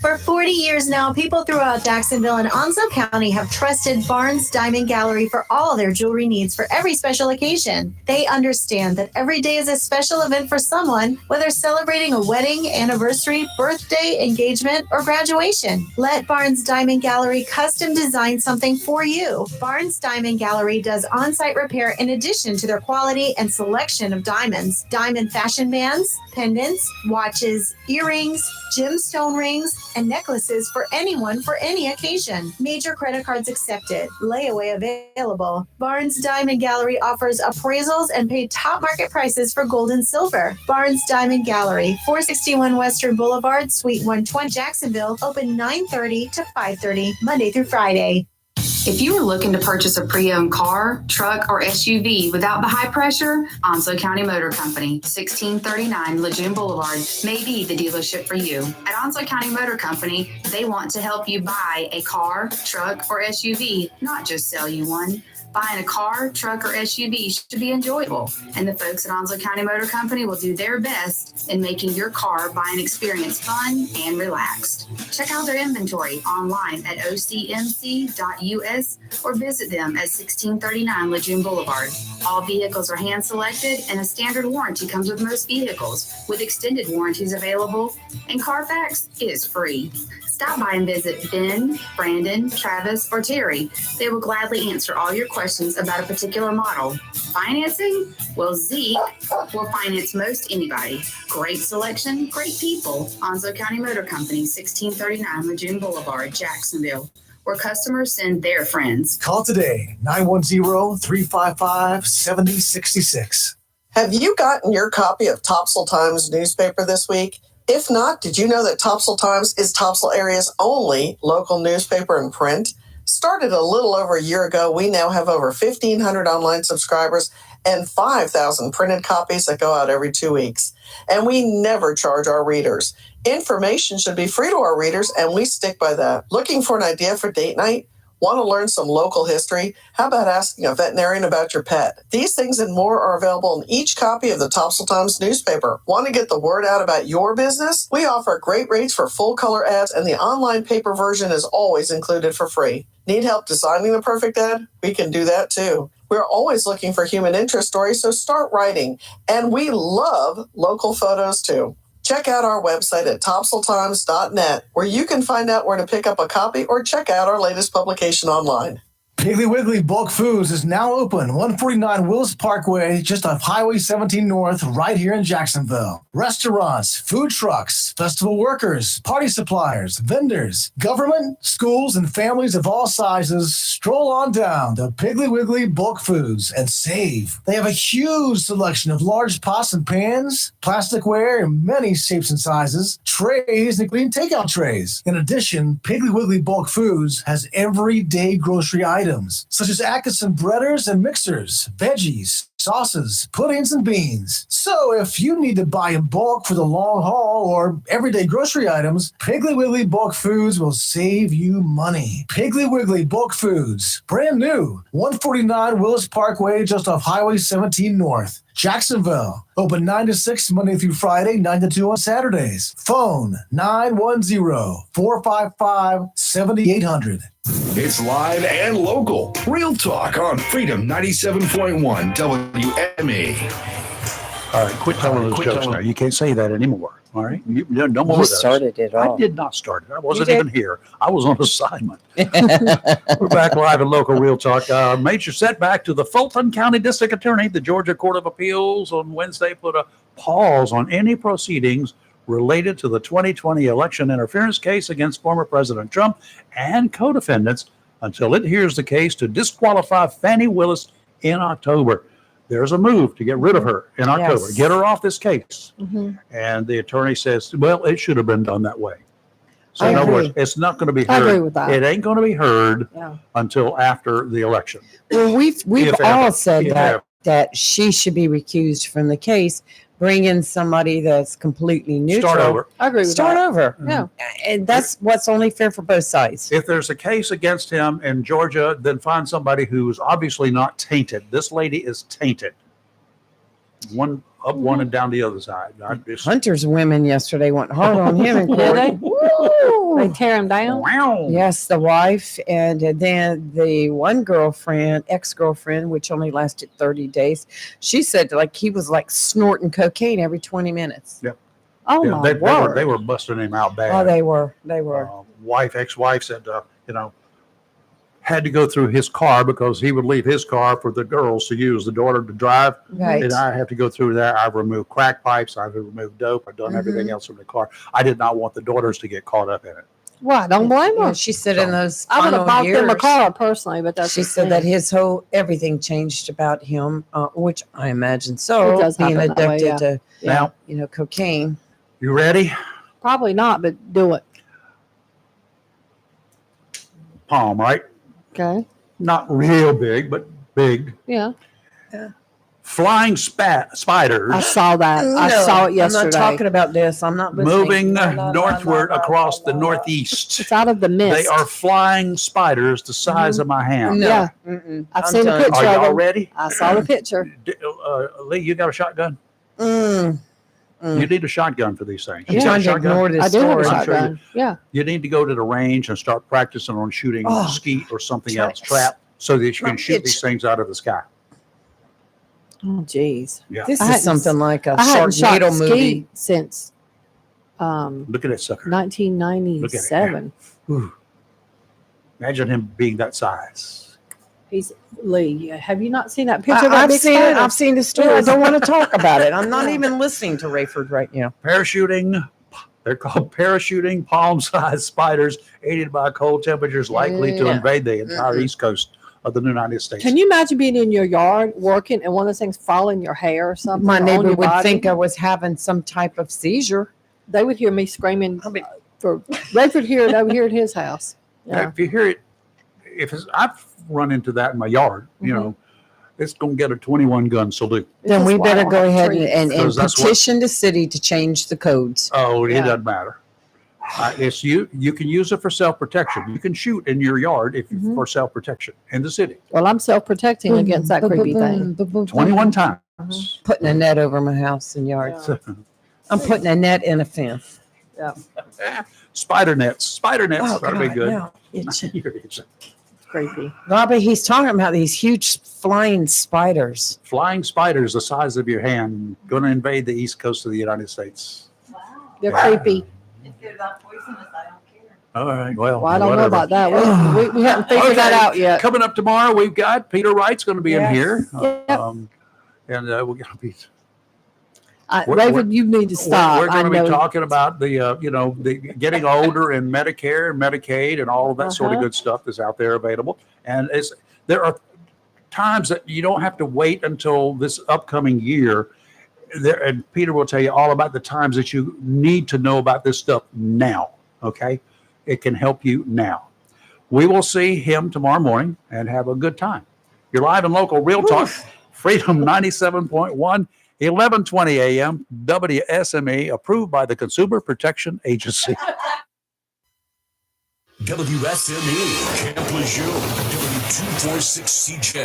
For 40 years now, people throughout Jacksonville and Onslow County have trusted Barnes Diamond Gallery for all their jewelry needs for every special occasion. They understand that every day is a special event for someone, whether celebrating a wedding, anniversary, birthday, engagement, or graduation. Let Barnes Diamond Gallery custom design something for you. Barnes Diamond Gallery does on-site repair in addition to their quality and selection of diamonds, diamond fashion bands, pendants, watches, earrings, gemstone rings, and necklaces for anyone for any occasion. Major credit cards accepted. Layaway available. Barnes Diamond Gallery offers appraisals and paid top market prices for gold and silver. Barnes Diamond Gallery, 461 Western Boulevard, Suite 120, Jacksonville, open 9:30 to 5:30, Monday through Friday. If you are looking to purchase a pre-owned car, truck, or SUV without the high pressure, Onslow County Motor Company, 1639 Lejeune Boulevard, may be the dealership for you. At Onslow County Motor Company, they want to help you buy a car, truck, or SUV, not just sell you one. Buying a car, truck, or SUV should be enjoyable, and the folks at Onslow County Motor Company will do their best in making your car buying experience fun and relaxed. Check out their inventory online at ocmc.us or visit them at 1639 Lejeune Boulevard. All vehicles are hand-selected, and a standard warranty comes with most vehicles, with extended warranties available, and Carfax is free. Stop by and visit Ben, Brandon, Travis, or Terry. They will gladly answer all your questions about a particular model. Financing? Well, Zeke will finance most anybody. Great selection, great people. Onslow County Motor Company, 1639 Lejeune Boulevard, Jacksonville, where customers send their friends. Call today, 910-355-7066. Have you gotten your copy of Topsail Times newspaper this week? If not, did you know that Topsail Times is Topsail area's only local newspaper in print? Started a little over a year ago, we now have over 1,500 online subscribers and 5,000 printed copies that go out every 2 weeks. And we never charge our readers. Information should be free to our readers, and we stick by that. Looking for an idea for date night? Want to learn some local history? How about asking a veterinarian about your pet? These things and more are available in each copy of the Topsail Times newspaper. Want to get the word out about your business? We offer great rates for full-color ads, and the online paper version is always included for free. Need help designing the perfect ad? We can do that too. We're always looking for human interest stories, so start writing. And we love local photos too. Check out our website at topsailtimes.net, where you can find out where to pick up a copy or check out our latest publication online. Piggly Wiggly Bulk Foods is now open, 149 Willis Parkway, just off Highway 17 North, right here in Jacksonville. Restaurants, food trucks, festival workers, party suppliers, vendors, government, schools, and families of all sizes stroll on down to Piggly Wiggly Bulk Foods and save. They have a huge selection of large pots and pans, plasticware in many shapes and sizes, trays, including takeout trays. In addition, Piggly Wiggly Bulk Foods has everyday grocery items, such as Atkinson breaders and mixers, veggies, sauces, puddings, and beans. So if you need to buy in bulk for the long haul or everyday grocery items, Piggly Wiggly Bulk Foods will save you money. Piggly Wiggly Bulk Foods, brand new, 149 Willis Parkway, just off Highway 17 North. Jacksonville, open 9 to 6 Monday through Friday, 9 to 2 on Saturdays. Phone 910-455-7800. It's live and local. Real talk on Freedom 97.1 WME. All right, quit telling those jokes now. You can't say that anymore. All right, no more of those. started it all. I did not start it. I wasn't did. even here. I was on assignment. We're back live in local Real Talk. Major setback to the Fulton County District Attorney. The Georgia Court of Appeals on Wednesday put a pause on any proceedings related to the 2020 election interference case against former President Trump and co-defendants until it hears the case to disqualify Fani Willis in October. There's a move to get rid of her in October. Yes. Get her off this case. Mm-hmm. And the attorney says, well, it should have been done that way. So I in other agree. words, it's not going to be I heard. agree with that. It ain't going to be heard Yeah. until after the election. Well, we've If all ever. said If that ever. that she should be recused from the case. Bring in somebody that's completely neutral. Start over. I agree with Start that. over. Yeah. And that's what's only fair for both sides. If there's a case against him in Georgia, then find somebody who's obviously not tainted. This lady is tainted. One up one and down the other side. Hunter's women yesterday went hard on him in Yeah, they, court. they tear him down. Wow. Yes, the wife, and then the one girlfriend, ex-girlfriend, which only lasted 30 days, she said like he was like snorting cocaine every 20 minutes. Yep. Oh Yeah, my they word. were busting him out bad. Oh, they were. Ex-wife said, had to go through his car because he would leave his car for the girls to use, the daughter to drive. Right. And I have to go through there. I've removed crack pipes. I've removed dope. I've done everything else from the car. I did not want the daughters to get caught up in it. Why? Don't blame Yeah, her. she said in those I would have final bought them a years, car personally, but that's she just said me. that his whole everything changed about him, which I imagine It so, does being happen that way, addicted yeah. to Now, cocaine. you ready? Probably not, but do it. Palm, right? Okay. Not real big, but big. Yeah. Flying spiders I saw that. I No, saw it yesterday. I'm not talking about this. I'm not listening. moving No, northward no, no, across no, the no. northeast. It's out of the mist. They are flying spiders the size of my hand. No. Yeah. Mm-mm. I've I'm seen done. the picture Are of y'all them. ready? I saw the picture. Lee, you got a shotgun? Mm. You need a shotgun for these things. I'm You got trying a to shotgun? ignore this I do have a story. I'm sure shotgun. Yeah. You need to go to the range and start practicing on shooting Oh. skeet or something Try- else, trap, so that you can Trap shoot it. these things out of the sky. Oh, geez. Yeah. This I is hadn't something like a I hadn't shot Sharknado movie. skeet since Look at that sucker. 1997. Ooh. Imagine him being that size. He's Lee. Have you not seen that picture? of that I've big seen it. spider? I've seen the story. I don't want to talk about it. I'm not even listening to Rayford right now. Parachuting. They're called parachuting palm-sized spiders, aided by cold temperatures, likely to No. invade the entire east coast of the United States. Can you imagine being in your yard working and one of those things fall in your hair or something? My or on neighbor your would body? think I was having some type of seizure. They would hear me screaming for Redford hear it over here at his house. Yeah. If you hear it, I've run into that in my yard, you know, it's going to get a 21 gun salute. Then This we is why I better don't go have ahead trees. and Because that's what- petition the city to change the codes. Oh, Yeah. it doesn't matter. It's you can use it for self-protection. You can shoot in your yard for self-protection in the city. Well, I'm self-protecting against that creepy thing. 21 times. Putting a net over my house and yard. I'm putting a net in a fence. Yeah. Spider nets. Oh, That'd be God, good. no. It's You're itching. Creepy. Robbie, he's talking about these huge flying spiders. Flying spiders the size of your hand going to invade the east coast of the United States. They're Yeah. creepy. If they're not poisonous, I don't care. All right. Well, I don't know whatever. about that. We haven't figured that out yet. Coming up tomorrow, we've got Peter Wright's going to be in here. Yep. And we're going to be. David, you need to stop. We're going to I be know. talking about the getting older and Medicare and Medicaid and all of that sort of good stuff that's out there available. And there are times that you don't have to wait until this upcoming year. And Peter will tell you all about the times that you need to know about this stuff now. Okay, it can help you now. We will see him tomorrow morning and have a good time. You're live and local, Real Talk, Freedom 97.1, 1120 a.m. WSME, approved by the Consumer Protection Agency. WSME, Camp Lejeune, W246CJ.